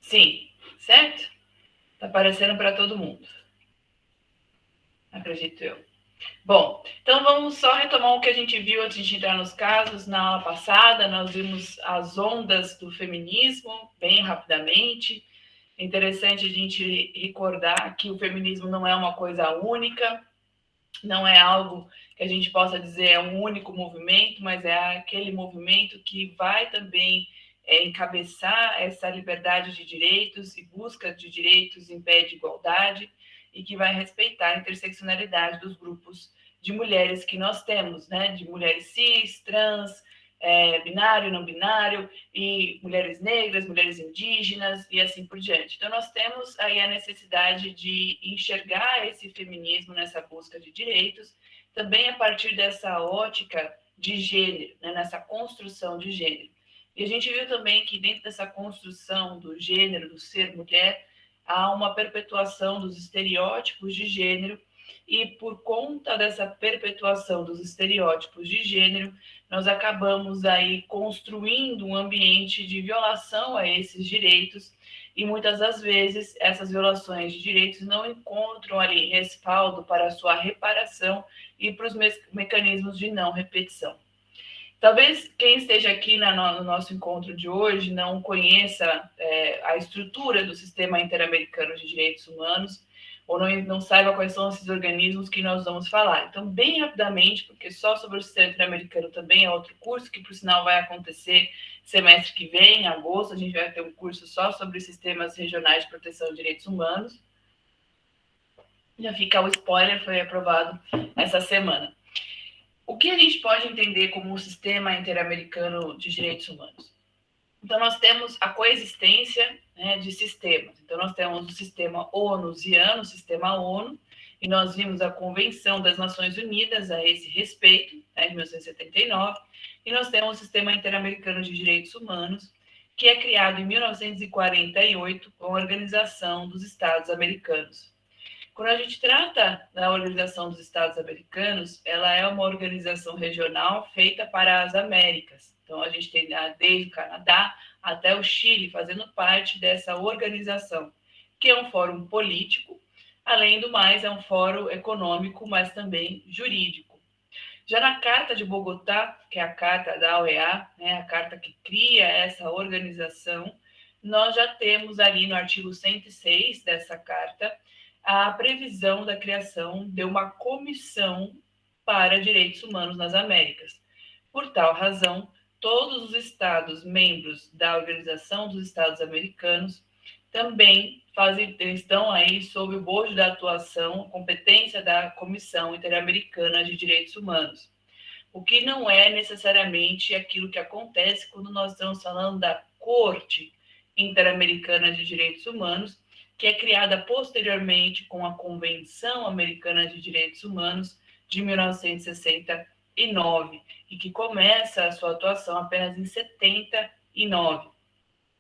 Sim, certo? Tá aparecendo para todo mundo. Acredito eu. Bom, então vamos só retomar o que a gente viu antes de entrar nos casos. Na aula passada, nós vimos as ondas do feminismo, bem rapidamente. É interessante a gente recordar que o feminismo não é uma coisa única, não é algo que a gente possa dizer é um único movimento, mas é aquele movimento que vai também encabeçar essa liberdade de direitos e busca de direitos em pé de igualdade e que vai respeitar a interseccionalidade dos grupos de mulheres que nós temos, né? De mulheres cis, trans, binário, não binário, e mulheres negras, mulheres indígenas e assim por diante. Então, nós temos aí a necessidade de enxergar esse feminismo nessa busca de direitos, também a partir dessa ótica de gênero, né, nessa construção de gênero. E a gente viu também que dentro dessa construção do gênero, do ser mulher, há uma perpetuação dos estereótipos de gênero, e por conta dessa perpetuação dos estereótipos de gênero, nós acabamos aí construindo um ambiente de violação a esses direitos, e muitas das vezes essas violações de direitos não encontram ali respaldo para a sua reparação e para os mecanismos de não repetição. Talvez quem esteja aqui no nosso encontro de hoje não conheça a estrutura do Sistema Interamericano de Direitos Humanos, ou não saiba quais são esses organismos que nós vamos falar. Então, bem rapidamente, porque só sobre o Sistema Interamericano também é outro curso, que por sinal vai acontecer semestre que vem, em agosto, a gente vai ter um curso só sobre sistemas regionais de proteção de direitos humanos. Já fica o spoiler, foi aprovado essa semana. O que a gente pode entender como o Sistema Interamericano de Direitos Humanos? Então, nós temos a coexistência, né, de sistemas. Então, nós temos o sistema onusiano, o sistema ONU, e nós vimos a Convenção das Nações Unidas a esse respeito, né, de 1979, e nós temos o Sistema Interamericano de Direitos Humanos, que é criado em 1948 com a Organização dos Estados Americanos. Quando a gente trata da Organização dos Estados Americanos, ela é uma organização regional feita para as Américas. Então, a gente tem desde o Canadá até o Chile fazendo parte dessa organização, que é um fórum político, além do mais, é um fórum econômico, mas também jurídico. Já na Carta de Bogotá, que é a carta da OEA, né, a carta que cria essa organização, nós já temos ali no artigo 106 dessa carta a previsão da criação de uma comissão para direitos humanos nas Américas. Por tal razão, todos os estados membros da Organização dos Estados Americanos também estão aí sob o bojo da atuação, competência da Comissão Interamericana de Direitos Humanos, o que não é necessariamente aquilo que acontece quando nós estamos falando da Corte Interamericana de Direitos Humanos, que é criada posteriormente com a Convenção Americana de Direitos Humanos de 1969 e que começa a sua atuação apenas em 79.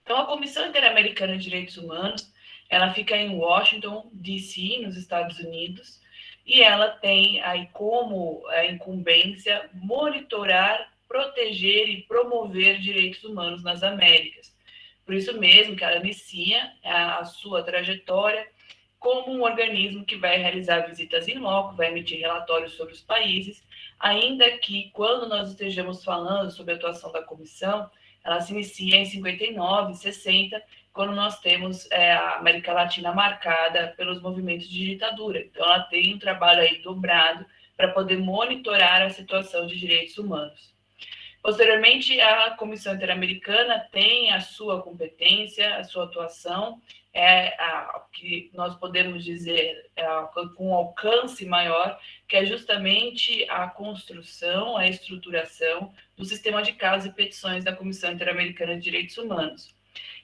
Então, a Comissão Interamericana de Direitos Humanos, ela fica em Washington, D.C., nos Estados Unidos, e ela tem aí como incumbência monitorar, proteger e promover direitos humanos nas Américas. Por isso mesmo que ela inicia a sua trajetória como um organismo que vai realizar visitas em loco, vai emitir relatórios sobre os países, ainda que quando nós estejamos falando sobre a atuação da comissão, ela se inicia em 59, 60, quando nós temos a América Latina marcada pelos movimentos de ditadura. Então, ela tem um trabalho aí dobrado para poder monitorar a situação de direitos humanos. Posteriormente, a Comissão Interamericana tem a sua competência, a sua atuação, que nós podemos dizer com um alcance maior, que é justamente a construção, a estruturação do sistema de casos e petições da Comissão Interamericana de Direitos Humanos.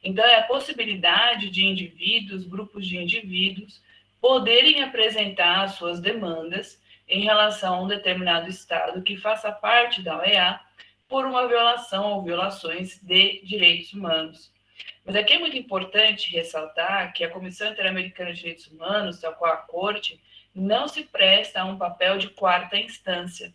Então, é a possibilidade de indivíduos, grupos de indivíduos, poderem apresentar as suas demandas em relação a um determinado Estado que faça parte da OEA, por uma violação ou violações de direitos humanos. Mas aqui é muito importante ressaltar que a Comissão Interamericana de Direitos Humanos, tal qual a Corte, não se presta a um papel de quarta instância.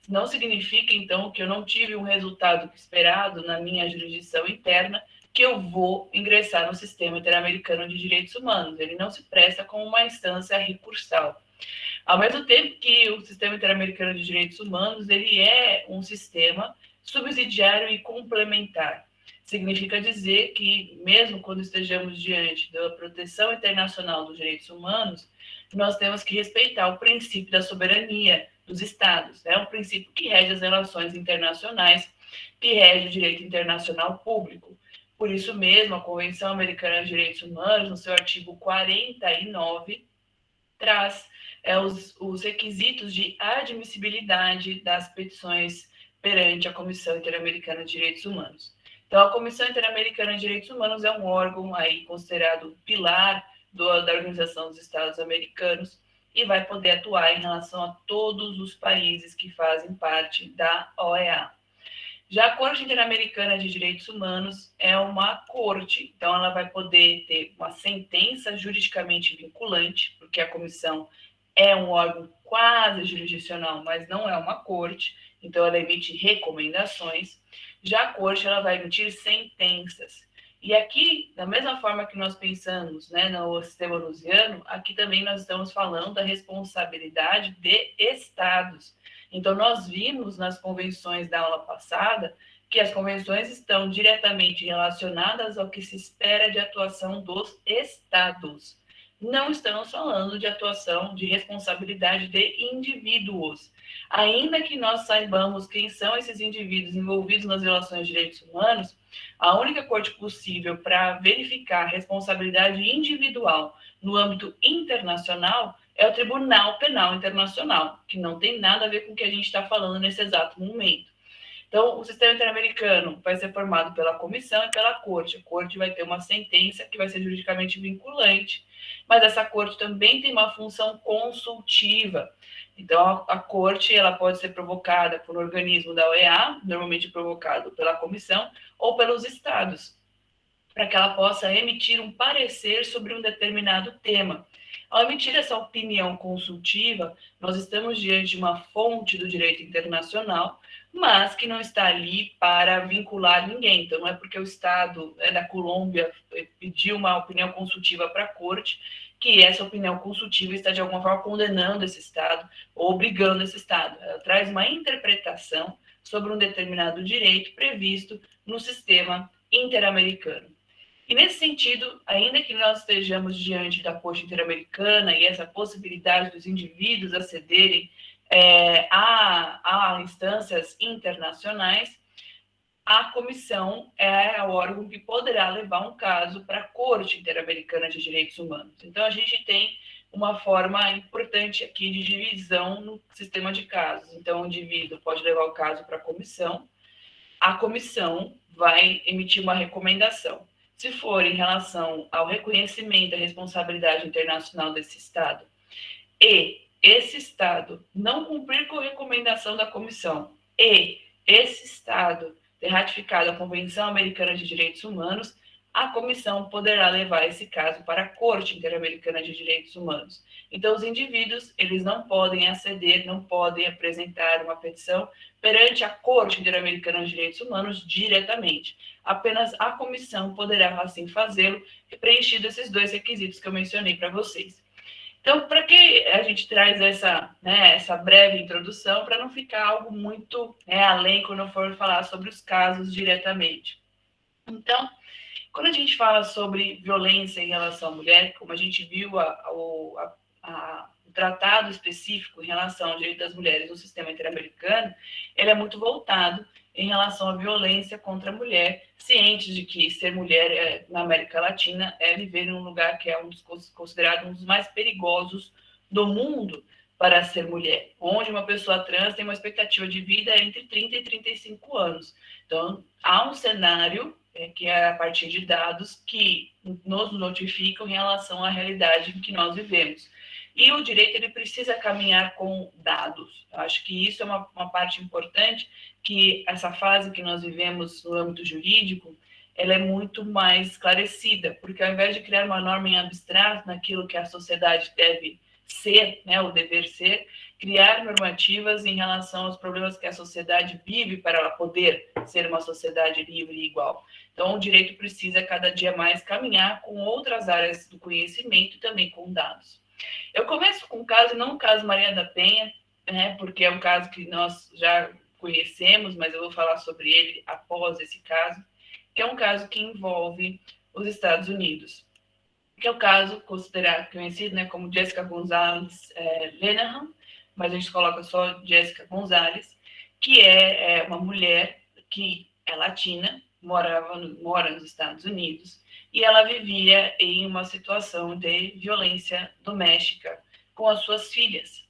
Não significa, então, que eu não tive um resultado esperado na minha jurisdição interna, que eu vou ingressar no Sistema Interamericano de Direitos Humanos. Ele não se presta como uma instância recursal. Ao mesmo tempo que o Sistema Interamericano de Direitos Humanos, ele é um sistema subsidiário e complementar. Significa dizer que, mesmo quando estejamos diante da proteção internacional dos direitos humanos, nós temos que respeitar o princípio da soberania dos Estados, um princípio que rege as relações internacionais, que rege o direito internacional público. Por isso mesmo, a Convenção Americana de Direitos Humanos, no seu artigo 49, traz os requisitos de admissibilidade das petições perante a Comissão Interamericana de Direitos Humanos. Então, a Comissão Interamericana de Direitos Humanos é um órgão aí considerado pilar da Organização dos Estados Americanos e vai poder atuar em relação a todos os países que fazem parte da OEA. Já a Corte Interamericana de Direitos Humanos é uma corte, então ela vai poder ter uma sentença juridicamente vinculante, porque a comissão é um órgão quase jurisdicional, mas não é uma corte, então ela emite recomendações. Já a corte ela vai emitir sentenças. E aqui, da mesma forma que nós pensamos, no sistema onusiano, aqui também nós estamos falando da responsabilidade de estados. Então, nós vimos nas convenções da aula passada que as convenções estão diretamente relacionadas ao que se espera de atuação dos estados. Não estamos falando de atuação de responsabilidade de indivíduos. Ainda que nós saibamos quem são esses indivíduos envolvidos nas violações de direitos humanos, a única corte possível para verificar a responsabilidade individual no âmbito internacional é o Tribunal Penal Internacional, que não tem nada a ver com o que a gente está falando nesse exato momento. Então, o sistema interamericano vai ser formado pela comissão e pela corte. A corte vai ter uma sentença que vai ser juridicamente vinculante, mas essa corte também tem uma função consultiva. Então, a corte ela pode ser provocada por um organismo da OEA, normalmente provocado pela comissão, ou pelos estados, para que ela possa emitir um parecer sobre um determinado tema. Ao emitir essa opinião consultiva, nós estamos diante de uma fonte do direito internacional, mas que não está ali para vincular ninguém. Então, não é porque o Estado da Colômbia pediu uma opinião consultiva para a corte que essa opinião consultiva está, de alguma forma, condenando esse Estado ou obrigando esse Estado. Ela traz uma interpretação sobre um determinado direito previsto no sistema interamericano. E nesse sentido, ainda que nós estejamos diante da Corte Interamericana e essa possibilidade dos indivíduos acederem a instâncias internacionais, a comissão é o órgão que poderá levar um caso para a Corte Interamericana de Direitos Humanos. Então, a gente tem uma forma importante aqui de divisão no sistema de casos. Então, o indivíduo pode levar o caso para a comissão vai emitir uma recomendação. Se for em relação ao reconhecimento da responsabilidade internacional desse Estado e esse Estado não cumprir com a recomendação da comissão e esse Estado ter ratificado a Convenção Americana de Direitos Humanos, a comissão poderá levar esse caso para a Corte Interamericana de Direitos Humanos. Então, os indivíduos, eles não podem aceder, não podem apresentar uma petição perante a Corte Interamericana de Direitos Humanos diretamente. Apenas a comissão poderá, assim, fazê-lo, preenchido esses dois requisitos que eu mencionei para vocês. Então, para que a gente traz essa breve introdução, para não ficar algo muito além quando eu for falar sobre os casos diretamente. Então, quando a gente fala sobre violência em relação à mulher, como a gente viu o tratado específico em relação ao direito das mulheres no sistema interamericano, ele é muito voltado em relação à violência contra a mulher, cientes de que ser mulher na América Latina é viver em um lugar que é considerado um dos mais perigosos do mundo para ser mulher, onde uma pessoa trans tem uma expectativa de vida entre 30 e 35 anos. Então, há um cenário que é a partir de dados que nos notificam em relação à realidade em que nós vivemos. E o direito ele precisa caminhar com dados. Eu acho que isso é uma parte importante, que essa fase que nós vivemos no âmbito jurídico, ela é muito mais esclarecida, porque ao invés de criar uma norma em abstrato naquilo que a sociedade deve ser, né, o dever ser, criar normativas em relação aos problemas que a sociedade vive para ela poder ser uma sociedade livre e igual. Então, o direito precisa cada dia mais caminhar com outras áreas do conhecimento e também com dados. Eu começo com um caso, não o caso Maria da Penha, né, porque é um caso que nós já conhecemos, mas eu vou falar sobre ele após esse caso, que é um caso que envolve os Estados Unidos, que é o caso considerado conhecido, né, como Jessica Gonzalez Lenahan, mas a gente coloca só Jessica Gonzalez, que é uma mulher que é latina, mora nos Estados Unidos, e ela vivia em uma situação de violência doméstica com as suas filhas.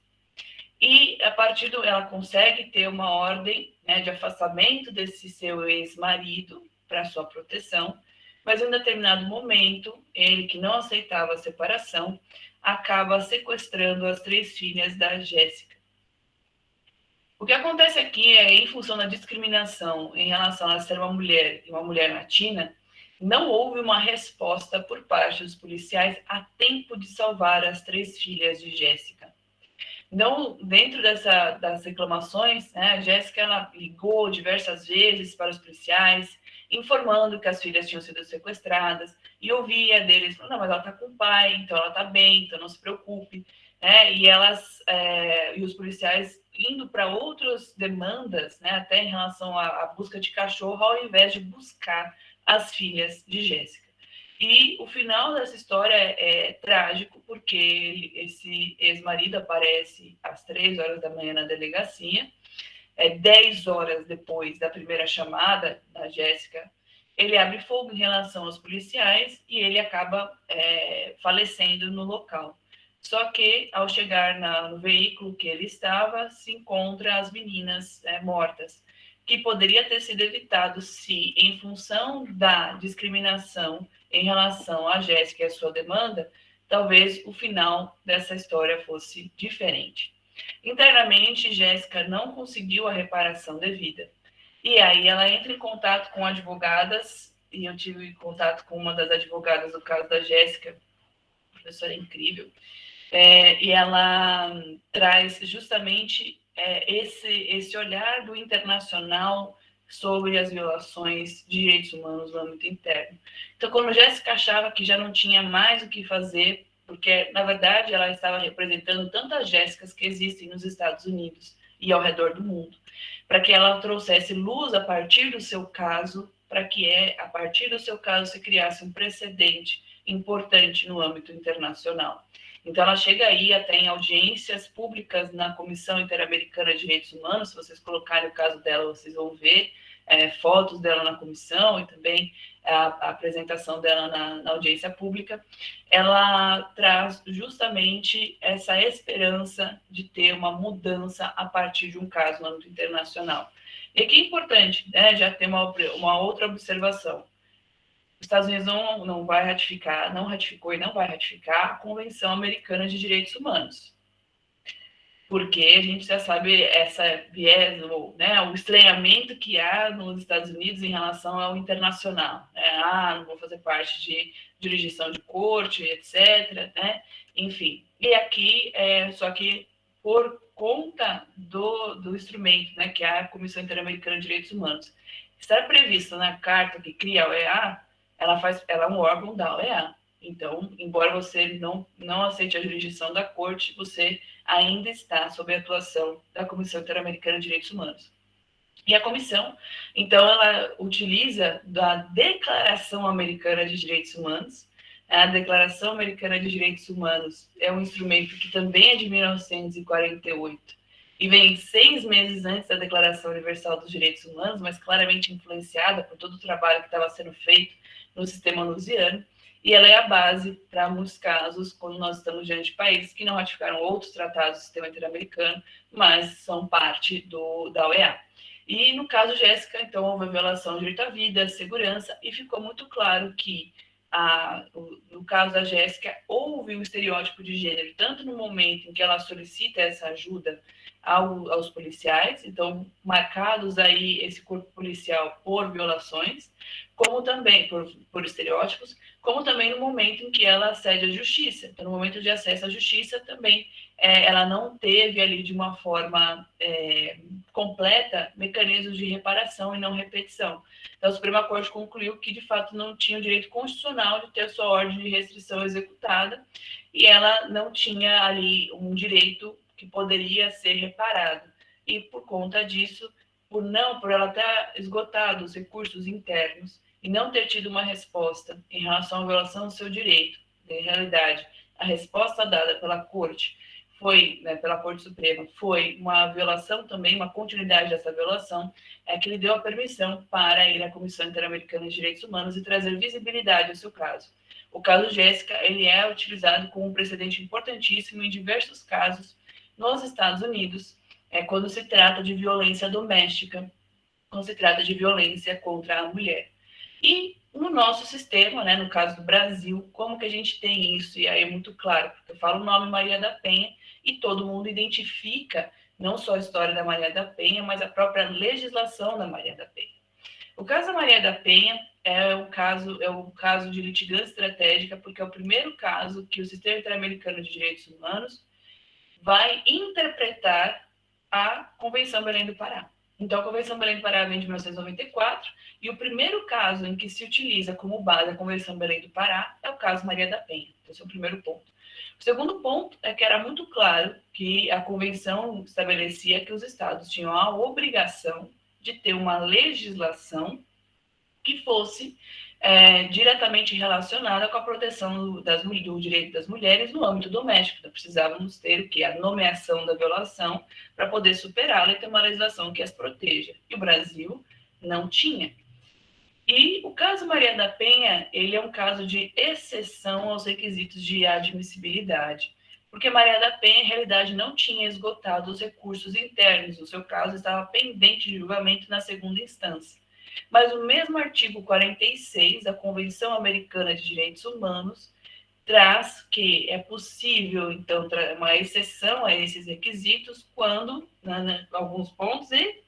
E a partir do ela consegue ter uma ordem, né, de afastamento desse seu ex-marido para sua proteção, mas em um determinado momento, ele que não aceitava a separação, acaba sequestrando as 3 filhas da Jéssica. O que acontece aqui é, em função da discriminação em relação a ser uma mulher e uma mulher latina, não houve uma resposta por parte dos policiais a tempo de salvar as 3 filhas de Jéssica. Não, dentro das reclamações, né, a Jéssica ela ligou diversas vezes para os policiais, informando que as filhas tinham sido sequestradas, e ouvia deles, não, mas ela está com o pai, então ela está bem, então não se preocupe. Né? E os policiais indo para outras demandas, né, até em relação à busca de cachorro, ao invés de buscar as filhas de Jéssica. E o final dessa história é trágico, porque esse ex-marido aparece às 3 horas da manhã na delegacia, 10 horas depois da primeira chamada da Jéssica, ele abre fogo em relação aos policiais e ele acaba falecendo no local. Só que, ao chegar no veículo que ele estava, se encontra as meninas mortas, que poderia ter sido evitado se, em função da discriminação em relação a Jéssica e a sua demanda, talvez o final dessa história fosse diferente. Internamente, Jéssica não conseguiu a reparação devida. E aí ela entra em contato com advogadas, e eu tive contato com uma das advogadas do caso da Jéssica, professora incrível, e ela traz justamente esse olhar do internacional sobre as violações de direitos humanos no âmbito interno. Então, quando Jéssica achava que já não tinha mais o que fazer, porque, na verdade, ela estava representando tantas Jéssicas que existem nos Estados Unidos e ao redor do mundo, para que ela trouxesse luz a partir do seu caso, para que, a partir do seu caso, se criasse um precedente importante no âmbito internacional. Então, ela chega aí até em audiências públicas na Comissão Interamericana de Direitos Humanos. Se vocês colocarem o caso dela, vocês vão ver fotos dela na comissão e também a apresentação dela na audiência pública. Ela traz justamente essa esperança de ter uma mudança a partir de um caso no âmbito internacional. E aqui é importante, né, já ter uma outra observação. Os Estados Unidos não vai ratificar, não raticou e não vai ratificar a Convenção Americana de Direitos Humanos. Porque a gente já sabe essa viés, né, o estranhamento que há nos Estados Unidos em relação ao internacional. Né? Não vou fazer parte de jurisdição de corte, etc. Né? Enfim, e aqui, só que por conta do instrumento, né, que é a Comissão Interamericana de Direitos Humanos, está previsto na carta que cria a OEA, ela é um órgão da OEA. Então, embora você não aceite a jurisdição da corte, você ainda está sob a atuação da Comissão Interamericana de Direitos Humanos. E a comissão, então, ela utiliza da Declaração Americana de Direitos Humanos. A Declaração Americana de Direitos Humanos é um instrumento que também é de 1948 e vem 6 meses antes da Declaração Universal dos Direitos Humanos, mas claramente influenciada por todo o trabalho que estava sendo feito no sistema onusiano. E ela é a base para muitos casos, quando nós estamos diante de países que não ratificaram outros tratados do sistema interamericano, mas são parte da OEA. E no caso Jéssica, então, houve a violação do direito à vida, à segurança, e ficou muito claro que, no caso da Jéssica, houve um estereótipo de gênero, tanto no momento em que ela solicita essa ajuda aos policiais, então marcados aí esse corpo policial por violações, como também por estereótipos, como também no momento em que ela acede à justiça. Então, no momento de acesso à justiça, também ela não teve ali de uma forma completa mecanismos de reparação e não repetição. Então, a Suprema Corte concluiu que, de fato, não tinha o direito constitucional de ter a sua ordem de restrição executada e ela não tinha ali um direito que poderia ser reparado. E, por conta disso, por ela ter esgotado os recursos internos e não ter tido uma resposta em relação à violação do seu direito, em realidade, a resposta dada pela Corte foi, pela Corte Suprema, foi uma violação também, uma continuidade dessa violação, que lhe deu a permissão para ir à Comissão Interamericana de Direitos Humanos e trazer visibilidade ao seu caso. O caso Jéssica, ele é utilizado como um precedente importantíssimo em diversos casos nos Estados Unidos, quando se trata de violência doméstica, quando se trata de violência contra a mulher. E no nosso sistema, no caso do Brasil, como que a gente tem isso? E aí é muito claro, porque eu falo o nome Maria da Penha e todo mundo identifica não só a história da Maria da Penha, mas a própria legislação da Maria da Penha. O caso da Maria da Penha é um caso de litigância estratégica, porque é o primeiro caso que o Sistema Interamericano de Direitos Humanos vai interpretar a Convenção Belém do Pará. Então, a Convenção Belém do Pará vem de 1994, e o primeiro caso em que se utiliza como base a Convenção Belém do Pará é o caso Maria da Penha. Esse é o primeiro ponto. O segundo ponto é que era muito claro que a Convenção estabelecia que os estados tinham a obrigação de ter uma legislação que fosse diretamente relacionada com a proteção do direito das mulheres no âmbito doméstico. Então, precisávamos ter o que? A nomeação da violação para poder superá-la e ter uma legislação que as proteja. E o Brasil não tinha. E o caso Maria da Penha, ele é um caso de exceção aos requisitos de admissibilidade, porque Maria da Penha, em realidade, não tinha esgotado os recursos internos. O seu caso estava pendente de julgamento na segunda instância. Mas o mesmo artigo 46 da Convenção Americana de Direitos Humanos traz que é possível, então, uma exceção a esses requisitos quando, alguns pontos, e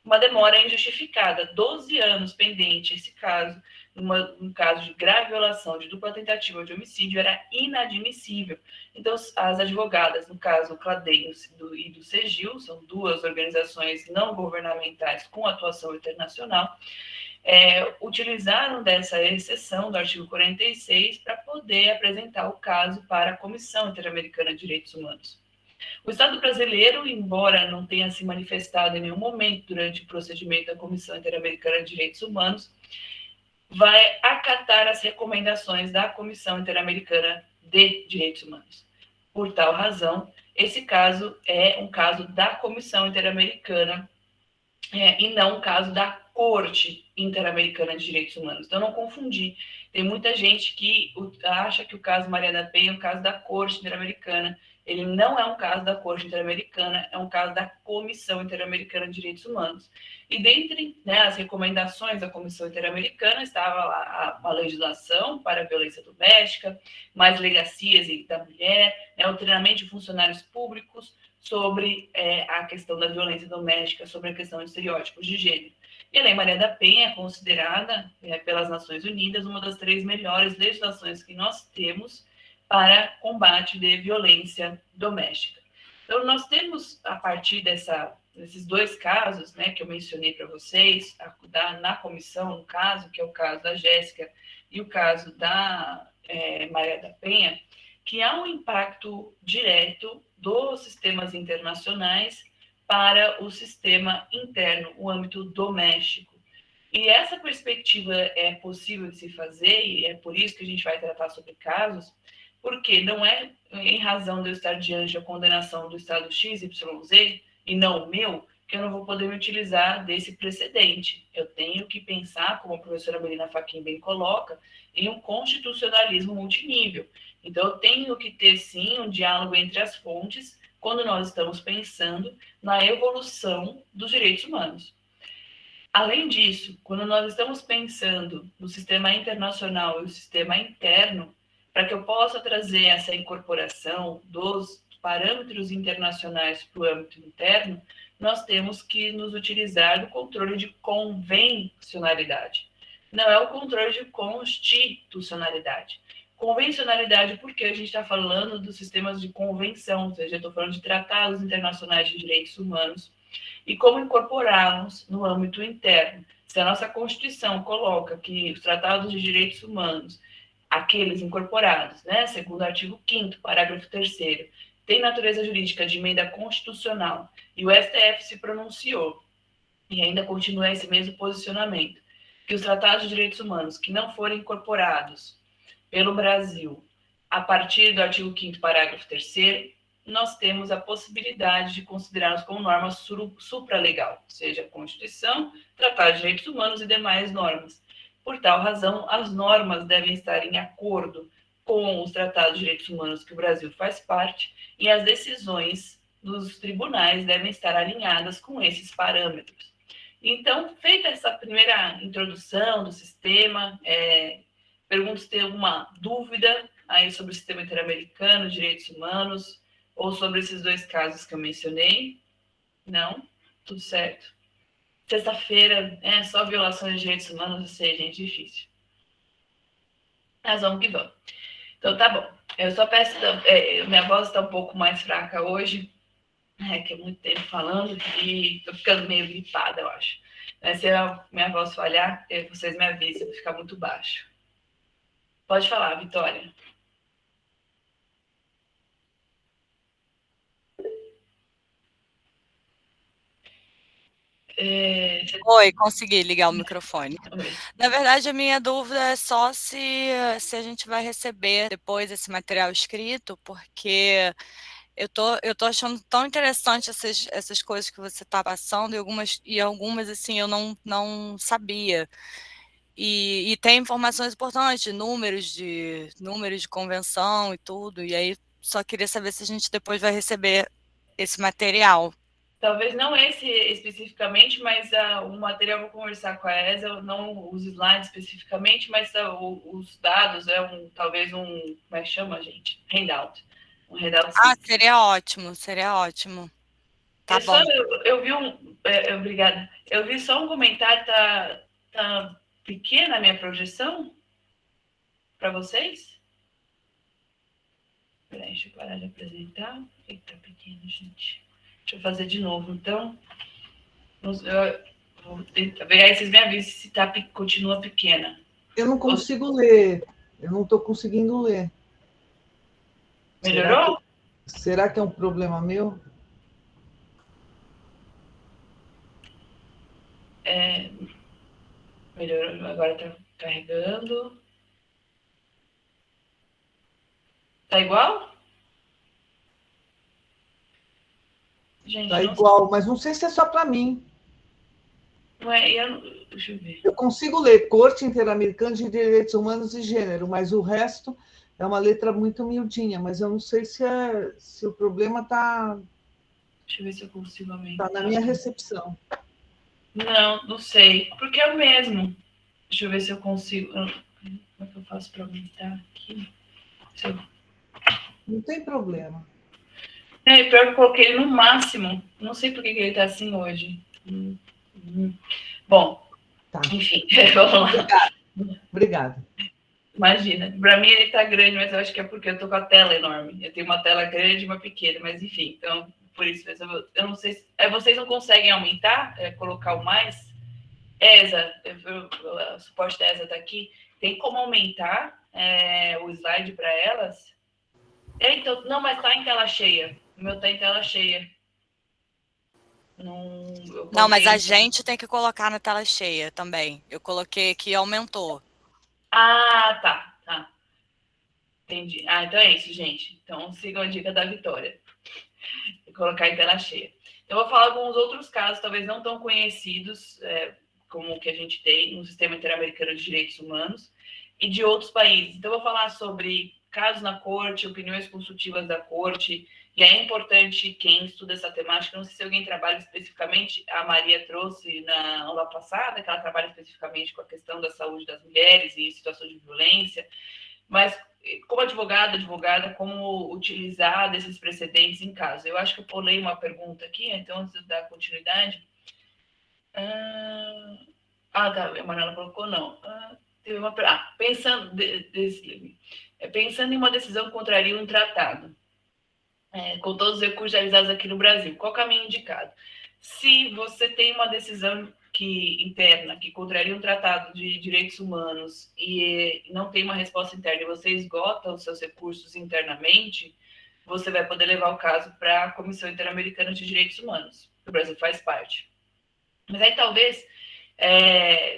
uma demora injustificada, 12 anos pendente esse caso, um caso de grave violação de dupla tentativa de homicídio, era inadmissível. Então, as advogadas, no caso, o CLADEI e do CEGIL, são duas organizações não governamentais com atuação internacional, utilizaram dessa exceção do artigo 46 para poder apresentar o caso para a Comissão Interamericana de Direitos Humanos. O Estado brasileiro, embora não tenha se manifestado em nenhum momento durante o procedimento da Comissão Interamericana de Direitos Humanos, vai acatar as recomendações da Comissão Interamericana de Direitos Humanos. Por tal razão, esse caso é um caso da Comissão Interamericana e não um caso da Corte Interamericana de Direitos Humanos. Então, não confundir. Tem muita gente que acha que o caso Maria da Penha é um caso da Corte Interamericana. Ele não é um caso da Corte Interamericana, é um caso da Comissão Interamericana de Direitos Humanos. E dentre as recomendações da Comissão Interamericana estava lá a legislação para a violência doméstica, mais delegacias da mulher, o treinamento de funcionários públicos sobre a questão da violência doméstica, sobre a questão de estereótipos de gênero. E a Lei Maria da Penha é considerada pelas Nações Unidas uma das 3 melhores legislações que nós temos para combate de violência doméstica. Então, nós temos, a partir desses 2 casos, que eu mencionei para vocês, na comissão, no caso, que é o caso da Jéssica e o caso da Maria da Penha, que há um impacto direto dos sistemas internacionais para o sistema interno, o âmbito doméstico. E essa perspectiva é possível de se fazer, e é por isso que a gente vai tratar sobre casos, porque não é em razão de eu estar diante da condenação do Estado XYZ, e não o meu, que eu não vou poder me utilizar desse precedente. Eu tenho que pensar, como a professora Melina Fachin bem coloca, em um constitucionalismo multinível. Então, eu tenho que ter, sim, um diálogo entre as fontes quando nós estamos pensando na evolução dos direitos humanos. Além disso, quando nós estamos pensando no sistema internacional e o sistema interno, para que eu possa trazer essa incorporação parâmetros internacionais para o âmbito interno, nós temos que nos utilizar do controle de convencionalidade. Não é o controle de constitucionalidade. Convencionalidade, porque a gente está falando dos sistemas de convenção, ou seja, eu estou falando de tratados internacionais de direitos humanos e como incorporá-los no âmbito interno. Se a nossa Constituição coloca que os tratados de direitos humanos, aqueles incorporados, né, segundo o artigo 5º, parágrafo 3º, tem natureza jurídica de emenda constitucional, e o STF se pronunciou, e ainda continua esse mesmo posicionamento, que os tratados de direitos humanos que não forem incorporados pelo Brasil a partir do artigo 5º, parágrafo 3º, nós temos a possibilidade de considerá-los como norma supralegal, ou seja, a Constituição, Tratado de Direitos Humanos e demais normas. Por tal razão, as normas devem estar em acordo com os tratados de direitos humanos que o Brasil faz parte e as decisões dos tribunais devem estar alinhadas com esses parâmetros. Então, feita essa primeira introdução do sistema, pergunto se tem alguma dúvida aí sobre o sistema interamericano de direitos humanos ou sobre esses dois casos que eu mencionei. Não? Tudo certo. Sexta-feira, só violações de direitos humanos, eu sei, gente, difícil. Mas vamos que vamos. Então, tá bom. Eu só peço... minha voz está um pouco mais fraca hoje, que é muito tempo falando, e estou ficando meio gripada, eu acho. Mas se a minha voz falhar, vocês me avisam, vai ficar muito baixo. Pode falar, Vitória. Oi, consegui ligar o microfone. Na verdade, a minha dúvida é só se a gente vai receber depois esse material escrito, porque eu tô achando tão interessante essas coisas que você está passando, e algumas assim, eu não sabia. E tem informações importantes, números de convenção e tudo, e aí só queria saber se a gente depois vai receber esse material. Talvez não esse especificamente, mas o material eu vou conversar com a ESA, não os slides especificamente, mas os dados, talvez um, como é que chama, gente? Handout. Um handout. Ah, seria ótimo, seria ótimo. Tá bom. Eu vi obrigada. Eu vi só um comentário, tá pequena a minha projeção para vocês? Peraí, deixa eu parar de apresentar. Eita, pequeno, gente. Deixa eu fazer de novo, então. Eu vou tentar ver aí, vocês me avisam se continua pequena. Eu não consigo ler. Eu não estou conseguindo ler. Melhorou? Será que é um problema meu? Melhorou, agora está carregando. Tá igual? Gente, tá igual, mas não sei se é só para mim. Não é, deixa eu ver. Eu consigo ler Corte Interamericana de Direitos Humanos e Gênero, mas o resto é uma letra muito miudinha, mas eu não sei se o problema está... Deixa eu ver se eu consigo aumentar. Está na minha recepção. Não sei, porque é o mesmo. Deixa eu ver se eu consigo... Como é que eu faço para aumentar aqui? Não tem problema. Pior que eu coloquei ele no máximo. Não sei por que ele está assim hoje. Bom, tá. Enfim, vamos lá. Obrigada. Imagina, para mim ele está grande, mas eu acho que é porque eu estou com a tela enorme. Eu tenho uma tela grande e uma pequena, mas enfim, então, por isso, eu não sei se... vocês não conseguem aumentar, colocar o mais? ESA, o suporte da ESA está aqui. Tem como aumentar o slide para elas? Então, não, mas está em tela cheia. O meu está em tela cheia. Não, mas a gente tem que colocar na tela cheia também. Eu coloquei aqui e aumentou. Ah, tá. Entendi. Então é isso, gente. Então sigam a dica da Vitória. Vou colocar em tela cheia. Eu vou falar alguns outros casos, talvez não tão conhecidos, como o que a gente tem no Sistema Interamericano de Direitos Humanos, e de outros países. Então, eu vou falar sobre casos na Corte, opiniões consultivas da Corte, e é importante quem estuda essa temática, não sei se alguém trabalha especificamente, a Maria trouxe na aula passada, que ela trabalha especificamente com a questão da saúde das mulheres e situações de violência, mas como advogada, como utilizar desses precedentes em caso. Eu acho que eu pulei uma pergunta aqui, então, antes de dar continuidade. Tá, a Manuela colocou não. Teve uma, pensando em uma decisão que contraria um tratado, com todos os recursos realizados aqui no Brasil, qual o caminho indicado? Se você tem uma decisão interna que contraria um tratado de direitos humanos e não tem uma resposta interna e você esgota os seus recursos internamente, você vai poder levar o caso para a Comissão Interamericana de Direitos Humanos, que o Brasil faz parte. Mas aí talvez,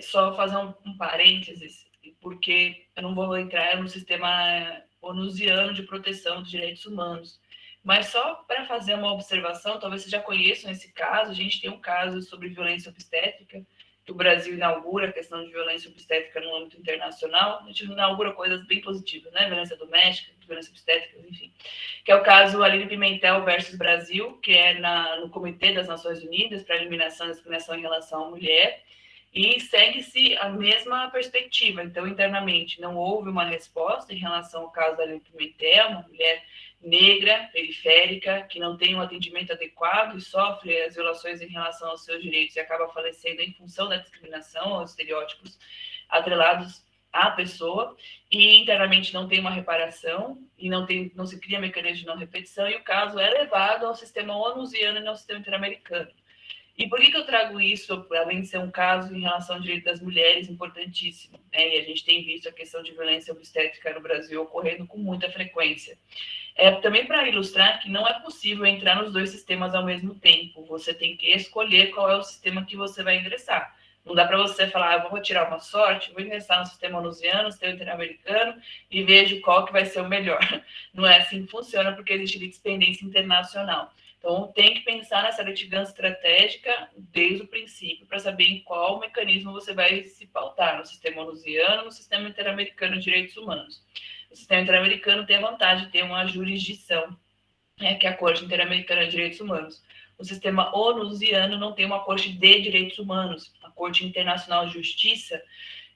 só fazer um parênteses, porque eu não vou entrar no sistema onusiano de proteção dos direitos humanos, mas só para fazer uma observação, talvez vocês já conheçam esse caso, a gente tem um caso sobre violência obstétrica, que o Brasil inaugura a questão de violência obstétrica no âmbito internacional, a gente inaugura coisas bem positivas, né? Violência doméstica, violência obstétrica, enfim. Que é o caso Aline Pimentel versus Brasil, que é no Comitê das Nações Unidas para a Eliminação da Discriminação em Relação à Mulher, e segue-se a mesma perspectiva. Então, internamente, não houve uma resposta em relação ao caso da Aline Pimentel, uma mulher negra, periférica, que não tem um atendimento adequado e sofre as violações em relação aos seus direitos e acaba falecendo em função da discriminação, aos estereótipos atrelados à pessoa, e internamente não tem uma reparação e não se cria mecanismo de não repetição, e o caso é levado ao sistema onusiano e não ao sistema interamericano. E por que eu trago isso, além de ser um caso em relação ao direito das mulheres, importantíssimo, né? E a gente tem visto a questão de violência obstétrica no Brasil ocorrendo com muita frequência. Também para ilustrar que não é possível entrar nos dois sistemas ao mesmo tempo. Você tem que escolher qual é o sistema que você vai ingressar. Não dá para você falar, vou tirar uma sorte, vou ingressar no sistema onusiano, no sistema interamericano e vejo qual que vai ser o melhor. Não é assim que funciona, porque existe litispendência internacional. Então, tem que pensar nessa litigância estratégica desde o princípio, para saber em qual mecanismo você vai se pautar, no sistema onusiano, no sistema interamericano de direitos humanos. O sistema interamericano tem a vantagem de ter uma jurisdição, que é a Corte Interamericana de Direitos Humanos. O sistema onusiano não tem uma Corte de Direitos Humanos. A Corte Internacional de Justiça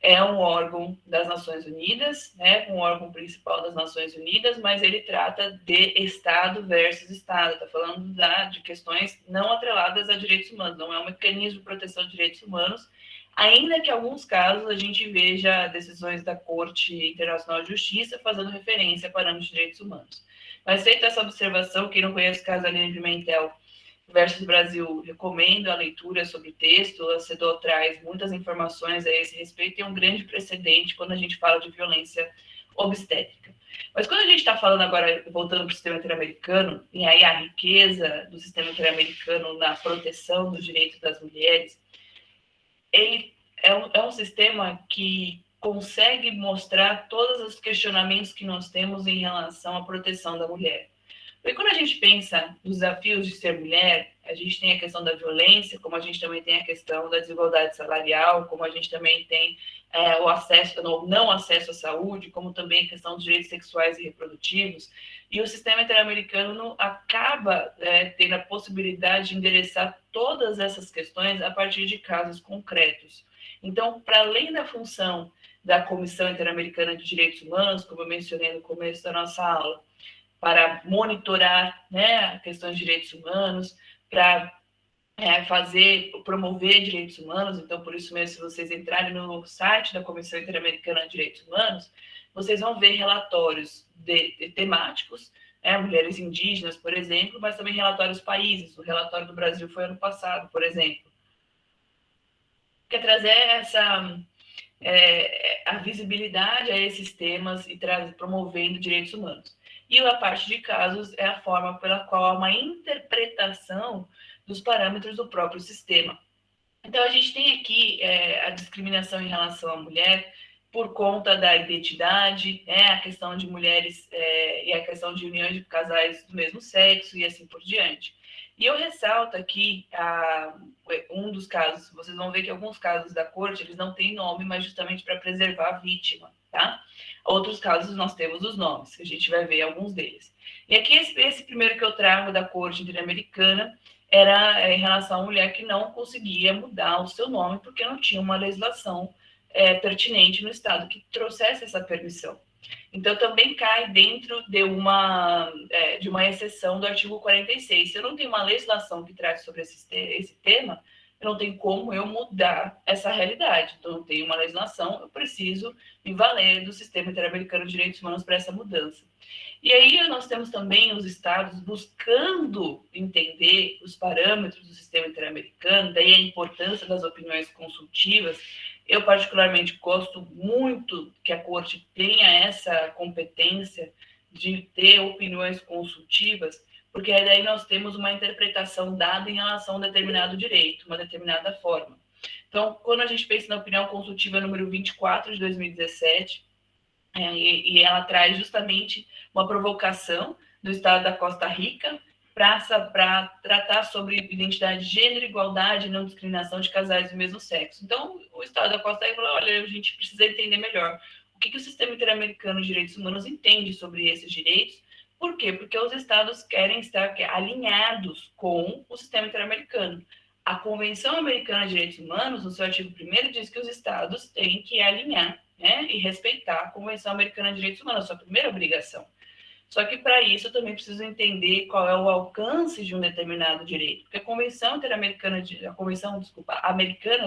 é um órgão das Nações Unidas, um órgão principal das Nações Unidas, mas ele trata de Estado versus Estado, está falando de questões não atreladas a direitos humanos, não é um mecanismo de proteção de direitos humanos, ainda que em alguns casos a gente veja decisões da Corte Internacional de Justiça fazendo referência a parâmetros de direitos humanos. Mas feita essa observação, quem não conhece o caso da Aline Pimentel versus Brasil, recomendo a leitura sobre o texto, a CEDAW traz muitas informações a esse respeito e é um grande precedente quando a gente fala de violência obstétrica. Mas quando a gente está falando agora, voltando para o sistema interamericano, e aí a riqueza do sistema interamericano na proteção dos direitos das mulheres, ele é um sistema que consegue mostrar todos os questionamentos que nós temos em relação à proteção da mulher. Porque quando a gente pensa nos desafios de ser mulher, a gente tem a questão da violência, como a gente também tem a questão da desigualdade salarial, como a gente também tem o acesso, não acesso à saúde, como também a questão dos direitos sexuais e reprodutivos. E o sistema interamericano acaba tendo a possibilidade de endereçar todas essas questões a partir de casos concretos. Então, para além da função da Comissão Interamericana de Direitos Humanos, como eu mencionei no começo da nossa aula, para monitorar questões de direitos humanos, para promover direitos humanos. Então, por isso mesmo, se vocês entrarem no site da Comissão Interamericana de Direitos Humanos, vocês vão ver relatórios temáticos, mulheres indígenas, por exemplo, mas também relatórios países. O relatório do Brasil foi ano passado, por exemplo. Quer trazer a visibilidade a esses temas e promovendo direitos humanos. E a parte de casos é a forma pela qual há uma interpretação dos parâmetros do próprio sistema. Então, a gente tem aqui a discriminação em relação à mulher por conta da identidade, a questão de mulheres e a questão de uniões de casais do mesmo sexo e assim por diante. E eu ressalto aqui um dos casos, vocês vão ver que alguns casos da corte, eles não têm nome, mas justamente para preservar a vítima, tá? Outros casos nós temos os nomes, que a gente vai ver alguns deles. E aqui esse primeiro que eu trago da Corte Interamericana era em relação à mulher que não conseguia mudar o seu nome porque não tinha uma legislação pertinente no estado que trouxesse essa permissão. Então, também cai dentro de uma exceção do artigo 46. Se eu não tenho uma legislação que trate sobre esse tema, eu não tenho como eu mudar essa realidade. Então, eu tenho uma legislação, eu preciso me valer do Sistema Interamericano de Direitos Humanos para essa mudança. E aí nós temos também os estados buscando entender os parâmetros do sistema interamericano, daí a importância das opiniões consultivas. Eu, particularmente, gosto muito que a Corte tenha essa competência de ter opiniões consultivas, porque daí nós temos uma interpretação dada em relação a um determinado direito, uma determinada forma. Então, quando a gente pensa na opinião consultiva número 24 de 2017, e ela traz justamente uma provocação do Estado da Costa Rica para tratar sobre identidade de gênero, igualdade e não discriminação de casais do mesmo sexo. Então, o Estado da Costa Rica falou, olha, a gente precisa entender melhor o que o Sistema Interamericano de Direitos Humanos entende sobre esses direitos. Por quê? Porque os estados querem estar alinhados com o sistema interamericano. A Convenção Americana de Direitos Humanos, no seu artigo 1º, diz que os estados têm que alinhar, né, e respeitar a Convenção Americana de Direitos Humanos, a sua primeira obrigação. Só que, para isso, eu também preciso entender qual é o alcance de um determinado direito. Porque a Convenção Americana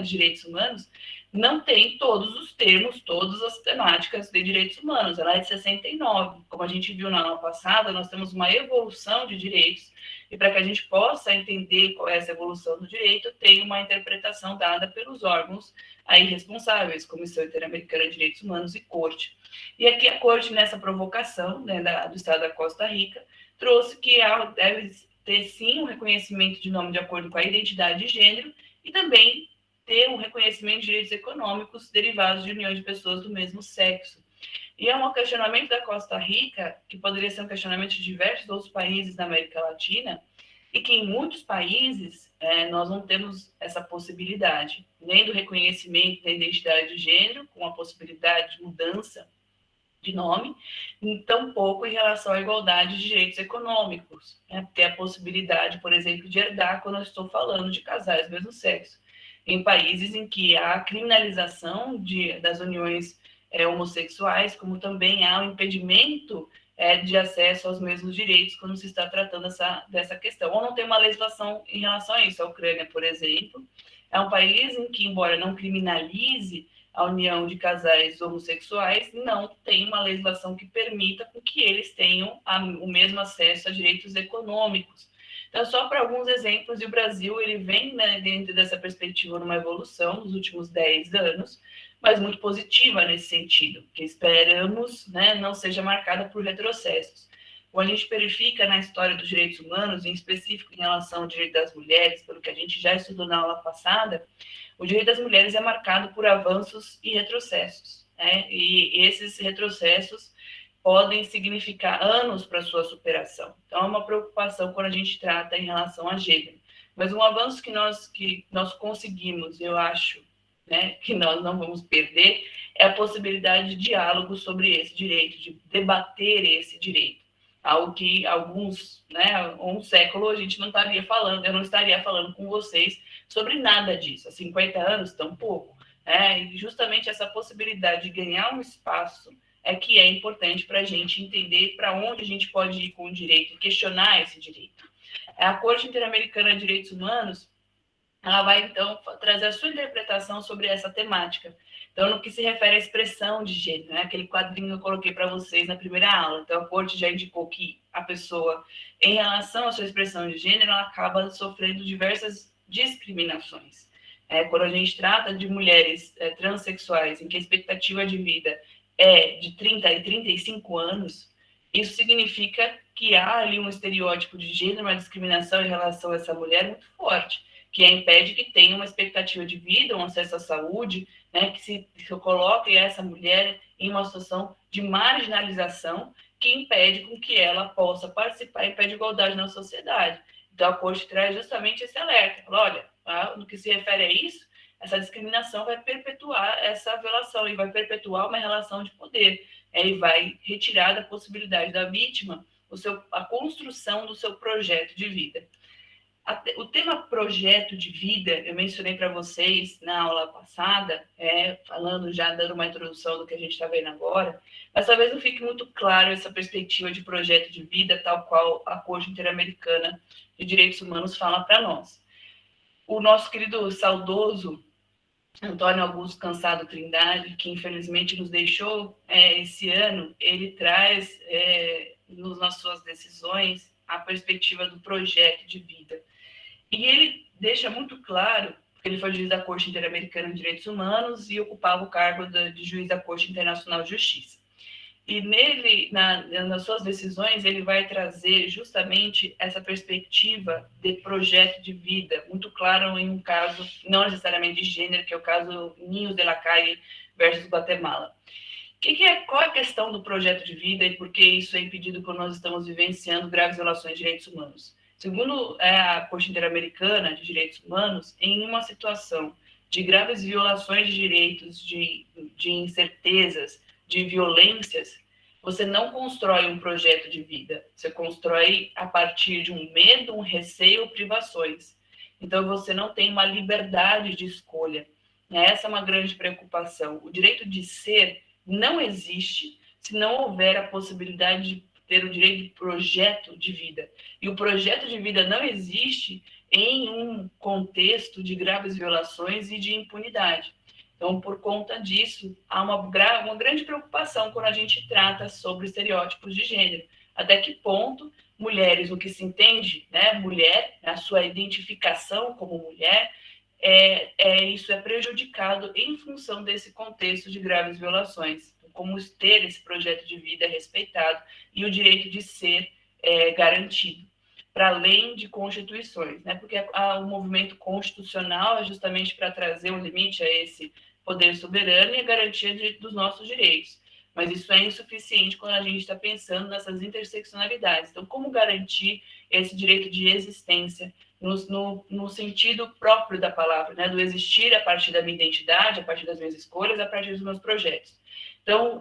de Direitos Humanos não tem todos os termos, todas as temáticas de direitos humanos. Ela é de 69. Como a gente viu na aula passada, nós temos uma evolução de direitos. E para que a gente possa entender qual é essa evolução do direito, tem uma interpretação dada pelos órgãos aí responsáveis, Comissão Interamericana de Direitos Humanos e Corte. E aqui a Corte, nessa provocação, né, do Estado da Costa Rica, trouxe que deve ter, sim, um reconhecimento de nome de acordo com a identidade de gênero e também ter um reconhecimento de direitos econômicos derivados de uniões de pessoas do mesmo sexo. E é um questionamento da Costa Rica, que poderia ser um questionamento de diversos outros países da América Latina, e que em muitos países nós não temos essa possibilidade, nem do reconhecimento da identidade de gênero, com a possibilidade de mudança de nome, e tampouco em relação à igualdade de direitos econômicos, né? Ter a possibilidade, por exemplo, de herdar quando eu estou falando de casais do mesmo sexo. Em países em que há a criminalização das uniões homossexuais, como também há o impedimento de acesso aos mesmos direitos quando se está tratando dessa questão. Ou não tem uma legislação em relação a isso. A Ucrânia, por exemplo, é um país em que, embora não criminalize a união de casais homossexuais, não tem uma legislação que permita que eles tenham o mesmo acesso a direitos econômicos. Então, só para alguns exemplos, e o Brasil ele vem, né, dentro dessa perspectiva numa evolução nos últimos 10 anos, mas muito positiva nesse sentido, que esperamos, né, não seja marcada por retrocessos. Quando a gente verifica na história dos direitos humanos, em específico em relação ao direito das mulheres, pelo que a gente já estudou na aula passada, o direito das mulheres é marcado por avanços e retrocessos, né? E esses retrocessos podem significar anos para sua superação. Então, é uma preocupação quando a gente trata em relação a gênero. Mas um avanço que nós conseguimos, eu acho, né, que nós não vamos perder, é a possibilidade de diálogo sobre esse direito, de debater esse direito. Algo que alguns, né, um século a gente não estaria falando, eu não estaria falando com vocês sobre nada disso. Há 50 anos, tão pouco. E justamente essa possibilidade de ganhar um espaço que é importante para a gente entender para onde a gente pode ir com o direito, questionar esse direito. A Corte Interamericana de Direitos Humanos, ela vai, então, trazer a sua interpretação sobre essa temática. Então, no que se refere à expressão de gênero, né? Aquele quadrinho que eu coloquei para vocês na primeira aula. Então, a Corte já indicou que a pessoa, em relação à sua expressão de gênero, ela acaba sofrendo diversas discriminações. Quando a gente trata de mulheres transexuais, em que a expectativa de vida é de 30 e 35 anos, isso significa que há ali um estereótipo de gênero, uma discriminação em relação a essa mulher muito forte, que impede que tenha uma expectativa de vida, um acesso à saúde, né, que se coloque essa mulher em uma situação de marginalização que impede com que ela possa participar e impede igualdade na sociedade. Então, a Corte traz justamente esse alerta. Fala, olha, no que se refere a isso, essa discriminação vai perpetuar essa violação e vai perpetuar uma relação de poder. E vai retirar da possibilidade da vítima a construção do seu projeto de vida. O tema projeto de vida, eu mencionei para vocês na aula passada, falando já, dando uma introdução do que a gente está vendo agora, mas talvez não fique muito claro essa perspectiva de projeto de vida, tal qual a Corte Interamericana de Direitos Humanos fala para nós. O nosso querido saudoso Antônio Augusto Cansado Trindade, que infelizmente nos deixou esse ano, ele traz nas suas decisões a perspectiva do projeto de vida. E ele deixa muito claro que ele foi juiz da Corte Interamericana de Direitos Humanos e ocupava o cargo de juiz da Corte Internacional de Justiça. E nele, nas suas decisões, ele vai trazer justamente essa perspectiva de projeto de vida, muito claro em um caso, não necessariamente de gênero, que é o caso Ninhos de la Calle versus Guatemala. Qual é a questão do projeto de vida e por que isso é impedido quando nós estamos vivenciando graves violações de direitos humanos? Segundo a Corte Interamericana de Direitos Humanos, em uma situação de graves violações de direitos, de incertezas, de violências, você não constrói um projeto de vida, você constrói a partir de um medo, um receio, privações. Então, você não tem uma liberdade de escolha. Essa é uma grande preocupação. O direito de ser não existe se não houver a possibilidade de ter o direito de projeto de vida. E o projeto de vida não existe em um contexto de graves violações e de impunidade. Então, por conta disso, há uma grande preocupação quando a gente trata sobre estereótipos de gênero. Até que ponto mulheres, o que se entende, né, mulher, a sua identificação como mulher, isso é prejudicado em função desse contexto de graves violações. Como ter esse projeto de vida respeitado e o direito de ser garantido, para além de constituições, né? Porque o movimento constitucional é justamente para trazer um limite a esse poder soberano e a garantia dos nossos direitos. Mas isso é insuficiente quando a gente está pensando nessas interseccionalidades. Então, como garantir esse direito de existência no sentido próprio da palavra, né? Do existir a partir da minha identidade, a partir das minhas escolhas, a partir dos meus projetos. Então,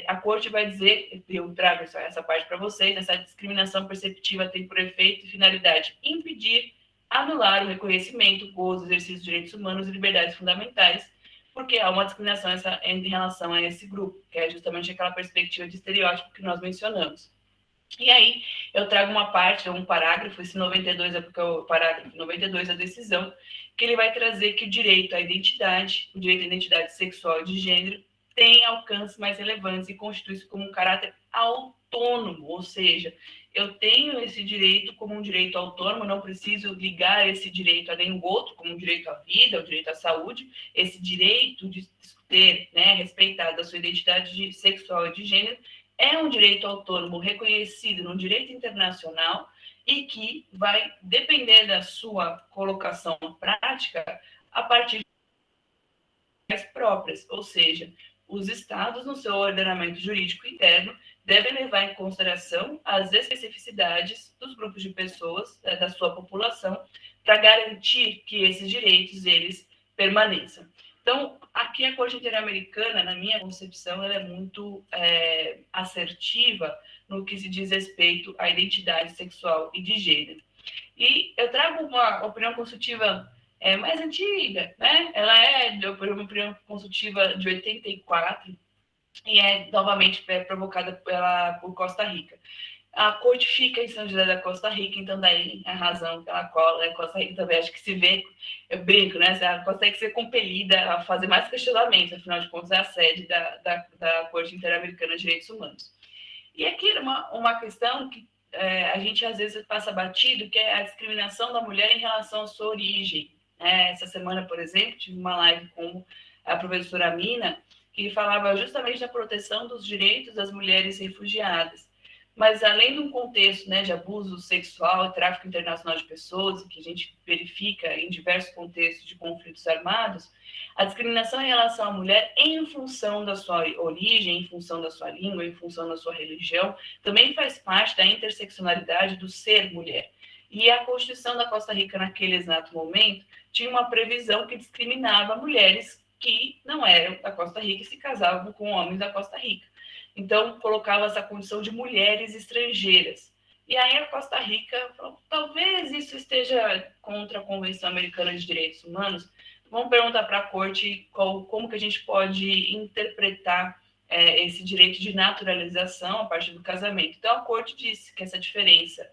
a Corte vai dizer, eu trago essa parte para vocês, essa discriminação perceptiva tem por efeito e finalidade impedir, anular o reconhecimento, gozo, exercício de direitos humanos e liberdades fundamentais, porque há uma discriminação em relação a esse grupo, que é justamente aquela perspectiva de estereótipo que nós mencionamos. E aí, eu trago uma parte, um parágrafo, esse 92 é porque é o parágrafo 92 da decisão, que ele vai trazer que o direito à identidade, o direito à identidade sexual e de gênero, tem alcances mais relevantes e constitui-se como um caráter autônomo, ou seja, eu tenho esse direito como um direito autônomo, não preciso ligar esse direito a nenhum outro, como o direito à vida, o direito à saúde, esse direito de ter, né, respeitado a sua identidade sexual e de gênero, é um direito autônomo reconhecido no direito internacional e que vai depender da sua colocação prática a partir das próprias, ou seja, os estados, no seu ordenamento jurídico interno, devem levar em consideração as especificidades dos grupos de pessoas, da sua população, para garantir que esses direitos, eles permaneçam. Então, aqui a Corte Interamericana, na minha concepção, ela é muito assertiva no que se diz respeito à identidade sexual e de gênero. E eu trago uma opinião consultiva mais antiga, né? Ela é uma opinião consultiva de 84 e é novamente provocada por Costa Rica. A corte fica em São José da Costa Rica, então daí a razão pela qual a Costa Rica também acho que se vê, eu brinco, né? Ela consegue ser compelida a fazer mais questionamentos, afinal de contas é a sede da Corte Interamericana de Direitos Humanos. E aqui uma questão que a gente às vezes passa batido, que é a discriminação da mulher em relação à sua origem. Essa semana, por exemplo, tive uma live com a professora Mina, que falava justamente da proteção dos direitos das mulheres refugiadas. Mas, além de um contexto, né, de abuso sexual e tráfico internacional de pessoas, que a gente verifica em diversos contextos de conflitos armados, a discriminação em relação à mulher em função da sua origem, em função da sua língua, em função da sua religião, também faz parte da interseccionalidade do ser mulher. E a Constituição da Costa Rica, naquele exato momento, tinha uma previsão que discriminava mulheres que não eram da Costa Rica e se casavam com homens da Costa Rica. Então, colocava essa condição de mulheres estrangeiras. E aí a Costa Rica falou, talvez isso esteja contra a Convenção Americana de Direitos Humanos. Vamos perguntar para a corte como que a gente pode interpretar esse direito de naturalização a partir do casamento. Então, a corte disse que essa diferença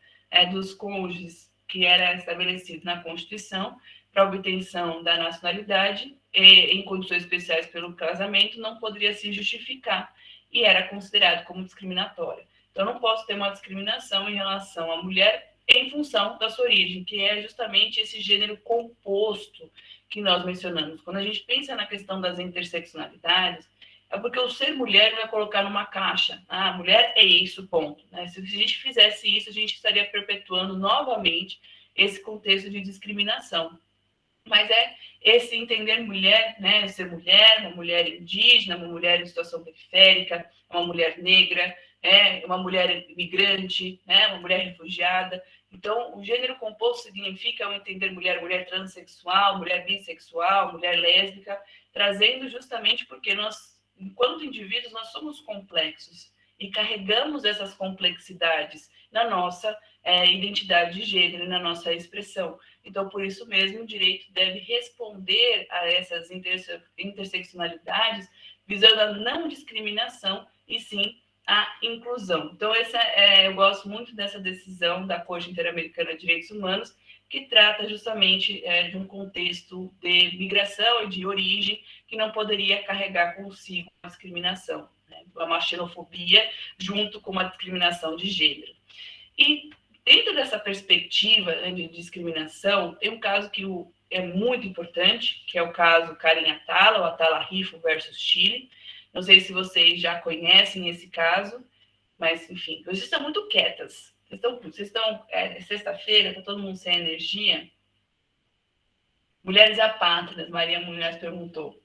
dos cônjuges que era estabelecido na Constituição para a obtenção da nacionalidade em condições especiais pelo casamento não poderia se justificar e era considerado como discriminatório. Então, eu não posso ter uma discriminação em relação à mulher em função da sua origem, que é justamente esse gênero composto que nós mencionamos. Quando a gente pensa na questão das interseccionalidades, é porque o ser mulher não é colocar numa caixa. Ah, mulher é isso, ponto. Né? Se a gente fizesse isso, a gente estaria perpetuando novamente esse contexto de discriminação. Mas é esse entender mulher, né? Ser mulher, uma mulher indígena, uma mulher em situação periférica, uma mulher negra, uma mulher imigrante, né? Uma mulher refugiada. Então, o gênero composto significa eu entender mulher, mulher transexual, mulher bissexual, mulher lésbica, trazendo justamente porque nós, enquanto indivíduos, nós somos complexos e carregamos essas complexidades na nossa identidade de gênero, na nossa expressão. Então, por isso mesmo, o direito deve responder a essas interseccionalidades, visando a não discriminação e sim a inclusão. Então, eu gosto muito dessa decisão da Corte Interamericana de Direitos Humanos, que trata justamente de um contexto de migração e de origem que não poderia carregar consigo a discriminação, né? Uma xenofobia junto com uma discriminação de gênero. E dentro dessa perspectiva de discriminação, tem um caso que é muito importante, que é o caso Karen Atala, o Atala Rifo versus Chile. Não sei se vocês já conhecem esse caso, mas, enfim, vocês estão muito quietas. Vocês estão sexta-feira, está todo mundo sem energia. Mulheres apátridas, Maria Munhoz perguntou.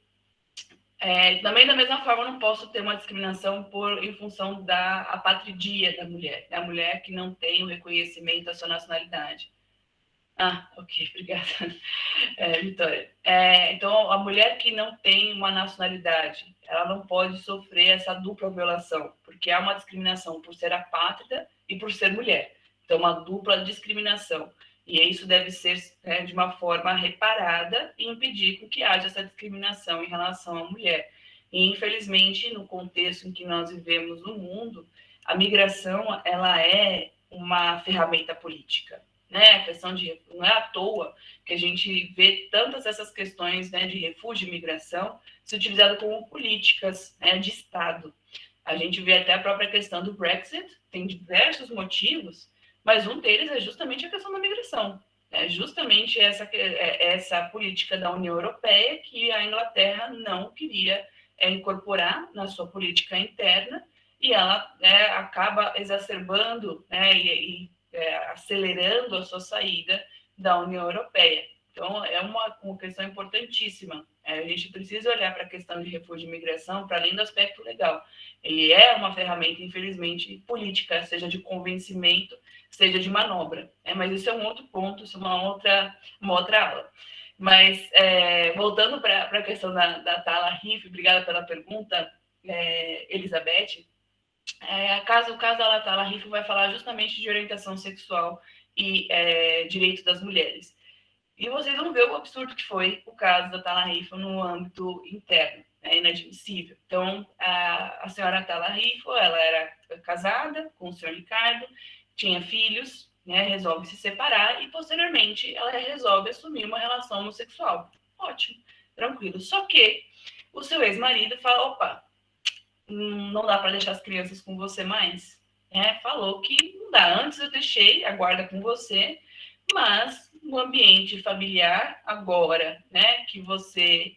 Também, da mesma forma, eu não posso ter uma discriminação em função da apatridia da mulher, a mulher que não tem o reconhecimento da sua nacionalidade. Ah, ok, obrigada, Vitória. Então, a mulher que não tem uma nacionalidade, ela não pode sofrer essa dupla violação, porque há uma discriminação por ser apátrida e por ser mulher. Então, uma dupla discriminação. E isso deve ser de uma forma reparada e impedir que haja essa discriminação em relação à mulher. E, infelizmente, no contexto em que nós vivemos no mundo, a migração ela é uma ferramenta política. Né? A questão não é à toa que a gente vê tantas essas questões, né, de refúgio e migração se utilizado como políticas, né, de Estado. A gente vê até a própria questão do Brexit, tem diversos motivos, mas um deles é justamente a questão da migração. É justamente essa política da União Europeia que a Inglaterra não queria incorporar na sua política interna, e ela acaba exacerbando, né, e acelerando a sua saída da União Europeia. Então, é uma questão importantíssima. A gente precisa olhar para a questão de refúgio e imigração para além do aspecto legal. Ele é uma ferramenta, infelizmente, política, seja de convencimento, seja de manobra. Mas isso é um outro ponto, isso é uma outra aula. Mas, voltando para a questão da Tala Rifo, obrigada pela pergunta, Elizabeth. O caso da Tala Rifo vai falar justamente de orientação sexual e direitos das mulheres. E vocês vão ver o absurdo que foi o caso da Tala Rifo no âmbito interno, inadmissível. Então, a senhora Tala Rifo, ela era casada com o senhor Ricardo, tinha filhos, né, resolve se separar e, posteriormente, ela resolve assumir uma relação homossexual. Ótimo, tranquilo. Só que o seu ex-marido fala, opa, não dá para deixar as crianças com você mais. Falou que não dá. Antes eu deixei a guarda com você, mas no ambiente familiar, agora, né, que você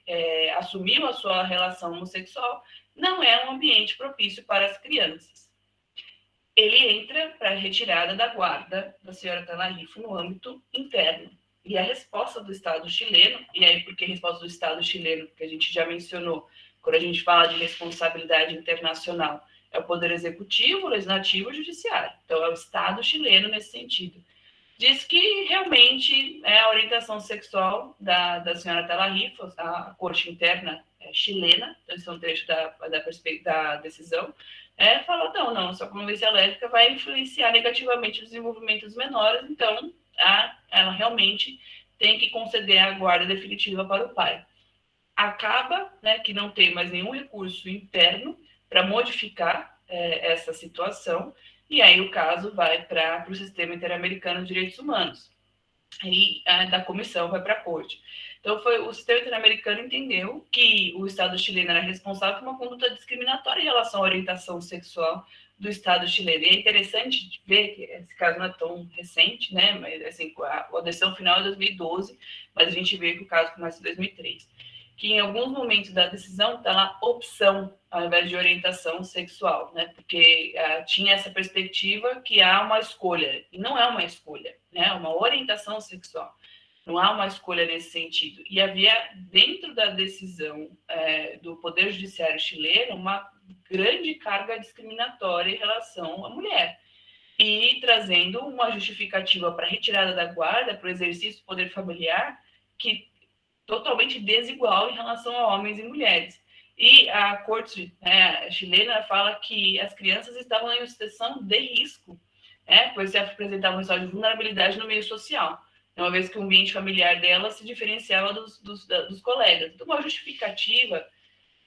assumiu a sua relação homossexual, não é um ambiente propício para as crianças. Ele entra para a retirada da guarda da senhora Tala Rifo no âmbito interno. E a resposta do Estado chileno, e aí porque a resposta do Estado chileno, que a gente já mencionou, quando a gente fala de responsabilidade internacional, é o Poder Executivo, o Legislativo e o Judiciário. Então, é o Estado chileno nesse sentido. Diz que realmente a orientação sexual da senhora Tala Rifo, a Corte Interna chilena, então esse é um trecho da decisão, fala, não, essa convivência lésbica vai influenciar negativamente o desenvolvimento dos menores, então ela realmente tem que conceder a guarda definitiva para o pai. Acaba, né, que não tem mais nenhum recurso interno para modificar essa situação, e aí o caso vai para o Sistema Interamericano de Direitos Humanos, e da comissão vai para a corte. Então, o Sistema Interamericano entendeu que o Estado chileno era responsável por uma conduta discriminatória em relação à orientação sexual do Estado chileno. E é interessante ver que esse caso não é tão recente, né? Mas, assim, a decisão final é 2012, mas a gente vê que o caso começa em 2003. Que em alguns momentos da decisão está lá opção, ao invés de orientação sexual, né? Porque tinha essa perspectiva que há uma escolha, e não é uma escolha, né? É uma orientação sexual. Não há uma escolha nesse sentido. E havia, dentro da decisão do Poder Judiciário chileno, uma grande carga discriminatória em relação à mulher. E trazendo uma justificativa para a retirada da guarda, para o exercício do poder familiar, que totalmente desigual em relação a homens e mulheres. E a corte chilena fala que as crianças estavam em uma situação de risco, pois se apresentavam um estado de vulnerabilidade no meio social, uma vez que o ambiente familiar dela se diferenciava dos colegas. Então, uma justificativa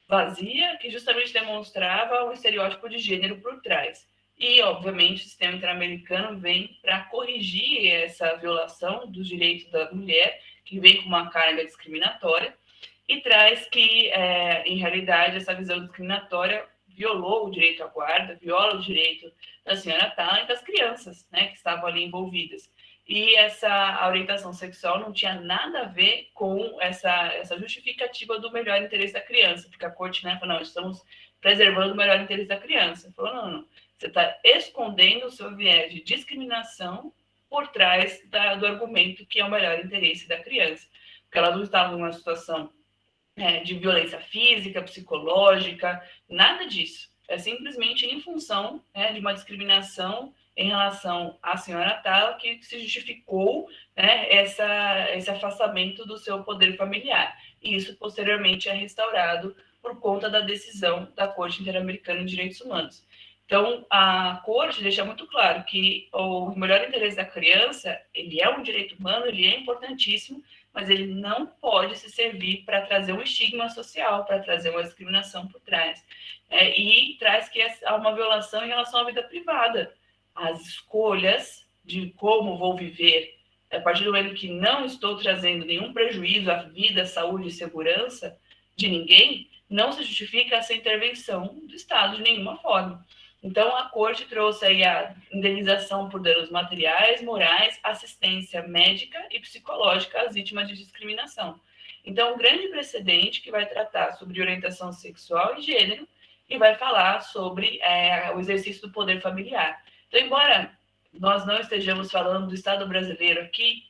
vazia que justamente demonstrava o estereótipo de gênero por trás. E, obviamente, o sistema interamericano vem para corrigir essa violação dos direitos da mulher, que vem com uma carga discriminatória, e traz que, em realidade, essa visão discriminatória violou o direito à guarda, viola o direito da senhora Tala e das crianças, né, que estavam ali envolvidas. E a orientação sexual não tinha nada a ver com essa justificativa do melhor interesse da criança, porque a corte, né, falou, não, estamos preservando o melhor interesse da criança. Falou, não, você está escondendo o seu viés de discriminação por trás do argumento que é o melhor interesse da criança, porque elas não estavam numa situação de violência física, psicológica, nada disso. É simplesmente em função de uma discriminação em relação à senhora Tala que se justificou esse afastamento do seu poder familiar. E isso, posteriormente, é restaurado por conta da decisão da Corte Interamericana de Direitos Humanos. Então, a Corte deixa muito claro que o melhor interesse da criança, ele é um direito humano, ele é importantíssimo, mas ele não pode se servir para trazer um estigma social, para trazer uma discriminação por trás. E traz que há uma violação em relação à vida privada. As escolhas de como vou viver, a partir do momento que não estou trazendo nenhum prejuízo à vida, saúde e segurança de ninguém, não se justifica essa intervenção do Estado de nenhuma forma. Então, a Corte trouxe aí a indenização por danos materiais, morais, assistência médica e psicológica às vítimas de discriminação. Então, um grande precedente que vai tratar sobre orientação sexual e gênero e vai falar sobre o exercício do poder familiar. Então, embora nós não estejamos falando do Estado brasileiro aqui,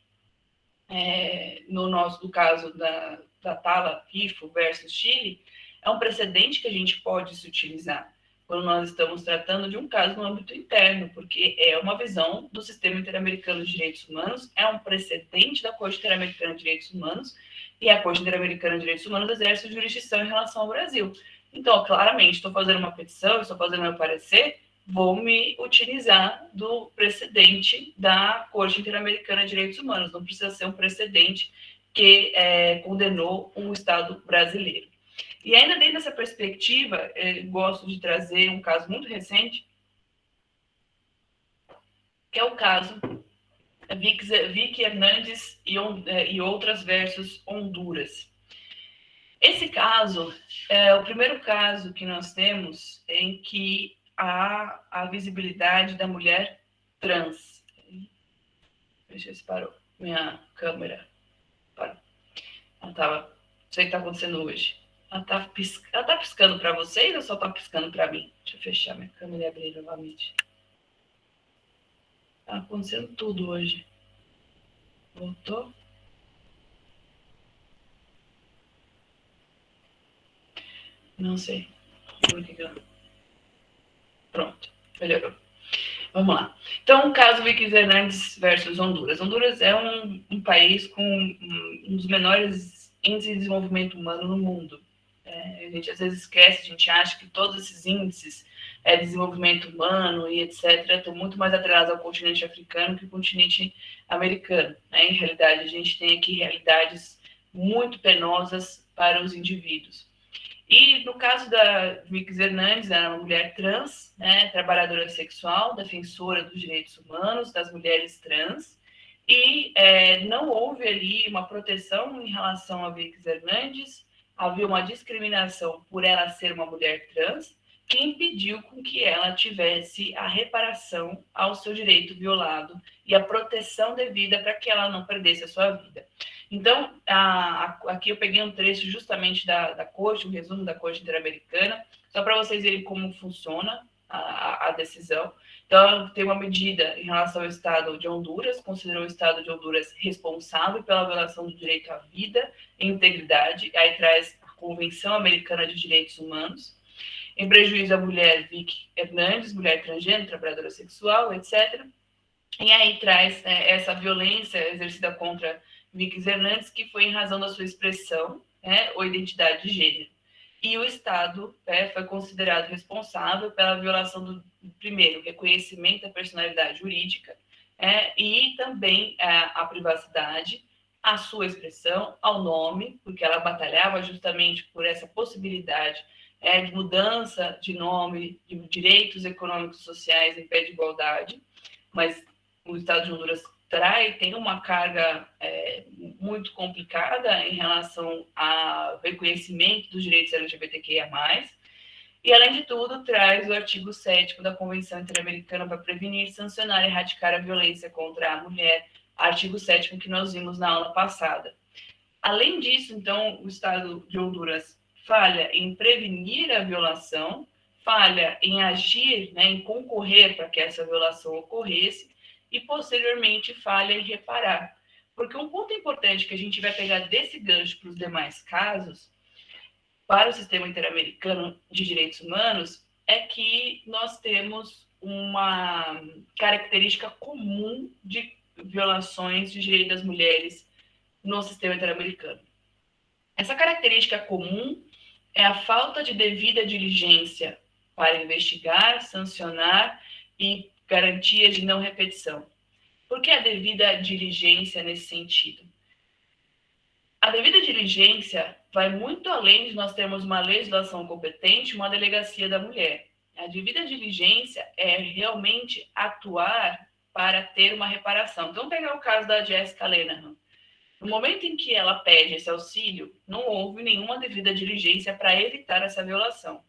no caso da Tala Rifo versus Chile, é um precedente que a gente pode se utilizar quando nós estamos tratando de um caso no âmbito interno, porque é uma visão do Sistema Interamericano de Direitos Humanos, é um precedente da Corte Interamericana de Direitos Humanos, e a Corte Interamericana de Direitos Humanos exerce jurisdição em relação ao Brasil. Então, claramente, estou fazendo uma petição, estou fazendo meu parecer, vou me utilizar do precedente da Corte Interamericana de Direitos Humanos, não precisa ser um precedente que condenou um Estado brasileiro. E ainda dentro dessa perspectiva, gosto de trazer um caso muito recente, que é o caso Vicky Hernandes e outras versus Honduras. Esse caso é o primeiro caso que nós temos em que há a visibilidade da mulher trans. Deixa eu ver se parou. Minha câmera parou. Não sei o que está acontecendo hoje. Ela tá piscando para vocês ou só está piscando para mim? Deixa eu fechar minha câmera e abrir novamente. Está acontecendo tudo hoje. Voltou? Não sei. Pronto, melhorou. Vamos lá. Então, o caso Vicky Hernandes versus Honduras. Honduras é um país com um dos menores índices de desenvolvimento humano no mundo. A gente às vezes esquece, a gente acha que todos esses índices desenvolvimento humano e etc., estão muito mais atreladas ao continente africano que ao continente americano. Né? Em realidade, a gente tem aqui realidades muito penosas para os indivíduos. E no caso da Vix Hernandes, ela é uma mulher trans, né, trabalhadora sexual, defensora dos direitos humanos, das mulheres trans, e não houve ali uma proteção em relação a Vix Hernandes, havia uma discriminação por ela ser uma mulher trans, que impediu com que ela tivesse a reparação ao seu direito violado e a proteção devida para que ela não perdesse a sua vida. Então, aqui eu peguei um trecho justamente da Corte, um resumo da Corte Interamericana, só para vocês verem como funciona a decisão. Então, tem uma medida em relação ao Estado de Honduras, considerou o Estado de Honduras responsável pela violação do direito à vida e integridade, aí traz a Convenção Americana de Direitos Humanos, em prejuízo à mulher Vix Hernandes, mulher transgênero, trabalhadora sexual, etc. E aí traz essa violência exercida contra Vix Hernandes, que foi em razão da sua expressão, ou identidade de gênero. E o Estado foi considerado responsável pela violação do, primeiro, reconhecimento da personalidade jurídica, e também a privacidade, a sua expressão, ao nome, porque ela batalhava justamente por essa possibilidade de mudança de nome, de direitos econômicos e sociais em pé de igualdade, mas o Estado de Honduras tem uma carga muito complicada em relação ao reconhecimento dos direitos LGBTQIA+, e, além de tudo, traz o artigo 7º da Convenção Interamericana para prevenir, sancionar e erradicar a violência contra a mulher, artigo 7º que nós vimos na aula passada. Além disso, então, o Estado de Honduras falha em prevenir a violação, falha em agir, em concorrer para que essa violação ocorresse, e, posteriormente, falha em reparar. Porque um ponto importante que a gente vai pegar desse gancho para os demais casos, para o sistema interamericano de direitos humanos, é que nós temos uma característica comum de violações de direitos das mulheres no sistema interamericano. Essa característica comum é a falta de devida diligência para investigar, sancionar e garantias de não repetição. Por que a devida diligência nesse sentido? A devida diligência vai muito além de nós termos uma legislação competente, uma delegacia da mulher. A devida diligência é realmente atuar para ter uma reparação. Então, vamos pegar o caso da Jessica Lenahan. No momento em que ela pede esse auxílio, não houve nenhuma devida diligência para evitar essa violação.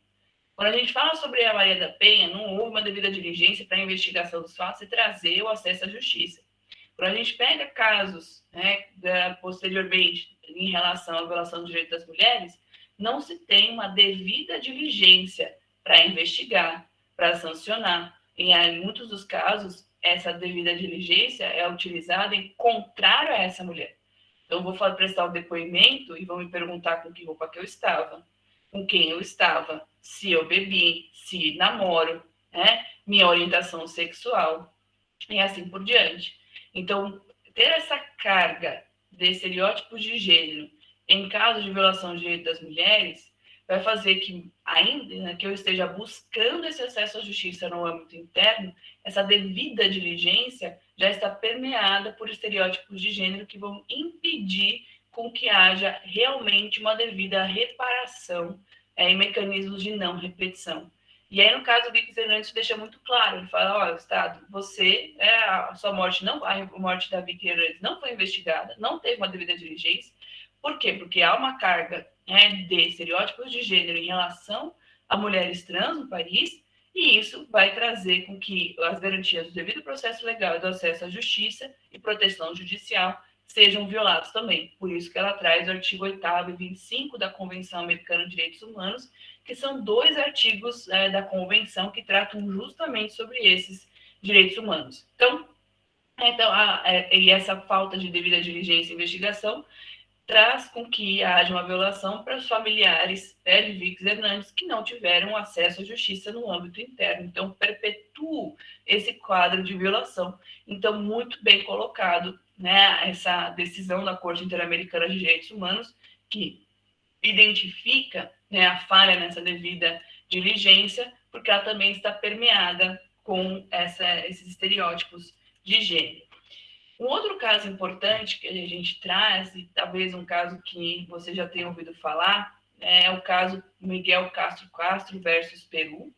Quando a gente fala sobre a Maria da Penha, não houve uma devida diligência para a investigação dos fatos e trazer o acesso à justiça. Quando a gente pega casos, posteriormente, em relação à violação do direito das mulheres, não se tem uma devida diligência para investigar, para sancionar. E em muitos dos casos, essa devida diligência é utilizada em contrário a essa mulher. Então, eu vou prestar o depoimento e vão me perguntar com que roupa que eu estava, com quem eu estava, se eu bebi, se namoro, minha orientação sexual e assim por diante. Então, ter essa carga de estereótipos de gênero em caso de violação de direitos das mulheres vai fazer que, ainda que eu esteja buscando esse acesso à justiça no âmbito interno, essa devida diligência já está permeada por estereótipos de gênero que vão impedir com que haja realmente uma devida reparação e mecanismos de não repetição. E aí, no caso do Vix Hernandes, deixa muito claro, ele fala, olha, Estado, a sua morte a morte da Vix Hernandes não foi investigada, não teve uma devida diligência. Por quê? Porque há uma carga de estereótipos de gênero em relação a mulheres trans no país, e isso vai trazer com que as garantias do devido processo legal e do acesso à justiça e proteção judicial sejam violados também. Por isso que ela traz o artigo 8º e 25 da Convenção Americana de Direitos Humanos, que são 2 artigos da Convenção que tratam justamente sobre esses direitos humanos. Então e essa falta de devida diligência e investigação traz com que haja uma violação para os familiares de Vix Hernandes que não tiveram acesso à justiça no âmbito interno. Então, perpetua esse quadro de violação. Então, muito bem colocado, essa decisão da Corte Interamericana de Direitos Humanos, que identifica a falha nessa devida diligência, porque ela também está permeada com esses estereótipos de gênero. Um outro caso importante que a gente traz, e talvez um caso que você já tenha ouvido falar, é o caso Miguel Castro Castro versus Peru.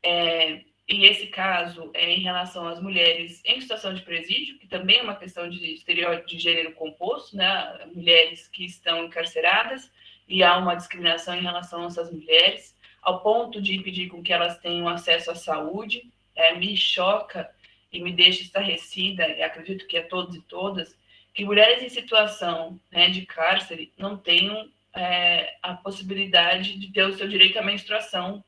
E esse caso é em relação às mulheres em situação de presídio, que também é uma questão de estereótipo de gênero composto, né? Mulheres que estão encarceradas, e há uma discriminação em relação a essas mulheres, ao ponto de impedir com que elas tenham acesso à saúde. Me choca e me deixa estarrecida, e acredito que a todos e todas, que mulheres em situação, né, de cárcere não tenham a possibilidade de ter o seu direito à menstruação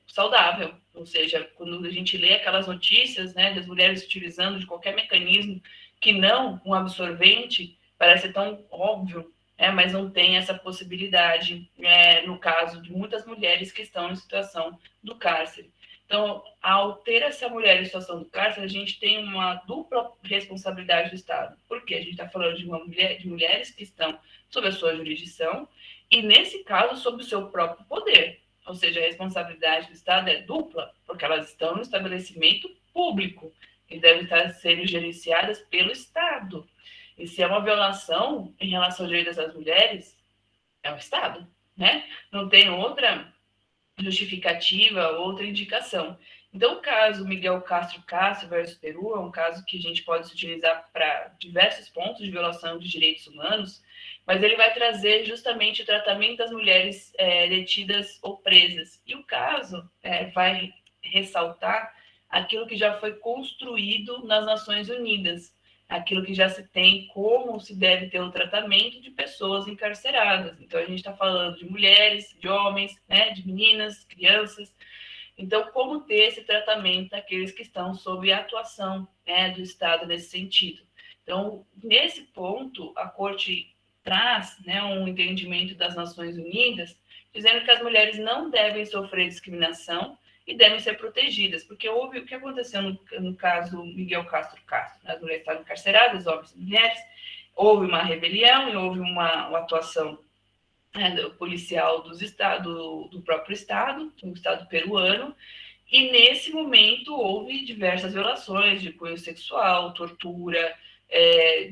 saudável. Ou seja, quando a gente lê aquelas notícias, né, das mulheres utilizando de qualquer mecanismo que não um absorvente, parece tão óbvio, mas não tem essa possibilidade, no caso de muitas mulheres que estão em situação do cárcere. Então, ao ter essa mulher em situação do cárcere, a gente tem uma dupla responsabilidade do Estado. Porque a gente está falando de mulheres que estão sob a sua jurisdição e, nesse caso, sob o seu próprio poder. Ou seja, a responsabilidade do Estado é dupla, porque elas estão no estabelecimento público e devem estar sendo gerenciadas pelo Estado. E se é uma violação em relação aos direitos das mulheres, é o Estado, né? Não tem outra justificativa, outra indicação. Então, o caso Miguel Castro Castro versus Peru é um caso que a gente pode utilizar para diversos pontos de violação de direitos humanos, mas ele vai trazer justamente o tratamento das mulheres detidas ou presas. E o caso vai ressaltar aquilo que já foi construído nas Nações Unidas, aquilo que já se tem, como se deve ter o tratamento de pessoas encarceradas. Então, a gente está falando de mulheres, de homens, né, de meninas, crianças. Então, como ter esse tratamento daqueles que estão sob a atuação, né, do Estado nesse sentido. Então, nesse ponto, a Corte traz, né, um entendimento das Nações Unidas, dizendo que as mulheres não devem sofrer discriminação e devem ser protegidas, porque houve o que aconteceu no caso Miguel Castro Castro, né? As mulheres estavam encarceradas, homens e mulheres, houve uma rebelião e houve uma atuação policial do próprio Estado, do Estado peruano, e nesse momento houve diversas violações de cunho sexual, tortura,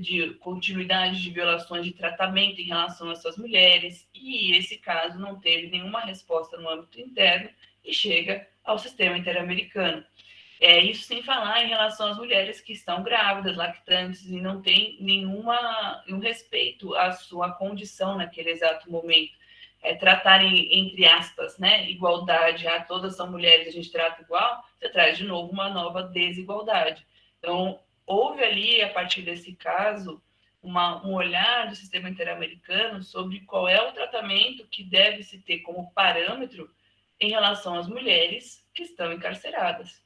de continuidade de violações de tratamento em relação a essas mulheres, e esse caso não teve nenhuma resposta no âmbito interno e chega ao sistema interamericano. Isso sem falar em relação às mulheres que estão grávidas, lactantes, e não tem nenhum respeito à sua condição naquele exato momento. Tratarem, entre aspas, né, igualdade, todas são mulheres, a gente trata igual, você traz de novo uma nova desigualdade. Então, houve ali, a partir desse caso, um olhar do sistema interamericano sobre qual é o tratamento que deve se ter como parâmetro em relação às mulheres que estão encarceradas.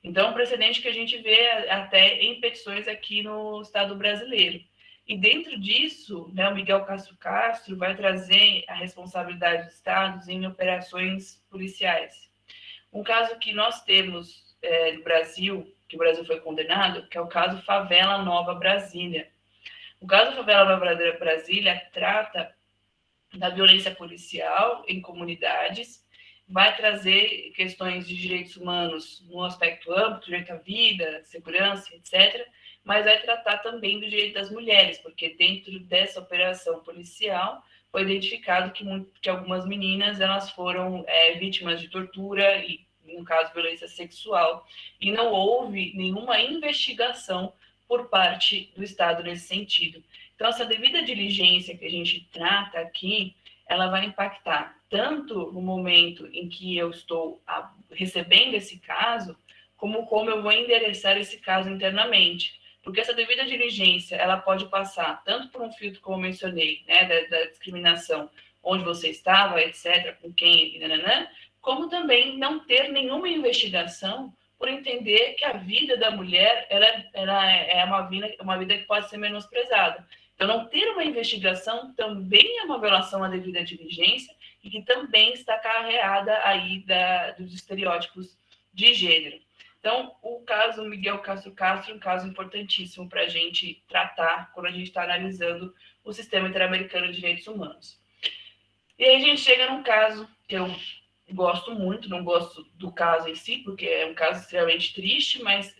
Então, um precedente que a gente vê até em petições aqui no Estado brasileiro. E dentro disso, né, o Miguel Castro Castro vai trazer a responsabilidade dos estados em operações policiais. Um caso que nós temos no Brasil, que o Brasil foi condenado, que é o caso Favela Nova Brasília. O caso Favela Nova Brasília trata da violência policial em comunidades, vai trazer questões de direitos humanos no aspecto amplo, direito à vida, segurança, etc., mas vai tratar também do direito das mulheres, porque dentro dessa operação policial foi identificado que algumas meninas elas foram vítimas de tortura e, no caso, violência sexual, e não houve nenhuma investigação por parte do Estado nesse sentido. Então, essa devida diligência que a gente trata aqui, ela vai impactar tanto no momento em que eu estou recebendo esse caso, como eu vou endereçar esse caso internamente. Porque essa devida diligência, ela pode passar tanto por um filtro, como eu mencionei, né, da discriminação, onde você estava, etc., com quem, como também não ter nenhuma investigação por entender que a vida da mulher ela é uma vida que pode ser menosprezada. Então, não ter uma investigação também é uma violação à devida diligência e que também está carreada aí dos estereótipos de gênero. Então, o caso Miguel Castro Castro é um caso importantíssimo para a gente tratar quando a gente está analisando o sistema interamericano de direitos humanos. E aí a gente chega num caso que eu gosto muito, não gosto do caso em si, porque é um caso extremamente triste, mas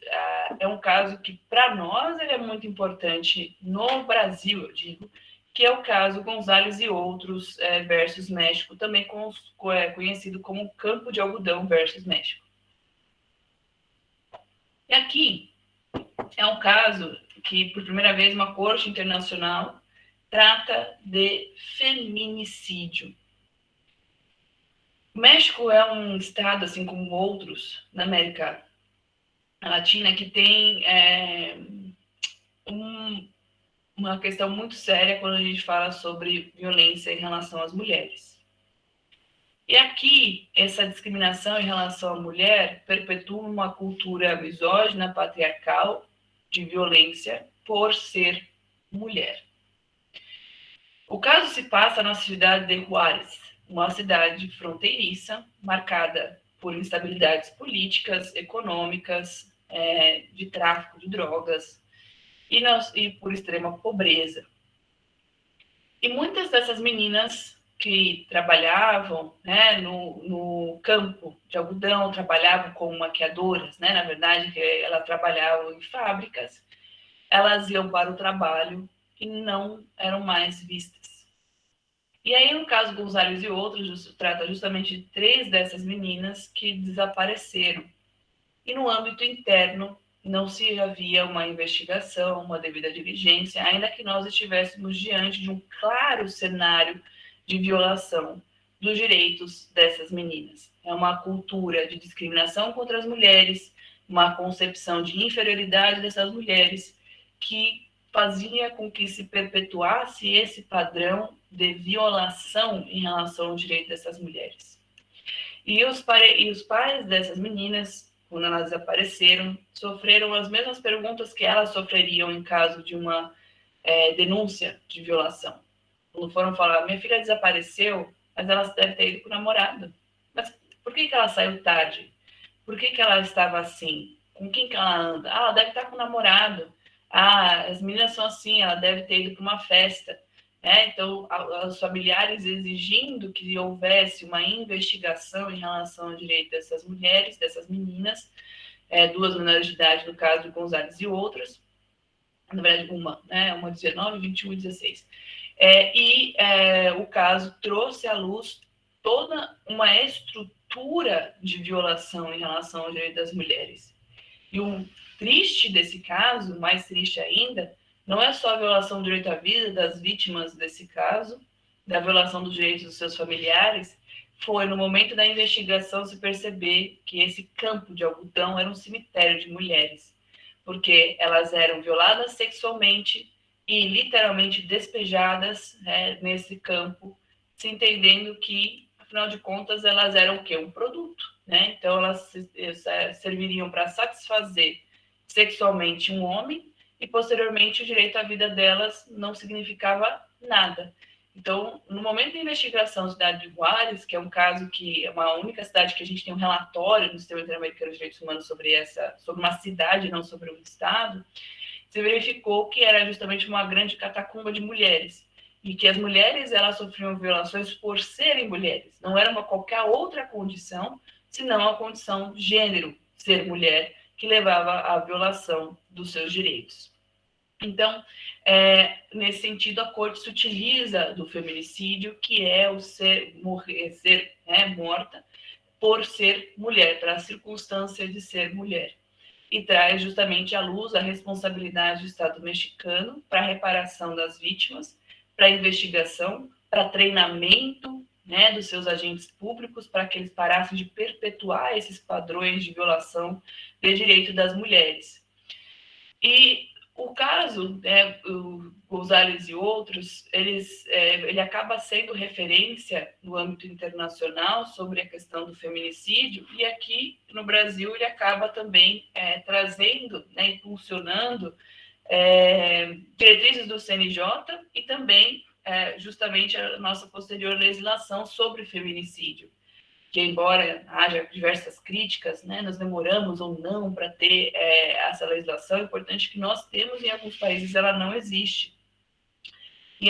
é um caso que, para nós, ele é muito importante no Brasil, eu digo, que é o caso Gonzalez e outros versus México, também conhecido como Campo de Algodão versus México. E aqui é um caso que, por primeira vez, uma corte internacional trata de feminicídio. O México é um estado, assim como outros na América Latina, que tem uma questão muito séria quando a gente fala sobre violência em relação às mulheres. E aqui, essa discriminação em relação à mulher perpetua uma cultura misógina, patriarcal, de violência por ser mulher. O caso se passa na cidade de Juárez, uma cidade fronteiriça, marcada por instabilidades políticas, econômicas, de tráfico de drogas e por extrema pobreza. E muitas dessas meninas que trabalhavam, né, no campo de algodão, trabalhavam como maquiadoras, né, na verdade, elas trabalhavam em fábricas, elas iam para o trabalho e não eram mais vistas. E aí, no caso Gonzalez e outros, trata justamente de 3 dessas meninas que desapareceram. E no âmbito interno, não se havia uma investigação, uma devida diligência, ainda que nós estivéssemos diante de um claro cenário de violação dos direitos dessas meninas. É uma cultura de discriminação contra as mulheres, uma concepção de inferioridade dessas mulheres que fazia com que se perpetuasse esse padrão de violação em relação ao direito dessas mulheres. E os pais dessas meninas, quando elas desapareceram, sofreram as mesmas perguntas que elas sofreriam em caso de uma denúncia de violação. Quando foram falar, minha filha desapareceu, mas ela deve ter ido com o namorado. Mas por que ela saiu tarde? Por que ela estava assim? Com quem que ela anda? Ela deve estar com o namorado. As meninas são assim, ela deve ter ido para uma festa. Então, os familiares exigindo que houvesse uma investigação em relação ao direito dessas mulheres, dessas meninas, 2 menores de idade, no caso de Gonzalez e outras, na verdade, uma 19, 21 e 16. O caso trouxe à luz toda uma estrutura de violação em relação ao direito das mulheres. E o triste desse caso, mais triste ainda, não é só a violação do direito à vida das vítimas desse caso, da violação dos direitos dos seus familiares, foi no momento da investigação se perceber que esse campo de algodão era um cemitério de mulheres, porque elas eram violadas sexualmente e literalmente despejadas nesse campo, se entendendo que, afinal de contas, elas eram o quê? Um produto, né? Então, elas serviriam para satisfazer sexualmente um homem e, posteriormente, o direito à vida delas não significava nada. Então, no momento da investigação da cidade de Juárez, que é um caso que é uma única cidade que a gente tem um relatório no Sistema Interamericano de Direitos Humanos sobre uma cidade, não sobre um estado, se verificou que era justamente uma grande catacumba de mulheres e que as mulheres elas sofriam violações por serem mulheres. Não era qualquer outra condição, senão a condição gênero, ser mulher, que levava à violação dos seus direitos. Então, nesse sentido, a Corte se utiliza do feminicídio, que é o ser morta por ser mulher, para a circunstância de ser mulher. E traz justamente à luz a responsabilidade do Estado mexicano para a reparação das vítimas, para a investigação, para treinamento dos seus agentes públicos, para que eles parassem de perpetuar esses padrões de violação de direito das mulheres. E o caso, o Gonzalez e outros, ele acaba sendo referência no âmbito internacional sobre a questão do feminicídio, e aqui no Brasil ele acaba também trazendo, impulsionando diretrizes do CNJ e também justamente a nossa posterior legislação sobre feminicídio, que embora haja diversas críticas, nós demoramos ou não para ter essa legislação, é importante que nós temos, em alguns países ela não existe. E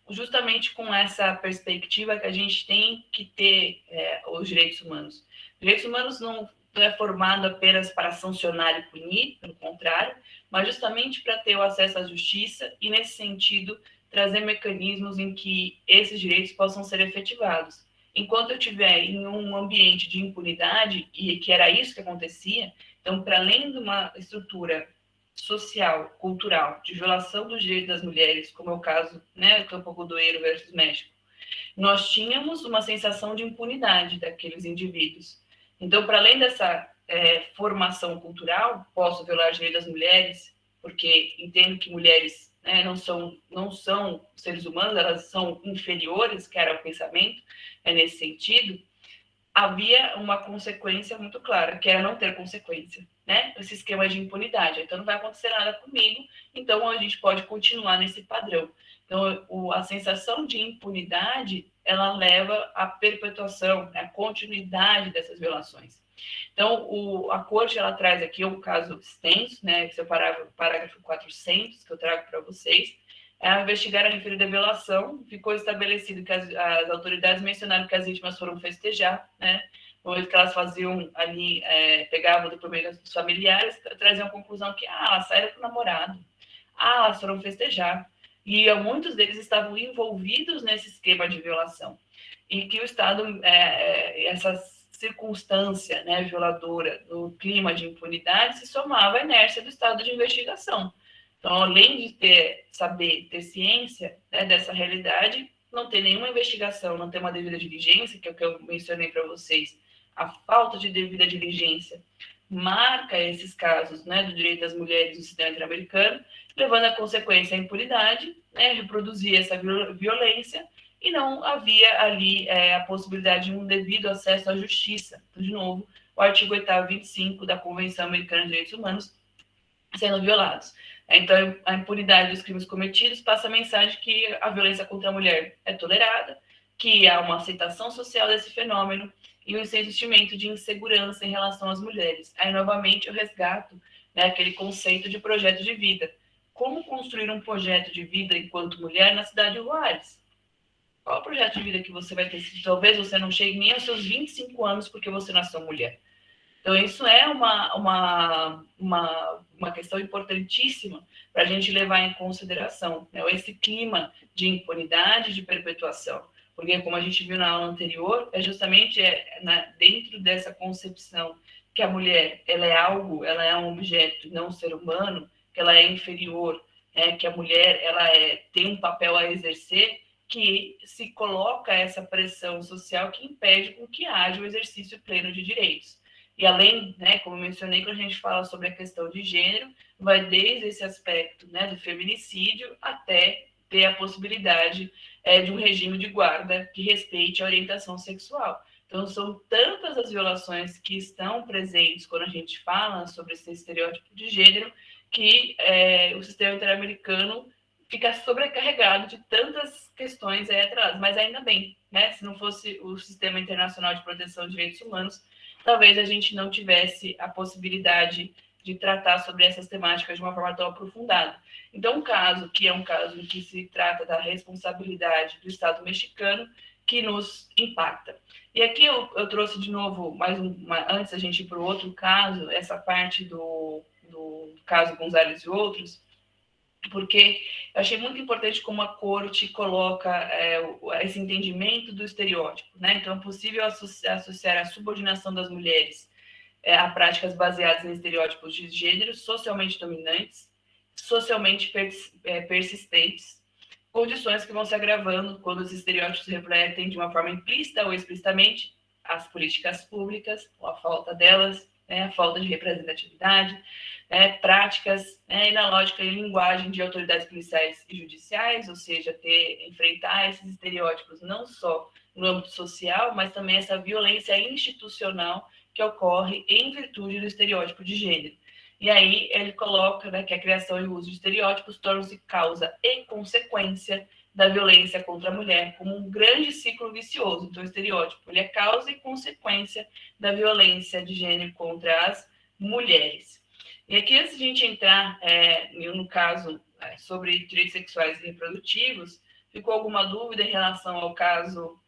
justamente com essa perspectiva que a gente tem que ter os direitos humanos. Os direitos humanos não é formado apenas para sancionar e punir, pelo contrário, mas justamente para ter o acesso à justiça e, nesse sentido, trazer mecanismos em que esses direitos possam ser efetivados. Enquanto eu estiver em um ambiente de impunidade, e que era isso que acontecia, então, para além de uma estrutura social, cultural, de violação dos direitos das mulheres, como é o caso, né, Campo Godoeiro versus México, nós tínhamos uma sensação de impunidade daqueles indivíduos. Então, para além dessa formação cultural, posso violar os direitos das mulheres, porque entendo que mulheres não são seres humanos, elas são inferiores, que era o pensamento, nesse sentido, havia uma consequência muito clara, que era não ter consequência, né? Esse esquema de impunidade. Então, não vai acontecer nada comigo, então a gente pode continuar nesse padrão. Então, a sensação de impunidade, ela leva à perpetuação, à continuidade dessas violações. Então, a Corte, ela traz aqui um caso extenso, né, que é o parágrafo 400, que eu trago para vocês. Ao investigar a referida violação, ficou estabelecido que as autoridades mencionaram que as vítimas foram festejar, né, no momento que elas faziam ali, pegavam o depoimento dos familiares, traziam a conclusão que, elas saíram com o namorado, elas foram festejar. E muitos deles estavam envolvidos nesse esquema de violação. E que o Estado, essa circunstância, né, violadora do clima de impunidade, se somava à inércia do Estado de investigação. Então, além de ter ciência, né, dessa realidade, não ter nenhuma investigação, não ter uma devida diligência, que é o que eu mencionei para vocês, a falta de devida diligência marca esses casos, né, do direito das mulheres no sistema interamericano, levando à consequência a impunidade, né, reproduzir essa violência, e não havia ali a possibilidade de um devido acesso à justiça. Então, de novo, o artigo 8º e 25 da Convenção Americana de Direitos Humanos sendo violados. Então, a impunidade dos crimes cometidos passa a mensagem que a violência contra a mulher é tolerada, que há uma aceitação social desse fenômeno e um sentimento de insegurança em relação às mulheres. Aí, novamente, eu resgato, né, aquele conceito de projeto de vida. Como construir um projeto de vida enquanto mulher na cidade de Juárez? Qual o projeto de vida que você vai ter? Talvez você não chegue nem aos seus 25 anos porque você nasceu mulher. Então, isso é uma questão importantíssima para a gente levar em consideração, né, esse clima de impunidade, de perpetuação. Porque, como a gente viu na aula anterior, é justamente dentro dessa concepção que a mulher ela é um objeto, não um ser humano, que ela é inferior, que a mulher tem um papel a exercer, que se coloca essa pressão social que impede com que haja o exercício pleno de direitos. E além, né, como eu mencionei, quando a gente fala sobre a questão de gênero, vai desde esse aspecto, né, do feminicídio até ter a possibilidade de um regime de guarda que respeite a orientação sexual. Então, são tantas as violações que estão presentes quando a gente fala sobre esse estereótipo de gênero que o sistema interamericano fica sobrecarregado de tantas questões atrás. Mas ainda bem, né, se não fosse o Sistema Internacional de Proteção de Direitos Humanos, talvez a gente não tivesse a possibilidade de tratar sobre essas temáticas de uma forma tão aprofundada. Então, um caso em que se trata da responsabilidade do Estado mexicano, que nos impacta. E aqui eu trouxe de novo, antes da gente ir para o outro caso, essa parte do caso Gonzalez e outros, porque eu achei muito importante como a Corte coloca esse entendimento do estereótipo, né? Então, é possível associar a subordinação das mulheres a práticas baseadas em estereótipos de gênero socialmente dominantes, socialmente persistentes, condições que vão se agravando quando os estereótipos refletem de uma forma implícita ou explicitamente as políticas públicas, ou a falta delas, a falta de representatividade, práticas e na lógica e linguagem de autoridades policiais e judiciais, ou seja, enfrentar esses estereótipos não só no âmbito social, mas também essa violência institucional que ocorre em virtude do estereótipo de gênero. E aí ele coloca, né, que a criação e o uso de estereótipos tornam-se causa e consequência da violência contra a mulher, como um grande ciclo vicioso. Então, o estereótipo ele é causa e consequência da violência de gênero contra as mulheres. E aqui, antes de a gente entrar no caso sobre direitos sexuais e reprodutivos, Ficou alguma dúvida em relação ao caso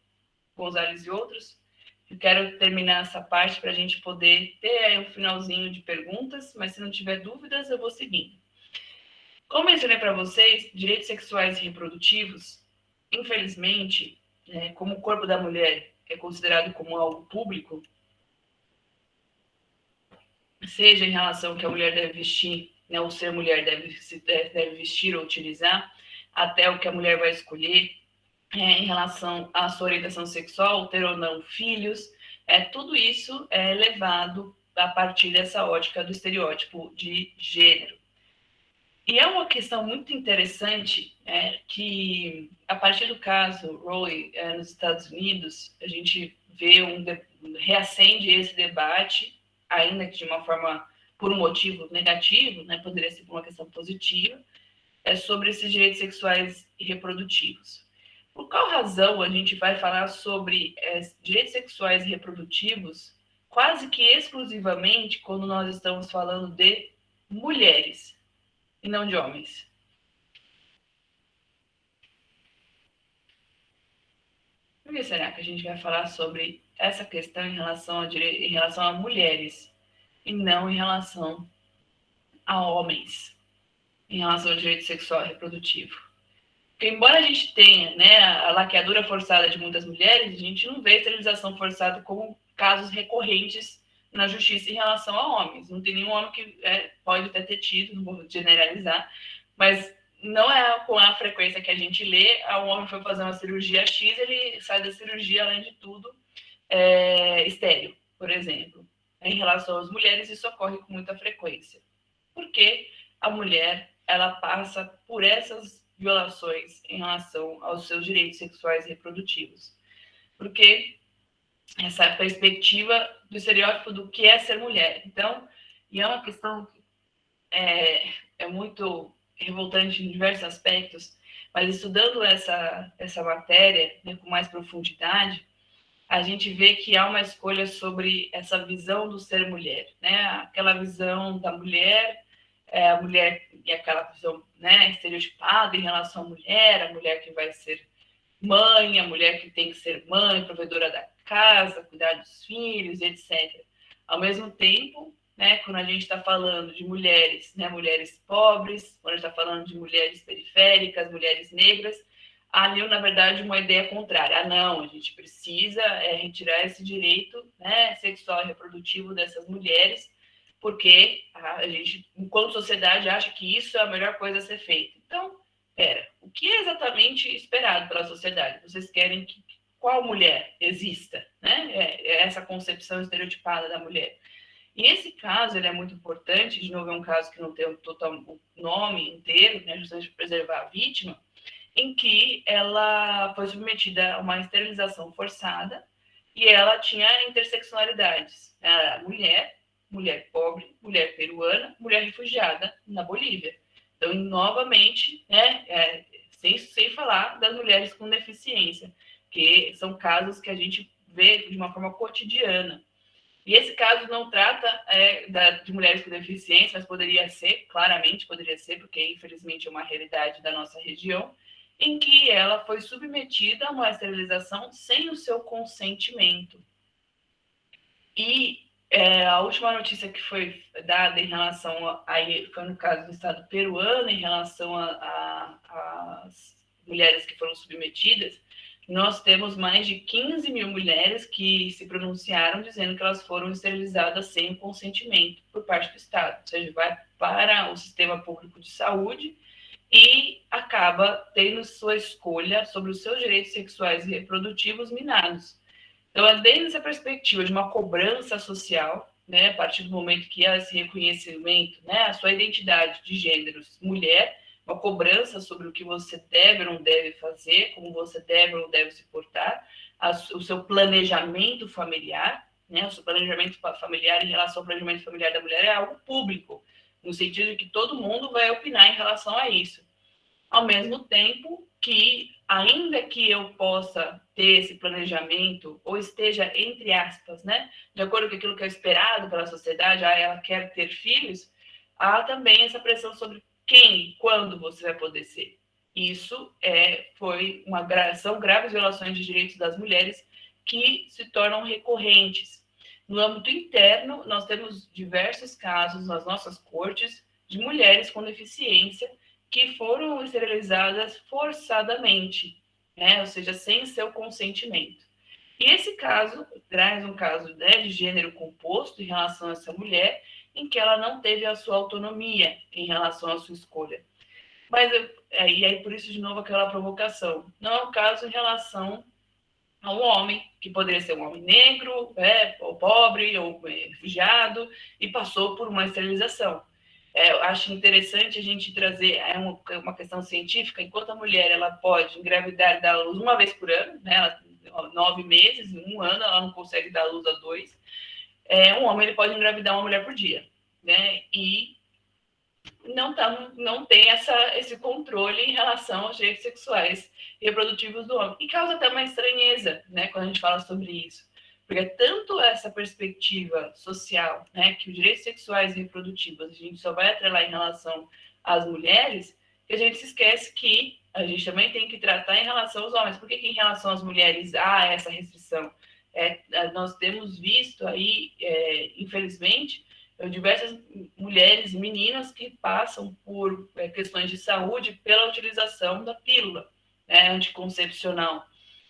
Gonzalez e outros? Eu quero terminar essa parte para a gente poder ter aí um finalzinho de perguntas, mas se não tiver dúvidas, eu vou seguindo. Como mencionei para vocês, direitos sexuais e reprodutivos, infelizmente, como o corpo da mulher é considerado como algo público, seja em relação ao que a mulher deve vestir, né, ou ser mulher deve vestir ou utilizar, até o que a mulher vai escolher, em relação à sua orientação sexual, ter ou não filhos, tudo isso é levado a partir dessa ótica do estereótipo de gênero. E é uma questão muito interessante que, a partir do caso Roe nos Estados Unidos, a gente vê reacende esse debate, ainda que de uma forma, por um motivo negativo, né, poderia ser por uma questão positiva, sobre esses direitos sexuais e reprodutivos. Por qual razão a gente vai falar sobre direitos sexuais e reprodutivos quase que exclusivamente quando nós estamos falando de mulheres e não de homens? Por que será que a gente vai falar sobre essa questão em relação a mulheres e não em relação a homens, em relação ao direito sexual e reprodutivo? Porque, embora a gente tenha, né, a laqueadura forçada de muitas mulheres, a gente não vê a esterilização forçada como casos recorrentes na justiça em relação a homens. Não tem nenhum homem que pode até ter tido, não vou generalizar, mas não é com a frequência que a gente lê, um homem foi fazer uma cirurgia X, ele sai da cirurgia, além de tudo, estéril, por exemplo. Em relação às mulheres, isso ocorre com muita frequência. Porque a mulher, ela passa por essas violações em relação aos seus direitos sexuais e reprodutivos. Porque essa perspectiva do estereótipo do que é ser mulher. Então, e é uma questão que é muito revoltante em diversos aspectos, mas estudando essa matéria, né, com mais profundidade, a gente vê que há uma escolha sobre essa visão do ser mulher, né? Aquela visão da mulher, a mulher e aquela visão, né, estereotipada em relação à mulher, a mulher que vai ser mãe, a mulher que tem que ser mãe, provedora da casa, cuidar dos filhos, etc. Ao mesmo tempo, né, quando a gente está falando de mulheres, né, mulheres pobres, quando a gente está falando de mulheres periféricas, mulheres negras, há ali, na verdade, uma ideia contrária. Não, a gente precisa retirar esse direito, né, sexual e reprodutivo dessas mulheres, porque a gente, enquanto sociedade, acha que isso é a melhor coisa a ser feita. Então, o que é exatamente esperado pela sociedade? Vocês querem que qual mulher exista, né? Essa concepção estereotipada da mulher. E esse caso, ele é muito importante, de novo, é um caso que não tem o nome inteiro, né, justamente para preservar a vítima, em que ela foi submetida a uma esterilização forçada e ela tinha interseccionalidades. Era mulher pobre, mulher peruana, mulher refugiada na Bolívia. Então, novamente, né, sem falar das mulheres com deficiência, que são casos que a gente vê de uma forma cotidiana. E esse caso não trata de mulheres com deficiência, mas poderia ser, claramente poderia ser, porque infelizmente é uma realidade da nossa região, em que ela foi submetida a uma esterilização sem o seu consentimento. E a última notícia que foi dada em relação foi no caso do estado peruano, em relação às mulheres que foram submetidas, nós temos mais de 15 mil mulheres que se pronunciaram dizendo que elas foram esterilizadas sem o consentimento por parte do Estado, ou seja, vai para o sistema público de saúde e acaba tendo sua escolha sobre os seus direitos sexuais e reprodutivos minados. Então, é desde essa perspectiva de uma cobrança social, né, a partir do momento que há esse reconhecimento, né, a sua identidade de gênero mulher, uma cobrança sobre o que você deve ou não deve fazer, como você deve ou não deve se portar, o seu planejamento familiar, né, o seu planejamento familiar em relação ao planejamento familiar da mulher é algo público, no sentido de que todo mundo vai opinar em relação a isso. Ao mesmo tempo que, ainda que eu possa ter esse planejamento, ou esteja, entre aspas, né, de acordo com aquilo que é esperado pela sociedade, ela quer ter filhos, há também essa pressão sobre quem e quando você vai poder ser. Isso são graves violações de direitos das mulheres que se tornam recorrentes. No âmbito interno, nós temos diversos casos nas nossas cortes de mulheres com deficiência que foram esterilizadas forçadamente, né? Ou seja, sem seu consentimento. E esse caso traz um caso, né, de gênero composto em relação a essa mulher, em que ela não teve a sua autonomia em relação à sua escolha. Mas, e aí, por isso, de novo, aquela provocação. Não é o caso em relação a um homem, que poderia ser um homem negro, ou pobre, ou refugiado, e passou por uma esterilização. Eu acho interessante a gente trazer uma questão científica. Enquanto a mulher ela pode engravidar e dar à luz uma vez por ano, né, ela, 9 meses, em um ano, ela não consegue dar à luz a 2. Um homem ele pode engravidar uma mulher por dia, né? E não tem esse controle em relação aos direitos sexuais e reprodutivos do homem. E causa até uma estranheza, né, quando a gente fala sobre isso. Porque é tanto essa perspectiva social, né, que os direitos sexuais e reprodutivos a gente só vai atrelar em relação às mulheres, que a gente se esquece que a gente também tem que tratar em relação aos homens. Por que em relação às mulheres há essa restrição? Nós temos visto aí, infelizmente, diversas mulheres e meninas que passam por questões de saúde pela utilização da pílula, né, anticoncepcional.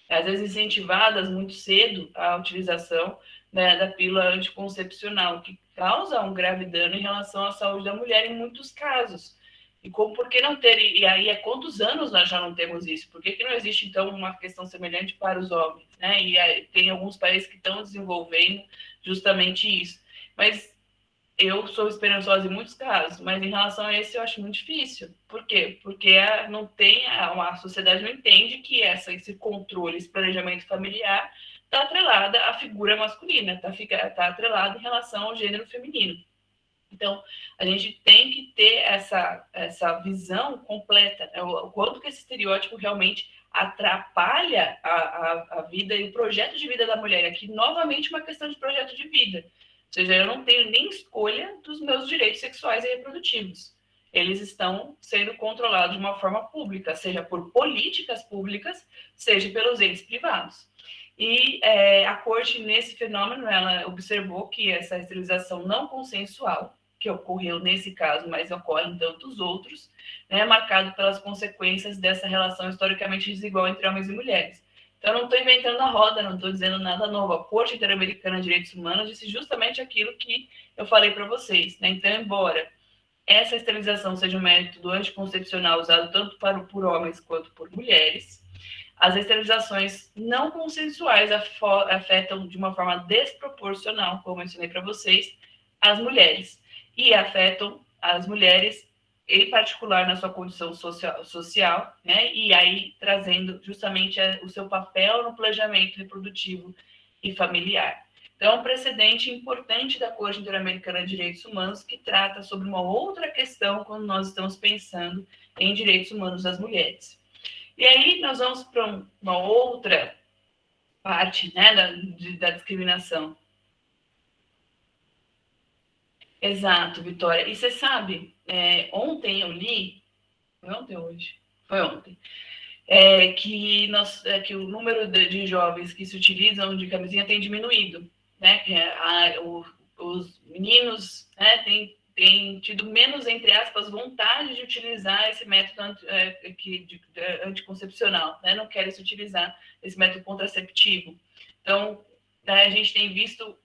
Às vezes incentivadas muito cedo a utilização, né, da pílula anticoncepcional, que causa um grave dano em relação à saúde da mulher em muitos casos. E por que não ter? E aí, há quantos anos nós já não temos isso? Por que não existe, então, uma questão semelhante para os homens? Né? E aí, tem alguns países que estão desenvolvendo justamente isso. Mas eu sou esperançosa em muitos casos, mas em relação a esse eu acho muito difícil. Por quê? Porque a sociedade não entende que esse controle, esse planejamento familiar está atrelada à figura masculina, está atrelada em relação ao gênero feminino. Então, a gente tem que ter essa visão completa, né? O quanto que esse estereótipo realmente atrapalha a vida e o projeto de vida da mulher. Aqui, novamente, uma questão de projeto de vida. Ou seja, eu não tenho nem escolha dos meus direitos sexuais e reprodutivos. Eles estão sendo controlados de uma forma pública, seja por políticas públicas, seja pelos entes privados. E a corte, nesse fenômeno, ela observou que essa esterilização não consensual, que ocorreu nesse caso, mas ocorre em tantos outros, né, é marcado pelas consequências dessa relação historicamente desigual entre homens e mulheres. Então, eu não estou inventando a roda, não estou dizendo nada novo. A Corte Interamericana de Direitos Humanos disse justamente aquilo que eu falei para vocês, né? Então, embora essa esterilização seja um método anticoncepcional usado tanto por homens quanto por mulheres, as esterilizações não consensuais afetam de uma forma desproporcional, como eu mencionei para vocês, as mulheres. E afetam as mulheres, em particular, na sua condição social, né? E aí trazendo justamente o seu papel no planejamento reprodutivo e familiar. Então, é um precedente importante da Corte Interamericana de Direitos Humanos que trata sobre uma outra questão quando nós estamos pensando em direitos humanos das mulheres. E aí nós vamos para uma outra parte, né, da discriminação. Exato, Vitória. E você sabe, ontem eu li, foi ontem ou hoje? Foi ontem, que o número de jovens que se utilizam de camisinha tem diminuído, né? Os meninos, né, têm tido menos, entre aspas, vontade de utilizar esse método anticoncepcional, né? Não querem se utilizar esse método contraceptivo. Então, a gente tem visto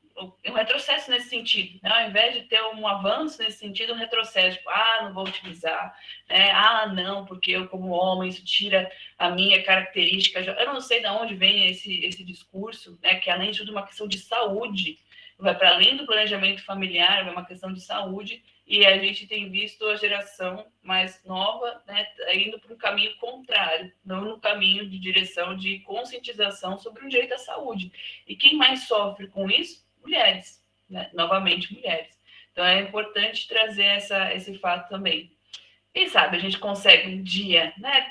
um retrocesso nesse sentido, né? Ao invés de ter um avanço nesse sentido, um retrocesso, tipo, não vou utilizar, né? Não, porque eu como homem, isso tira a minha característica. Eu não sei de onde vem esse discurso, né? Que além de tudo uma questão de saúde, vai para além do planejamento familiar, é uma questão de saúde, e a gente tem visto a geração mais nova, né, indo para um caminho contrário, não no caminho de direção de conscientização sobre o direito à saúde. E quem mais sofre com isso? Mulheres, né? Novamente mulheres. Então é importante trazer esse fato também. Quem sabe a gente consegue um dia, né,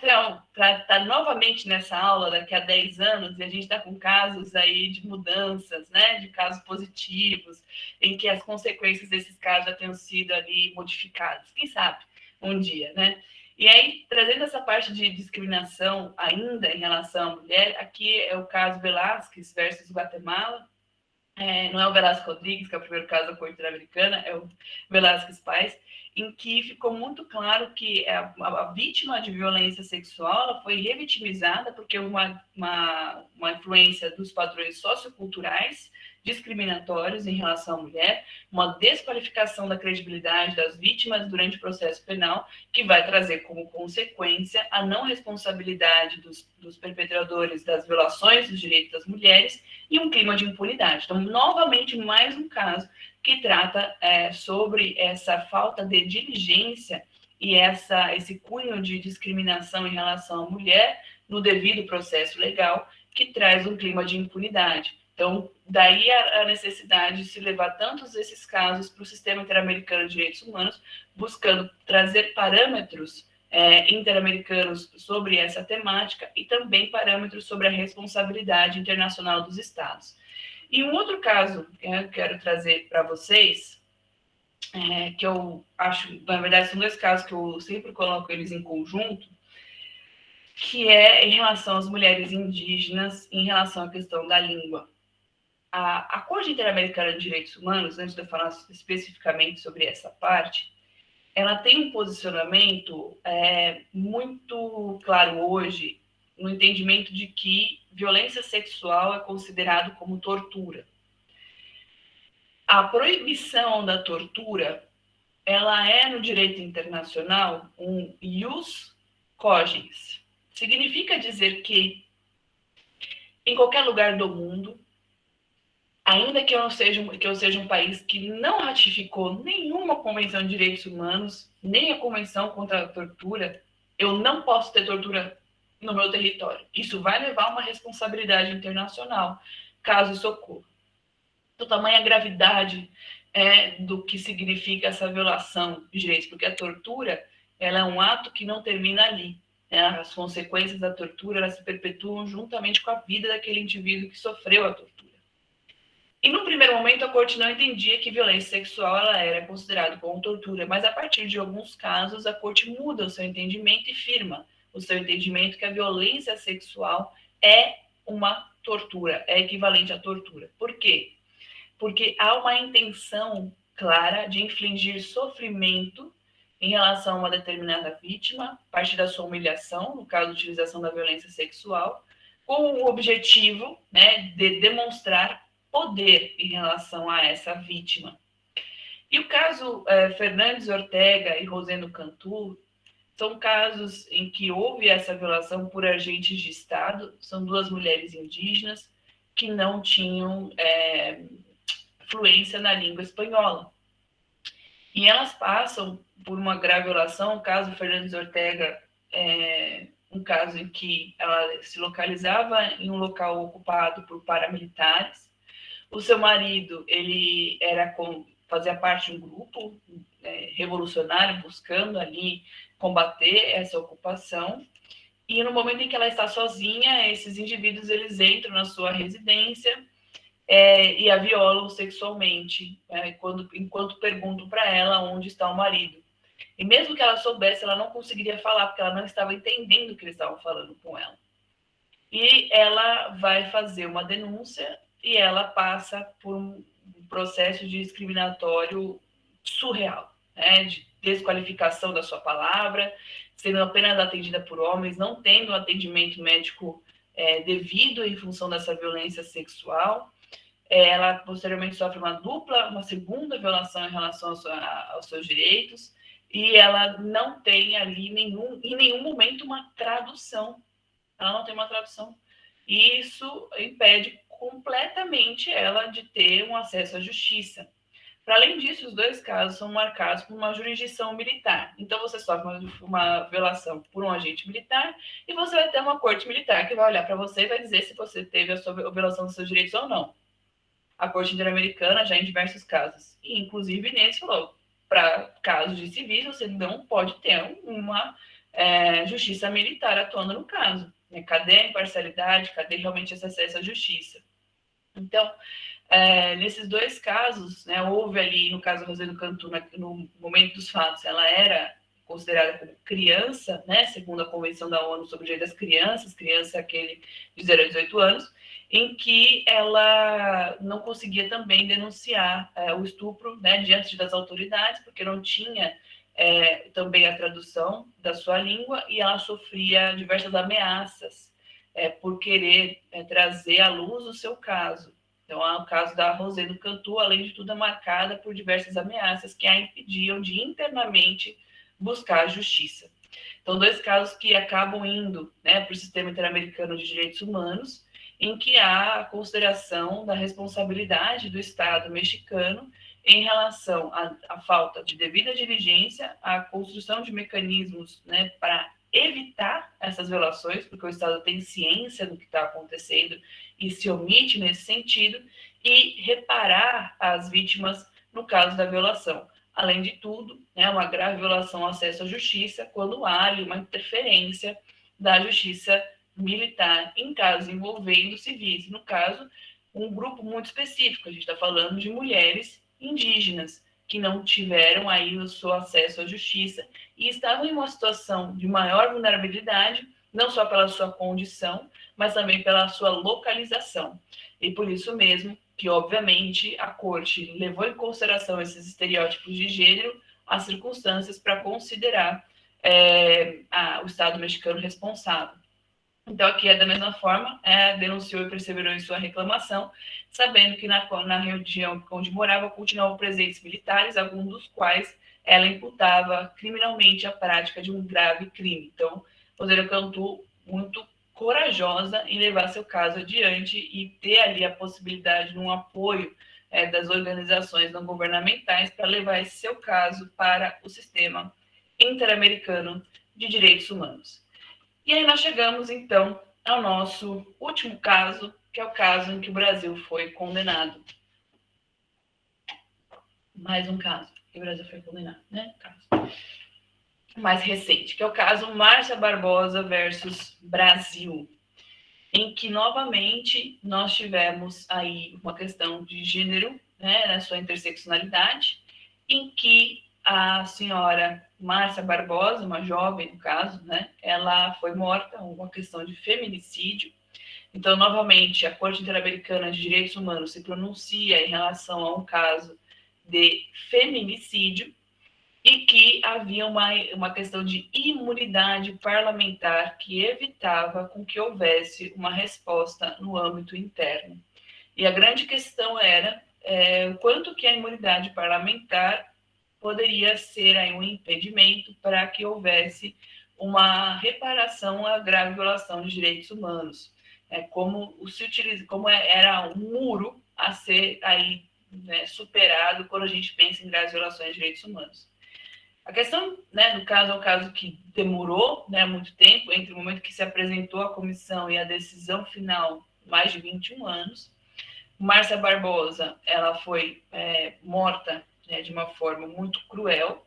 para estar novamente nessa aula daqui a 10 anos e a gente está com casos aí de mudanças, né, de casos positivos, em que as consequências desses casos já tenham sido ali modificadas. Quem sabe um dia, né? E aí, trazendo essa parte de discriminação ainda em relação à mulher, aqui é o caso Velázquez versus Guatemala. Não é o Velázquez Rodrigues, que é o primeiro caso da Corte Interamericana, é o Velázquez Pais, em que ficou muito claro que a vítima de violência sexual ela foi revitimizada porque uma influência dos padrões socioculturais discriminatórios em relação à mulher, uma desqualificação da credibilidade das vítimas durante o processo penal, que vai trazer como consequência a não responsabilidade dos perpetradores das violações dos direitos das mulheres e um clima de impunidade. Então, novamente, mais um caso que trata sobre essa falta de diligência e esse cunho de discriminação em relação à mulher no devido processo legal, que traz um clima de impunidade. Então, daí a necessidade de se levar tantos desses casos para o Sistema Interamericano de Direitos Humanos, buscando trazer parâmetros interamericanos sobre essa temática e também parâmetros sobre a responsabilidade internacional dos Estados. E um outro caso que eu quero trazer para vocês, que eu acho, na verdade, são dois casos que eu sempre coloco eles em conjunto, que é em relação às mulheres indígenas, em relação à questão da língua. A Corte Interamericana de Direitos Humanos, antes de eu falar especificamente sobre essa parte, ela tem um posicionamento muito claro hoje no entendimento de que violência sexual é considerado como tortura. A proibição da tortura, ela é no direito internacional um ius cogens. Significa dizer que em qualquer lugar do mundo, ainda que eu seja um país que não ratificou nenhuma convenção de direitos humanos, nem a convenção contra a tortura, eu não posso ter tortura no meu território. Isso vai levar a uma responsabilidade internacional, caso isso ocorra. Então, tamanha gravidade do que significa essa violação de direitos, porque a tortura ela é um ato que não termina ali. As consequências da tortura elas se perpetuam juntamente com a vida daquele indivíduo que sofreu a tortura. E no primeiro momento a corte não entendia que violência sexual ela era considerada como tortura, mas a partir de alguns casos a corte muda o seu entendimento e firma o seu entendimento que a violência sexual é uma tortura, é equivalente à tortura. Por quê? Porque há uma intenção clara de infligir sofrimento em relação a uma determinada vítima, a partir da sua humilhação, no caso, a utilização da violência sexual, com o objetivo de demonstrar poder em relação a essa vítima. E o caso Fernandes Ortega e Rosendo Cantu são casos em que houve essa violação por agentes de Estado, são duas mulheres indígenas que não tinham fluência na língua espanhola. E elas passam por uma grave violação. O caso Fernandes Ortega um caso em que ela se localizava em um local ocupado por paramilitares. O seu marido, ele fazia parte de um grupo revolucionário, buscando ali combater essa ocupação. E no momento em que ela está sozinha, esses indivíduos eles entram na sua residência e a violam sexualmente, enquanto perguntam para ela onde está o marido. E mesmo que ela soubesse, ela não conseguiria falar, porque ela não estava entendendo o que eles estavam falando com ela. E ela vai fazer uma denúncia e ela passa por um processo de discriminatório surreal, de desqualificação da sua palavra, sendo apenas atendida por homens, não tendo um atendimento médico devido em função dessa violência sexual. Ela posteriormente sofre uma segunda violação em relação aos seus direitos, e ela não tem ali em nenhum momento uma tradução. Ela não tem uma tradução. E isso impede completamente ela de ter um acesso à justiça. Para além disso, os dois casos são marcados por uma jurisdição militar. Então, você sofre uma violação por um agente militar e você vai ter uma corte militar que vai olhar para você e vai dizer se você teve a violação dos seus direitos ou não. A Corte Interamericana já em diversos casos, e inclusive nesse falou, para casos de civis, você não pode ter uma justiça militar atuando no caso. Cadê a imparcialidade? Cadê realmente esse acesso à justiça? Então, nesses dois casos, houve ali, no caso Rosendo Cantu, no momento dos fatos, ela era considerada como criança, né, segundo a Convenção da ONU sobre o Direito das Crianças, criança é aquele de 0 a 18 anos, em que ela não conseguia também denunciar o estupro, né, diante das autoridades, porque não tinha também a tradução da sua língua, e ela sofria diversas ameaças por querer trazer à luz o seu caso. Então, o caso da Rosendo Cantu, além de tudo, é marcada por diversas ameaças que a impediam de internamente buscar a justiça. Então, 2 casos que acabam indo, né, para o Sistema Interamericano de Direitos Humanos, em que há a consideração da responsabilidade do Estado mexicano em relação à falta de devida diligência, à construção de mecanismos, né, para evitar essas violações, porque o Estado tem ciência do que está acontecendo e se omite nesse sentido, e reparar as vítimas no caso da violação. Além de tudo, né, uma grave violação ao acesso à justiça, quando há uma interferência da justiça militar em casos envolvendo civis. No caso, um grupo muito específico, a gente está falando de mulheres indígenas, que não tiveram aí o seu acesso à justiça e estavam em uma situação de maior vulnerabilidade, não só pela sua condição, mas também pela sua localização. E por isso mesmo que, obviamente, a Corte levou em consideração esses estereótipos de gênero, as circunstâncias para considerar o Estado mexicano responsável. Então, aqui da mesma forma, denunciou e perseverou em sua reclamação, sabendo que na região onde morava continuavam presentes militares, alguns dos quais ela imputava criminalmente a prática de um grave crime. Então, Rosendo Cantu, muito corajosa em levar seu caso adiante e ter ali a possibilidade de um apoio das organizações não governamentais para levar esse seu caso para o Sistema Interamericano de Direitos Humanos. E aí nós chegamos, então, ao nosso último caso, que é o caso em que o Brasil foi condenado. Mais um caso que o Brasil foi condenado, né? Caso mais recente, que é o caso Márcia Barbosa versus Brasil, em que, novamente, nós tivemos aí uma questão de gênero, né, na sua interseccionalidade, em que a senhora Márcia Barbosa, uma jovem, no caso, né, ela foi morta, uma questão de feminicídio. Então, novamente, a Corte Interamericana de Direitos Humanos se pronuncia em relação a um caso de feminicídio e que havia uma questão de imunidade parlamentar que evitava com que houvesse uma resposta no âmbito interno. E a grande questão era o quanto que a imunidade parlamentar poderia ser aí um impedimento para que houvesse uma reparação à grave violação de direitos humanos. Como era um muro a ser aí, né, superado quando a gente pensa em graves violações de direitos humanos. A questão, né, do caso é um caso que demorou, né, muito tempo, entre o momento que se apresentou a comissão e a decisão final, mais de 21 anos. Márcia Barbosa, ela foi morta, né, de uma forma muito cruel,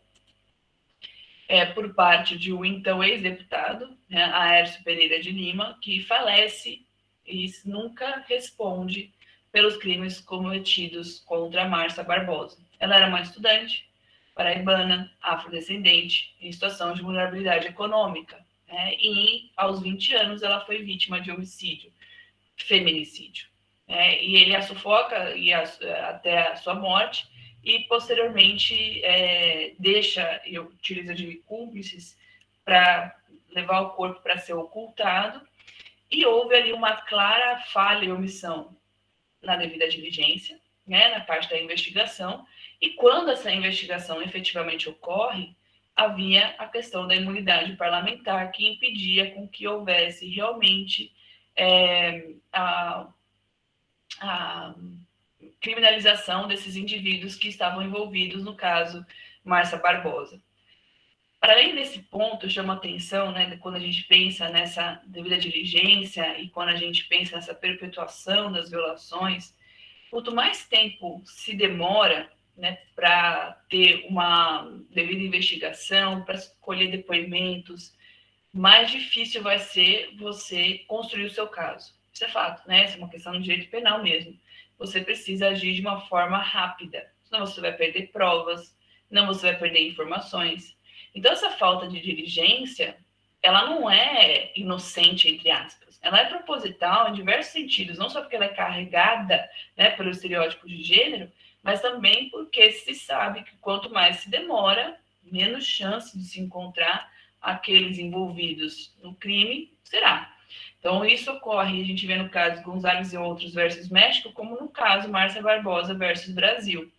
por parte de um então ex-deputado, né, Aércio Pereira de Lima, que falece e nunca responde pelos crimes cometidos contra Márcia Barbosa. Ela era uma estudante paraibana, afrodescendente, em situação de vulnerabilidade econômica, né, e aos 20 anos ela foi vítima de homicídio, feminicídio. E ele a sufoca até a sua morte e, posteriormente, deixa e utiliza de cúmplices para levar o corpo para ser ocultado, e houve ali uma clara falha e omissão na devida diligência, né, na parte da investigação, e quando essa investigação efetivamente ocorre, havia a questão da imunidade parlamentar que impedia com que houvesse realmente a criminalização desses indivíduos que estavam envolvidos no caso Márcia Barbosa. Para além desse ponto, chama atenção, né, quando a gente pensa nessa devida diligência e quando a gente pensa nessa perpetuação das violações, quanto mais tempo se demora, né, para ter uma devida investigação, para colher depoimentos, mais difícil vai ser você construir o seu caso. Isso é fato, né? Isso é uma questão de direito penal mesmo. Você precisa agir de uma forma rápida, senão você vai perder provas, não você vai perder informações. Então, essa falta de diligência, ela não é inocente, entre aspas. Ela é proposital em diversos sentidos, não só porque ela é carregada, né, pelo estereótipo de gênero, mas também porque se sabe que quanto mais se demora, menos chance de se encontrar aqueles envolvidos no crime será. Então, isso ocorre, a gente vê no caso Gonzalez e outros versus México, como no caso Márcia Barbosa versus Brasil.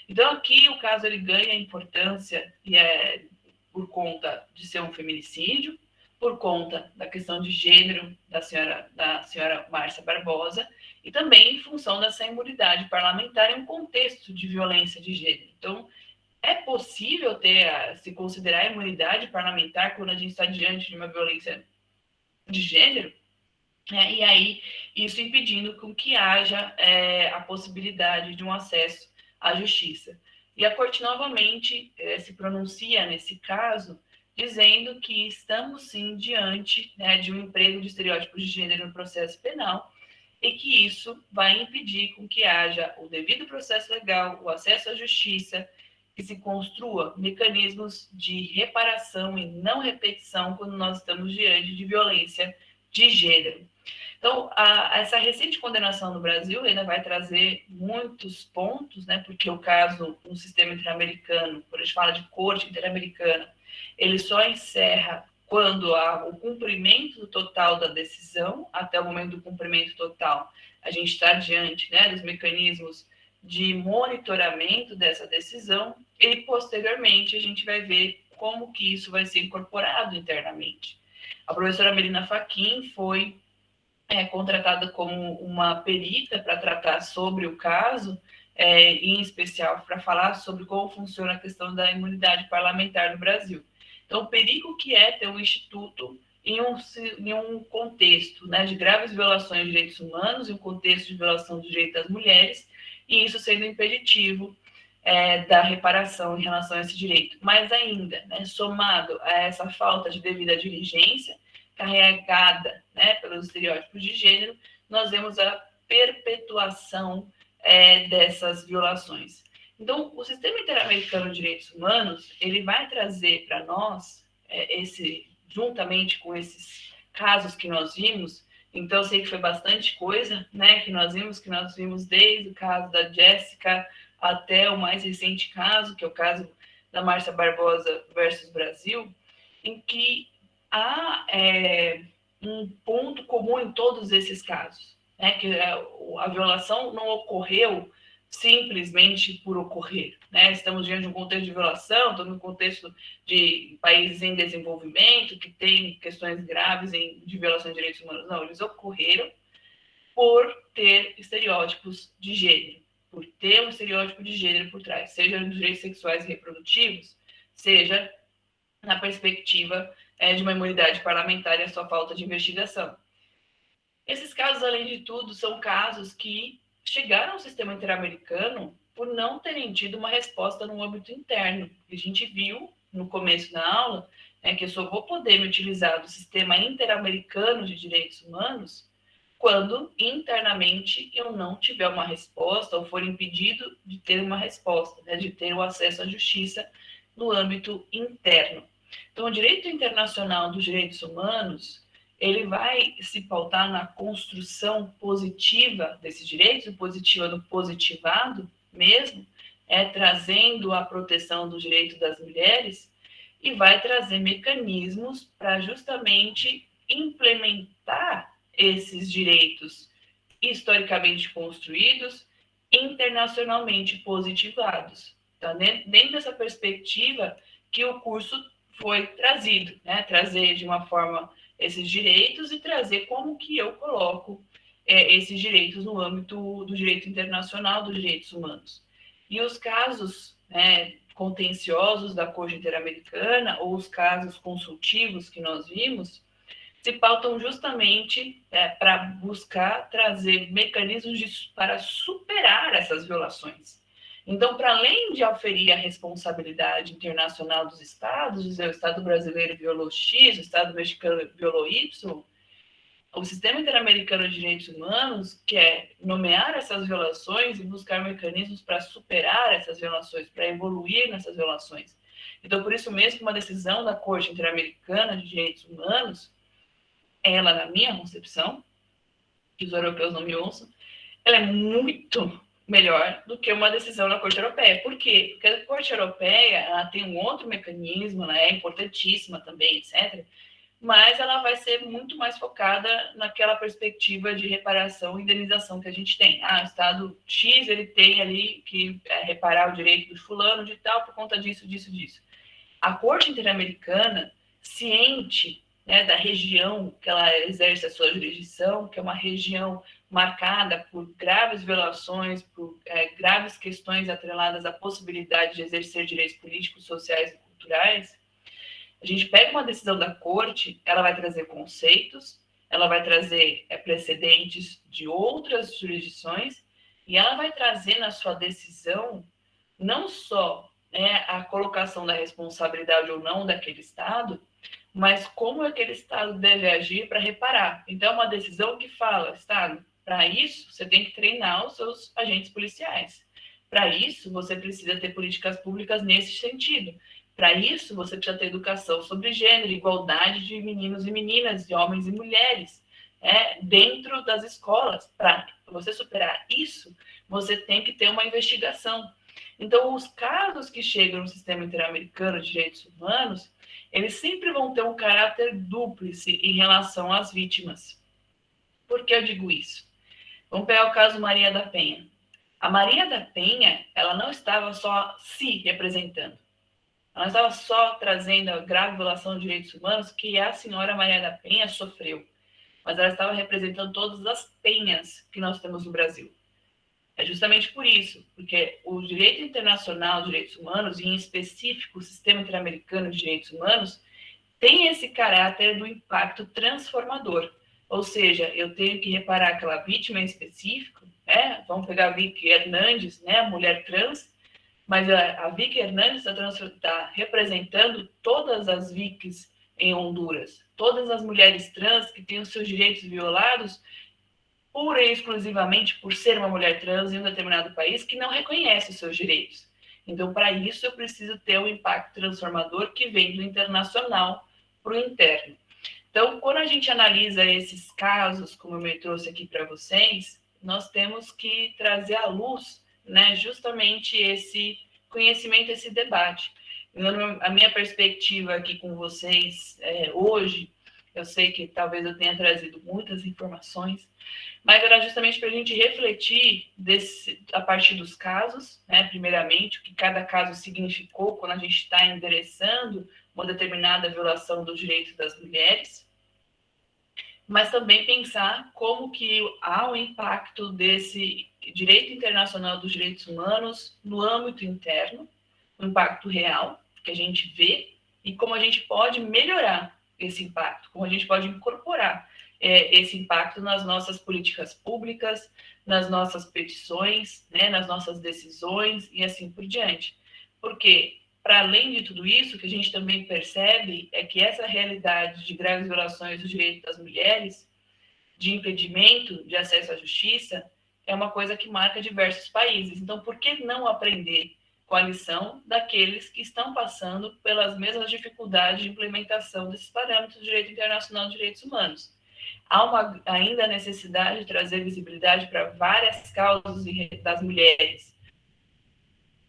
Então, aqui o caso ele ganha importância e é por conta de ser um feminicídio, por conta da questão de gênero da senhora Márcia Barbosa e também em função dessa imunidade parlamentar em um contexto de violência de gênero. Então, é possível se considerar a imunidade parlamentar quando a gente está diante de uma violência de gênero? E aí, isso impedindo com que haja a possibilidade de um acesso à justiça. E a Corte novamente se pronuncia nesse caso, dizendo que estamos sim diante, né, de um emprego de estereótipos de gênero no processo penal e que isso vai impedir com que haja o devido processo legal, o acesso à justiça, que se construa mecanismos de reparação e não repetição quando nós estamos diante de violência de gênero. Então, essa recente condenação no Brasil ainda vai trazer muitos pontos, né, porque o caso no sistema interamericano, quando a gente fala de corte interamericana, ele só encerra quando há o cumprimento total da decisão. Até o momento do cumprimento total, a gente está diante, né, dos mecanismos de monitoramento dessa decisão e, posteriormente, a gente vai ver como que isso vai ser incorporado internamente. A professora Melina Fachin foi contratada como uma perita para tratar sobre o caso, em especial para falar sobre como funciona a questão da imunidade parlamentar no Brasil. Então, o perigo que é ter um instituto em um contexto, né, de graves violações de direitos humanos, em um contexto de violação dos direitos das mulheres, e isso sendo impeditivo da reparação em relação a esse direito. Mas ainda, né, somado a essa falta de devida diligência, carregada, né, pelos estereótipos de gênero, nós vemos a perpetuação dessas violações. Então, o Sistema Interamericano de Direitos Humanos, ele vai trazer para nós, juntamente com esses casos que nós vimos, então eu sei que foi bastante coisa, né, que nós vimos desde o caso da Jéssica até o mais recente caso, que é o caso da Márcia Barbosa versus Brasil, em que há um ponto comum em todos esses casos, né, que a violação não ocorreu simplesmente por ocorrer, né? Estamos diante de um contexto de violação, estamos no contexto de países em desenvolvimento, que tem questões graves de violação de direitos humanos. Não, eles ocorreram por ter estereótipos de gênero, por ter um estereótipo de gênero por trás, seja nos direitos sexuais e reprodutivos, seja na perspectiva de uma imunidade parlamentar e a sua falta de investigação. Esses casos, além de tudo, são casos que chegaram ao sistema interamericano por não terem tido uma resposta no âmbito interno. A gente viu no começo da aula que eu só vou poder me utilizar do sistema interamericano de direitos humanos quando internamente eu não tiver uma resposta ou for impedido de ter uma resposta, né, de ter o acesso à justiça no âmbito interno. Então, o direito internacional dos direitos humanos, ele vai se pautar na construção positiva desses direitos, o positivo do positivado mesmo, trazendo a proteção do direito das mulheres e vai trazer mecanismos para justamente implementar esses direitos historicamente construídos, internacionalmente positivados. Então, dentro dessa perspectiva que o curso foi trazido, né? Trazer de uma forma esses direitos e trazer como que eu coloco esses direitos no âmbito do direito internacional dos direitos humanos. E os casos, né, contenciosos da Corte Interamericana ou os casos consultivos que nós vimos se pautam justamente para buscar trazer mecanismos para superar essas violações. Então, para além de aferir a responsabilidade internacional dos estados, dizer o Estado brasileiro violou X, o Estado mexicano violou Y, o Sistema Interamericano de Direitos Humanos quer nomear essas violações e buscar mecanismos para superar essas violações, para evoluir nessas violações. Então, por isso mesmo, uma decisão da Corte Interamericana de Direitos Humanos, ela, na minha concepção, que os europeus não me ouçam, ela é muito melhor do que uma decisão da Corte Europeia. Por quê? Porque a Corte Europeia ela tem um outro mecanismo, ela é importantíssima também, etc., mas ela vai ser muito mais focada naquela perspectiva de reparação e indenização que a gente tem. O Estado X, ele tem ali que reparar o direito do fulano de tal por conta disso, disso, disso. A Corte Interamericana, ciente, né, da região que ela exerce a sua jurisdição, que é uma região marcada por graves violações, por graves questões atreladas à possibilidade de exercer direitos políticos, sociais e culturais, a gente pega uma decisão da corte, ela vai trazer conceitos, ela vai trazer precedentes de outras jurisdições, e ela vai trazer na sua decisão não só a colocação da responsabilidade ou não daquele Estado, mas como aquele Estado deve agir para reparar. Então, é uma decisão que fala, Estado, para isso, você tem que treinar os seus agentes policiais. Para isso, você precisa ter políticas públicas nesse sentido. Para isso, você precisa ter educação sobre gênero, igualdade de meninos e meninas, de homens e mulheres, dentro das escolas. Para você superar isso, você tem que ter uma investigação. Então, os casos que chegam no Sistema Interamericano de Direitos Humanos, eles sempre vão ter um caráter dúplice em relação às vítimas. Por que eu digo isso? Vamos pegar o caso Maria da Penha. A Maria da Penha, ela não estava só se representando. Ela não estava só trazendo a grave violação de direitos humanos que a senhora Maria da Penha sofreu, mas ela estava representando todas as penhas que nós temos no Brasil. É justamente por isso, porque o direito internacional de direitos humanos, e em específico o Sistema Interamericano de Direitos Humanos, tem esse caráter do impacto transformador. Ou seja, eu tenho que reparar aquela vítima em específico, vamos pegar a Vicky Hernandes, a mulher trans, mas a Vicky Hernandes está representando todas as Vicks em Honduras, todas as mulheres trans que têm os seus direitos violados pura e exclusivamente por ser uma mulher trans em um determinado país que não reconhece os seus direitos. Então, para isso, eu preciso ter um impacto transformador que vem do internacional para o interno. Então, quando a gente analisa esses casos, como eu me trouxe aqui para vocês, nós temos que trazer à luz, justamente esse conhecimento, esse debate. A minha perspectiva aqui com vocês hoje, eu sei que talvez eu tenha trazido muitas informações, mas era justamente para a gente refletir a partir dos casos, primeiramente, o que cada caso significou quando a gente está endereçando uma determinada violação dos direitos das mulheres, mas também pensar como que há o impacto desse direito internacional dos direitos humanos no âmbito interno, o impacto real que a gente vê, e como a gente pode melhorar esse impacto, como a gente pode incorporar esse impacto nas nossas políticas públicas, nas nossas petições, nas nossas decisões e assim por diante. Porque, para além de tudo isso, o que a gente também percebe é que essa realidade de graves violações dos direitos das mulheres, de impedimento de acesso à justiça, é uma coisa que marca diversos países. Então, por que não aprender com a lição daqueles que estão passando pelas mesmas dificuldades de implementação desses parâmetros do direito internacional de direitos humanos? Há ainda a necessidade de trazer visibilidade para várias causas das mulheres.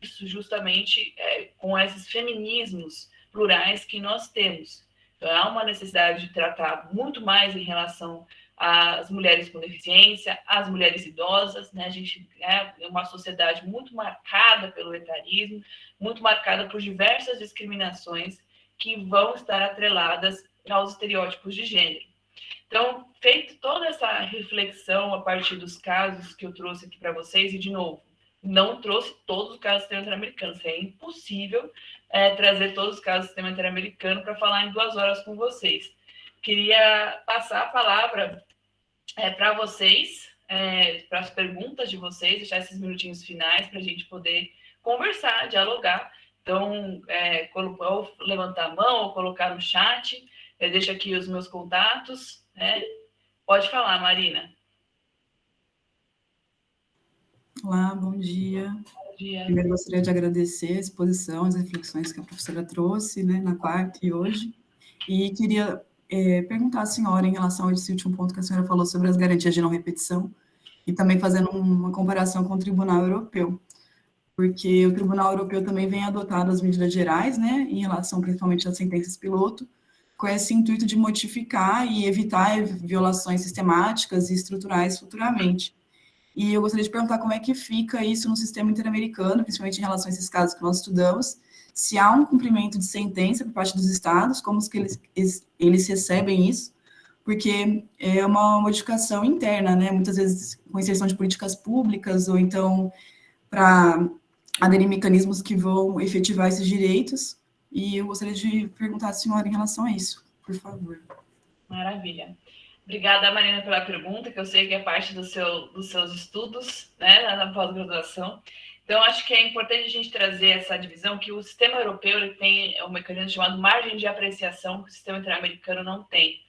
Isso justamente com esses feminismos plurais que nós temos. Então, há uma necessidade de tratar muito mais em relação às mulheres com deficiência, às mulheres idosas, A gente é uma sociedade muito marcada pelo etarismo, muito marcada por diversas discriminações que vão estar atreladas aos estereótipos de gênero. Então, feito toda essa reflexão a partir dos casos que eu trouxe aqui para vocês, e de novo, não trouxe todos os casos do sistema interamericano, é impossível trazer todos os casos do sistema interamericano para falar em 2 horas com vocês. Queria passar a palavra para vocês, para as perguntas de vocês, deixar esses minutinhos finais para a gente poder conversar, dialogar. Então, ou levantar a mão ou colocar no chat, eu deixo aqui os meus contatos, Pode falar, Marina. Olá, bom dia. Bom dia. Primeiro, gostaria de agradecer a exposição, as reflexões que a professora trouxe, né, na quarta e hoje. E queria perguntar à senhora em relação a esse último ponto que a senhora falou sobre as garantias de não repetição, e também fazendo uma comparação com o Tribunal Europeu, porque o Tribunal Europeu também vem adotando as medidas gerais, né, em relação principalmente às sentenças piloto, com esse intuito de modificar e evitar violações sistemáticas e estruturais futuramente. E eu gostaria de perguntar como é que fica isso no sistema interamericano, principalmente em relação a esses casos que nós estudamos, se há um cumprimento de sentença por parte dos estados, como que eles recebem isso, porque é uma modificação interna, né? Muitas vezes com inserção de políticas públicas, ou então para aderir mecanismos que vão efetivar esses direitos. E eu gostaria de perguntar à senhora em relação a isso, por favor. Maravilha. Obrigada, Marina, pela pergunta, que eu sei que é parte dos seus estudos, né, na pós-graduação. Então, acho que é importante a gente trazer essa divisão, que o sistema europeu ele tem um mecanismo chamado margem de apreciação, que o sistema interamericano não tem,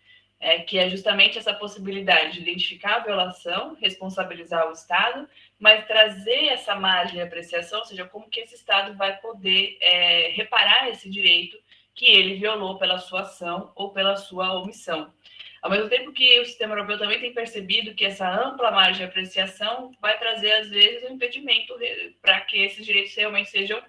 que é justamente essa possibilidade de identificar a violação, responsabilizar o Estado, mas trazer essa margem de apreciação, ou seja, como que esse Estado vai poder reparar esse direito que ele violou pela sua ação ou pela sua omissão. Ao mesmo tempo que o sistema europeu também tem percebido que essa ampla margem de apreciação vai trazer, às vezes, um impedimento para que esses direitos realmente sejam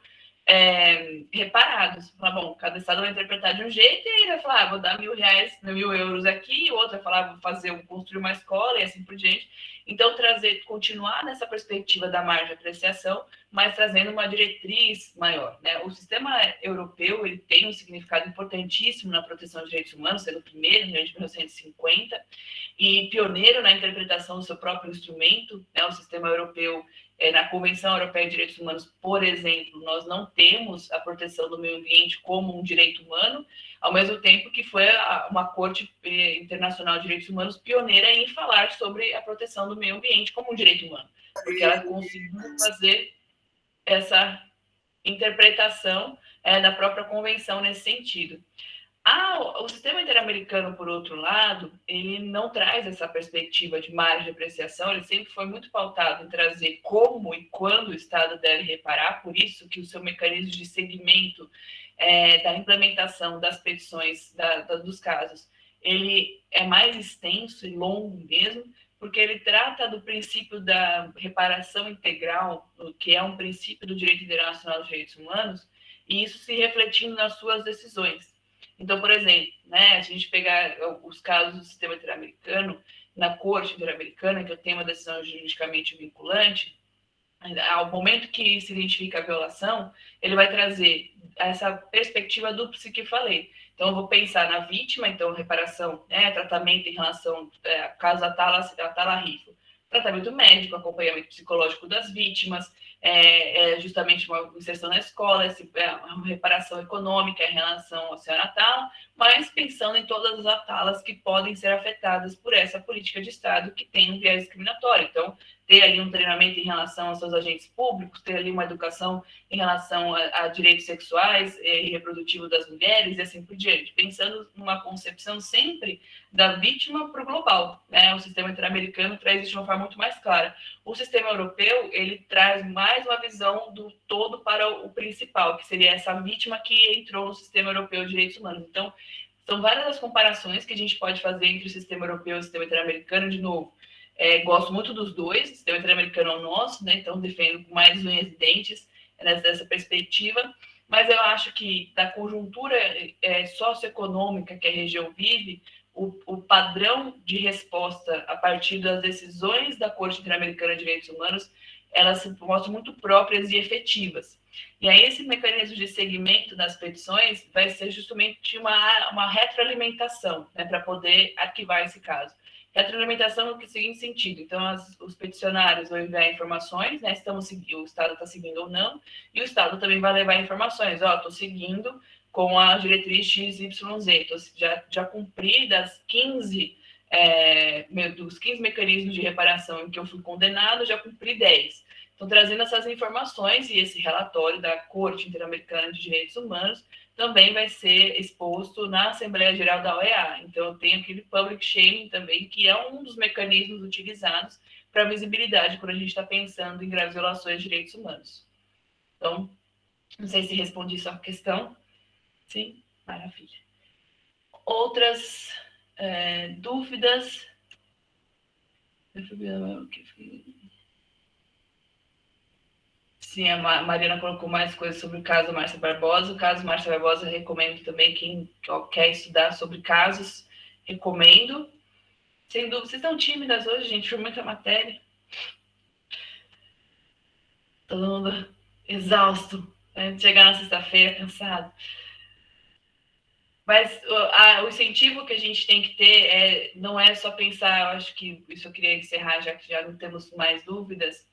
reparados. Bom, cada estado vai interpretar de um jeito e aí vai falar, vou dar R$1.000, 1.000 aqui, e o outro vai falar, vou construir uma escola e assim por diante. Então, continuar nessa perspectiva da margem de apreciação, mas trazendo uma diretriz maior, né? O sistema europeu ele tem um significado importantíssimo na proteção dos direitos humanos, sendo o primeiro desde 1950 e pioneiro na interpretação do seu próprio instrumento, né? O sistema europeu, na Convenção Europeia de Direitos Humanos, por exemplo, nós não temos a proteção do meio ambiente como um direito humano, ao mesmo tempo que foi uma Corte Internacional de Direitos Humanos pioneira em falar sobre a proteção do meio ambiente como um direito humano, porque ela conseguiu fazer essa interpretação da própria convenção nesse sentido. O sistema interamericano, por outro lado, ele não traz essa perspectiva de margem de apreciação, ele sempre foi muito pautado em trazer como e quando o Estado deve reparar, por isso que o seu mecanismo de segmento da implementação das petições dos casos, ele é mais extenso e longo mesmo, porque ele trata do princípio da reparação integral, que é um princípio do direito internacional dos direitos humanos, e isso se refletindo nas suas decisões. Então, por exemplo, né, a gente pegar os casos do sistema interamericano, na Corte Interamericana, que eu tenho uma decisão juridicamente vinculante, ao momento que se identifica a violação, ele vai trazer essa perspectiva dupla que falei. Então, eu vou pensar na vítima, então, reparação, tratamento em relação ao caso Atala-Rifo, tratamento médico, acompanhamento psicológico das vítimas, justamente uma inserção na escola, uma reparação econômica em relação ao senhor Atala, mas pensando em todas as Atalas que podem ser afetadas por essa política de Estado que tem um viés discriminatório. Então, ter ali um treinamento em relação aos seus agentes públicos, ter ali uma educação em relação a direitos sexuais e reprodutivos das mulheres e assim por diante, pensando numa concepção sempre da vítima para o global, né? O sistema interamericano traz isso de uma forma muito mais clara. O sistema europeu, ele traz mais uma visão do todo para o principal, que seria essa vítima que entrou no sistema europeu de direitos humanos. Então, são várias as comparações que a gente pode fazer entre o sistema europeu e o sistema interamericano, de novo. Gosto muito dos dois, o sistema interamericano é o nosso, né? Então defendo com mais unhas e dentes dessa perspectiva, mas eu acho que da conjuntura socioeconômica que a região vive, o padrão de resposta a partir das decisões da Corte Interamericana de Direitos Humanos, elas se mostram muito próprias e efetivas. E aí esse mecanismo de segmento das petições vai ser justamente uma retroalimentação, né, para poder arquivar esse caso. Retroalimentação no seguinte sentido: então, os peticionários vão enviar informações, né? O Estado está seguindo ou não, e o Estado também vai levar informações. Estou seguindo com a diretriz XYZ, já cumpri dos 15 mecanismos de reparação em que eu fui condenado, já cumpri 10. Então, trazendo essas informações e esse relatório da Corte Interamericana de Direitos Humanos também vai ser exposto na Assembleia Geral da OEA. Então, eu tenho aquele public shaming também, que é um dos mecanismos utilizados para visibilidade quando a gente está pensando em graves violações de direitos humanos. Então, não sei se respondi sua questão. Sim? Maravilha. Outras dúvidas? Sim, a Mariana colocou mais coisas sobre o caso Márcia Barbosa. O caso Márcia Barbosa, recomendo também. Quem quer estudar sobre casos, recomendo. Sem dúvida. Vocês estão tímidas hoje, gente? Foi muita matéria. Todo mundo exausto. Né? Chegar na sexta-feira cansado. Mas o incentivo que a gente tem que ter não é só pensar, eu acho que isso eu queria encerrar, já que já não temos mais dúvidas,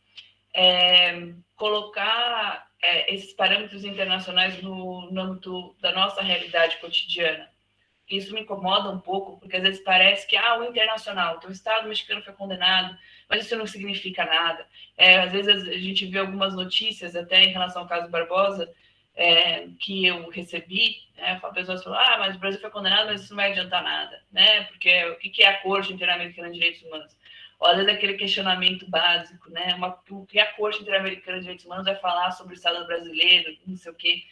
colocar esses parâmetros internacionais no âmbito da nossa realidade cotidiana. Isso me incomoda um pouco, porque às vezes parece que o internacional, então o Estado mexicano foi condenado, mas isso não significa nada. Às vezes a gente vê algumas notícias, até em relação ao caso Barbosa, que eu recebi, pessoas falam, mas o Brasil foi condenado, mas isso não vai adiantar nada, né? Porque o que é a Corte Interamericana de Direitos Humanos? Ou, às vezes, aquele questionamento básico, né? O que a Corte Interamericana de Direitos Humanos vai falar sobre o Estado brasileiro, não sei o quê.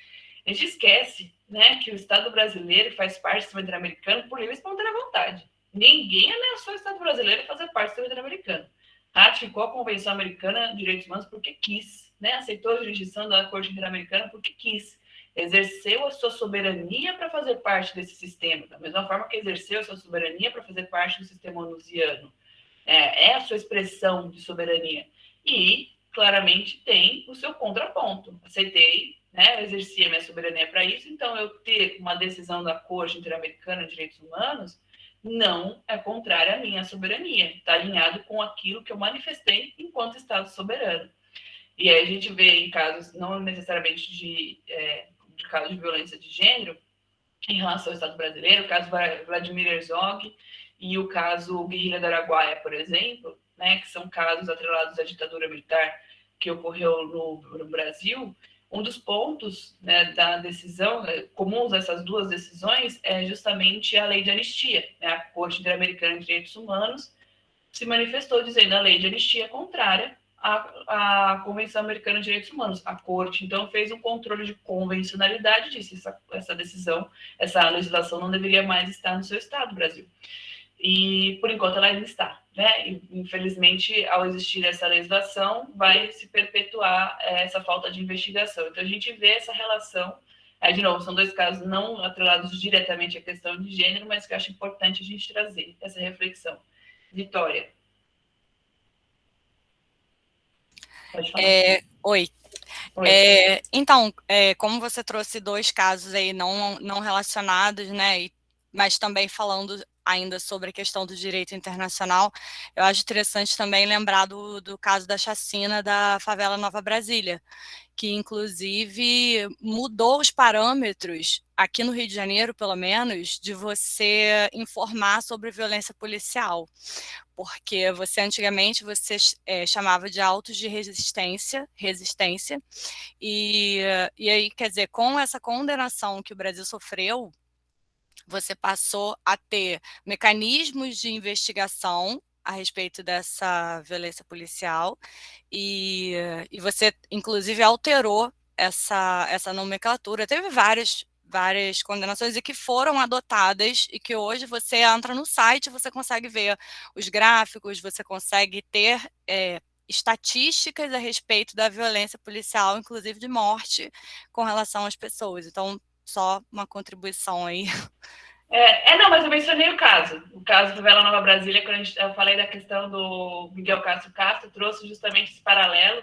A gente esquece, né, que o Estado brasileiro faz parte do sistema interamericano por livre e espontânea vontade. Ninguém ameaçou o Estado brasileiro a fazer parte do sistema interamericano. Ratificou a Convenção Americana de Direitos Humanos porque quis, né? Aceitou a jurisdição da Corte Interamericana porque quis. Exerceu a sua soberania para fazer parte desse sistema, da mesma forma que exerceu a sua soberania para fazer parte do sistema onusiano. É a sua expressão de soberania. E, claramente, tem o seu contraponto. Aceitei, né, exerci a minha soberania para isso, então eu ter uma decisão da Corte Interamericana de Direitos Humanos não é contrária à minha soberania, está alinhado com aquilo que eu manifestei enquanto Estado soberano. E aí a gente vê em casos, não necessariamente de casos de violência de gênero, em relação ao Estado brasileiro, o caso Vladimir Herzog e o caso Guerrilha do Araguaia, por exemplo, né, que são casos atrelados à ditadura militar que ocorreu no Brasil. Um dos pontos, né, da decisão, comuns a essas duas decisões, é justamente a lei de anistia. Né? A Corte Interamericana de Direitos Humanos se manifestou dizendo que a lei de anistia é contrária à Convenção Americana de Direitos Humanos. A Corte, então, fez um controle de convencionalidade e disse essa decisão, essa legislação não deveria mais estar no seu Estado, Brasil. E, por enquanto, ela ainda está. Né? E, infelizmente, ao existir essa legislação, vai se perpetuar essa falta de investigação. Então, a gente vê essa relação. De novo, são dois casos não atrelados diretamente à questão de gênero, mas que eu acho importante a gente trazer essa reflexão. Vitória. Pode falar. Oi. Então, como você trouxe dois casos aí não relacionados, né, mas também falando ainda sobre a questão do direito internacional, eu acho interessante também lembrar do caso da chacina da favela Nova Brasília, que inclusive mudou os parâmetros, aqui no Rio de Janeiro, pelo menos, de você informar sobre violência policial. Porque antigamente você chamava de autos de resistência, e aí, quer dizer, com essa condenação que o Brasil sofreu, você passou a ter mecanismos de investigação a respeito dessa violência policial e você, inclusive, alterou essa nomenclatura. Teve várias condenações e que foram adotadas e que hoje você entra no site, você consegue ver os gráficos, você consegue ter estatísticas a respeito da violência policial, inclusive de morte, com relação às pessoas. Então, só uma contribuição aí. Não, mas eu mencionei o caso do Vela Nova Brasília, quando eu falei da questão do Miguel Castro, trouxe justamente esse paralelo.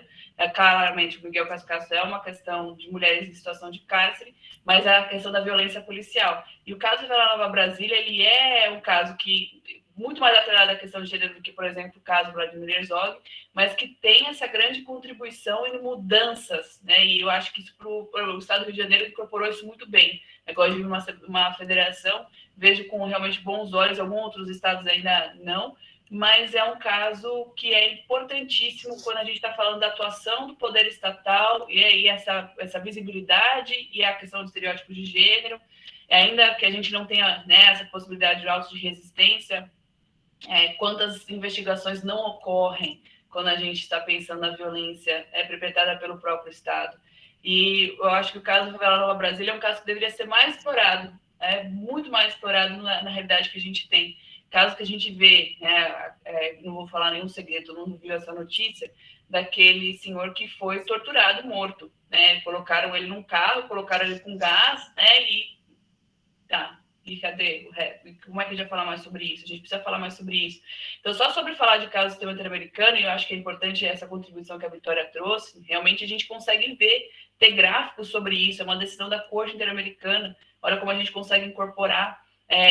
Claramente, o Miguel Castro é uma questão de mulheres em situação de cárcere, mas é a questão da violência policial. E o caso do Vela Nova Brasília, ele é um caso que muito mais atrelado à questão de gênero do que, por exemplo, o caso do Vladimir Herzog, mas que tem essa grande contribuição em mudanças, né? E eu acho que isso o Estado do Rio de Janeiro incorporou isso muito bem. Agora de uma federação, vejo com realmente bons olhos, alguns outros estados ainda não, mas é um caso que é importantíssimo quando a gente está falando da atuação do poder estatal e essa visibilidade e a questão do estereótipo de gênero, ainda que a gente não tenha, né, essa possibilidade de autos de resistência, quantas investigações não ocorrem, quando a gente está pensando na violência perpetrada pelo próprio Estado. E eu acho que o caso do Favela Nova Brasília é um caso que deveria ser mais explorado, muito mais explorado na realidade que a gente tem. Caso que a gente vê, não vou falar nenhum segredo, todo mundo viu essa notícia, daquele senhor que foi torturado, morto. Colocaram ele num carro, colocaram ele com gás, e cadê o resto? Como é que a gente vai falar mais sobre isso? A gente precisa falar mais sobre isso. Então, só sobre falar de caso do sistema interamericano, eu acho que é importante essa contribuição que a Vitória trouxe, realmente a gente consegue ter gráficos sobre isso, é uma decisão da Corte Interamericana, olha como a gente consegue incorporar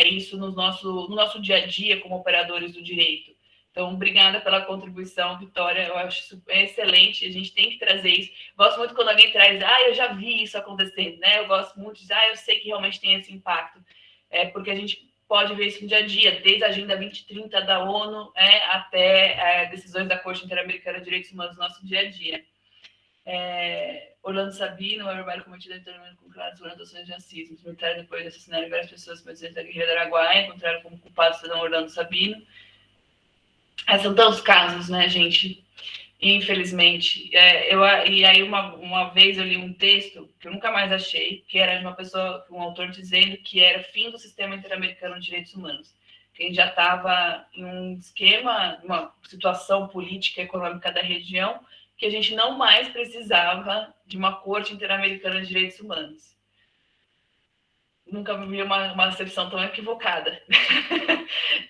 isso no nosso dia a dia como operadores do direito. Então, obrigada pela contribuição, Vitória, eu acho isso excelente, a gente tem que trazer isso. Gosto muito quando alguém traz, eu já vi isso acontecendo, né? Eu gosto muito de eu sei que realmente tem esse impacto, porque a gente pode ver isso no dia a dia, desde a Agenda 2030 da ONU, até decisões da Corte Interamericana de Direitos Humanos no nosso dia a dia. Orlando Sabino, o trabalho cometido com claras orientações de racismo. Os militares, depois de assassinarem várias pessoas da Guerrilha do Araguaia, encontraram como culpado o cidadão Orlando Sabino. São tantos casos, né, gente? Infelizmente. E aí, uma vez eu li um texto que eu nunca mais achei, que era de uma pessoa, um autor dizendo que era fim do sistema interamericano de direitos humanos. Que a gente já estava em um esquema, uma situação política e econômica da região, que a gente não mais precisava de uma Corte Interamericana de Direitos Humanos. Nunca vi uma acepção tão equivocada.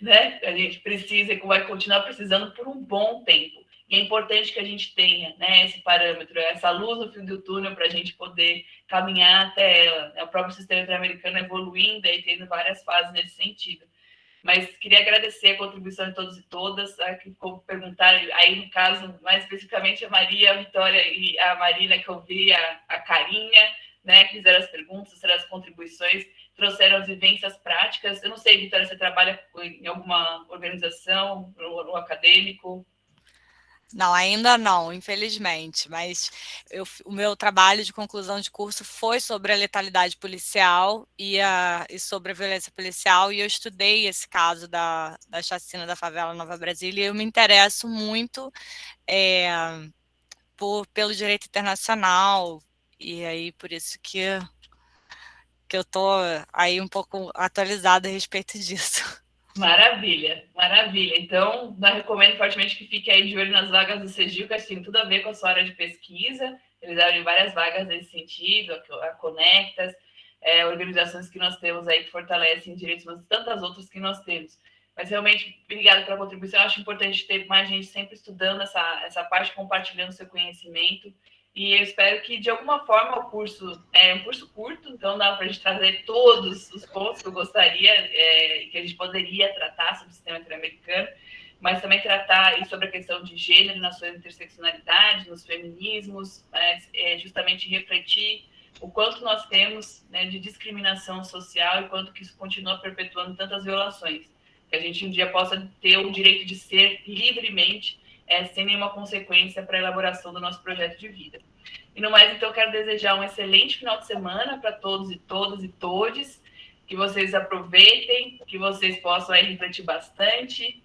Né? A gente precisa e vai continuar precisando por um bom tempo. E é importante que a gente tenha, né, esse parâmetro, essa luz no fim do túnel para a gente poder caminhar até ela. O próprio sistema interamericano evoluindo e tendo várias fases nesse sentido. Mas queria agradecer a contribuição de todos e todas, que perguntaram, aí no caso, mais especificamente a Maria, a Vitória e a Marina, que eu vi, a Carinha, né, que fizeram as perguntas, fizeram as contribuições, trouxeram as vivências práticas. Eu não sei, Vitória, você trabalha em alguma organização, no acadêmico? Não, ainda não, infelizmente, mas o meu trabalho de conclusão de curso foi sobre a letalidade policial e sobre a violência policial, e eu estudei esse caso da chacina da Favela Nova Brasília, e eu me interesso muito pelo direito internacional, e aí por isso que eu estou aí um pouco atualizada a respeito disso. Maravilha, maravilha. Então, eu recomendo fortemente que fique aí de olho nas vagas do CEGIL, que tem tudo a ver com a sua área de pesquisa. Eles abrem várias vagas nesse sentido, a Conectas, organizações que nós temos aí que fortalecem direitos humanos, tantas outras que nós temos. Mas, realmente, obrigada pela contribuição. Eu acho importante ter mais gente sempre estudando essa parte, compartilhando seu conhecimento. E eu espero que, de alguma forma, o curso é um curso curto, então dá para a gente trazer todos os pontos que eu gostaria, que a gente poderia tratar sobre o sistema interamericano, mas também tratar sobre a questão de gênero, na sua interseccionalidade, nos feminismos, justamente refletir o quanto nós temos, né, de discriminação social e quanto que isso continua perpetuando tantas violações. Que a gente um dia possa ter o direito de ser livremente, sem nenhuma consequência para a elaboração do nosso projeto de vida. E no mais, então, eu quero desejar um excelente final de semana para todos e todas e todes, que vocês aproveitem, que vocês possam aí refletir bastante.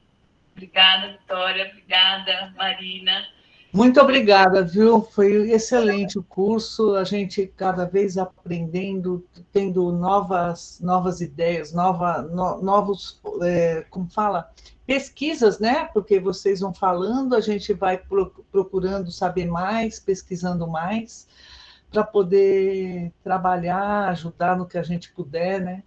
Obrigada, Vitória, obrigada, Marina. Muito obrigada, viu? Foi excelente o curso, a gente cada vez aprendendo, tendo novas ideias, novos, como fala, pesquisas, né? Porque vocês vão falando, a gente vai procurando saber mais, pesquisando mais, para poder trabalhar, ajudar no que a gente puder, né?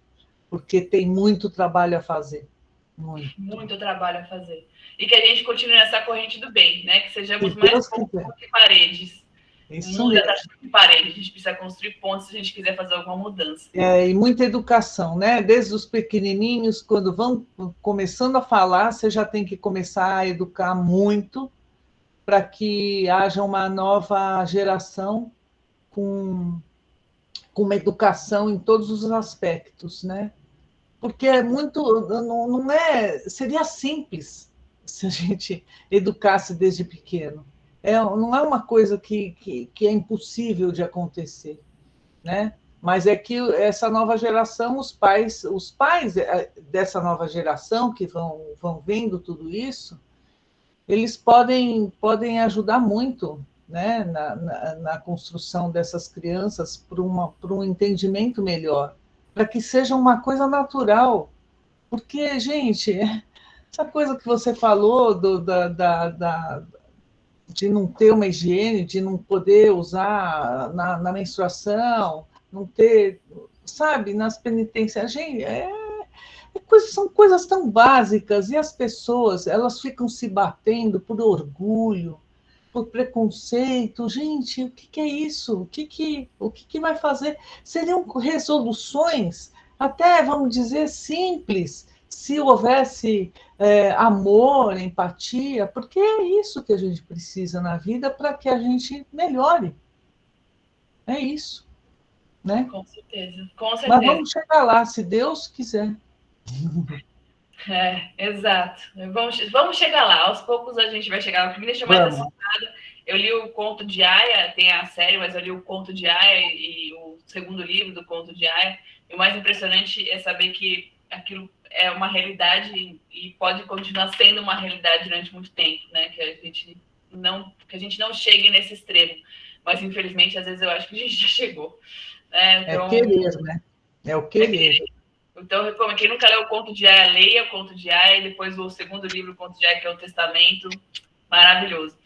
Porque tem muito trabalho a fazer. Muito trabalho a fazer. E que a gente continue nessa corrente do bem, né? Que sejamos mais pontos que paredes. Isso Muda mesmo. das paredes. A gente precisa construir pontos se a gente quiser fazer alguma mudança. E muita educação, né? Desde os pequenininhos, quando vão começando a falar, você já tem que começar a educar muito para que haja uma nova geração com uma educação em todos os aspectos, né? Porque é muito, não seria simples se a gente educasse desde pequeno. Não é uma coisa que é impossível de acontecer, né? Mas é que essa nova geração, os pais dessa nova geração que vão vendo tudo isso, eles podem ajudar muito, né, na construção dessas crianças para um entendimento melhor, para que seja uma coisa natural. Porque, gente, essa coisa que você falou de não ter uma higiene, de não poder usar na menstruação, não ter, sabe, nas penitências, gente, são coisas tão básicas, e as pessoas, elas ficam se batendo por orgulho, por preconceito. Gente, o que é isso? O que vai fazer? Seriam resoluções, até, vamos dizer, simples, se houvesse amor, empatia, porque é isso que a gente precisa na vida para que a gente melhore. É isso, né? Com certeza, com Mas certeza. vamos chegar lá, se Deus quiser. Exato. Vamos chegar lá. Aos poucos a gente vai chegar. O que me deixou mais assustada, eu li o Conto de Aia, tem a série, mas eu li o Conto de Aia e o segundo livro do Conto de Aia. E o mais impressionante é saber que aquilo é uma realidade e pode continuar sendo uma realidade durante muito tempo, né? Que a gente não chegue nesse extremo. Mas, infelizmente, às vezes eu acho que a gente já chegou. Então, é querer, né? É o querer. Então, quem nunca leu o Conto de Aia, leia o Conto de Aia, e depois o segundo livro, o Conto de Aia, que é o Testamento, maravilhoso.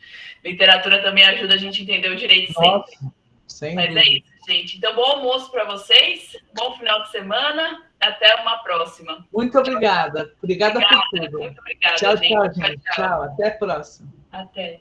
Literatura também ajuda a gente a entender o direito sempre. Mas é isso, gente. Então, bom almoço para vocês, bom final de semana, até uma próxima. Muito obrigada. Obrigada por tudo. Muito obrigada, tchau, gente. Tchau, gente. Tchau, até a próxima. Até.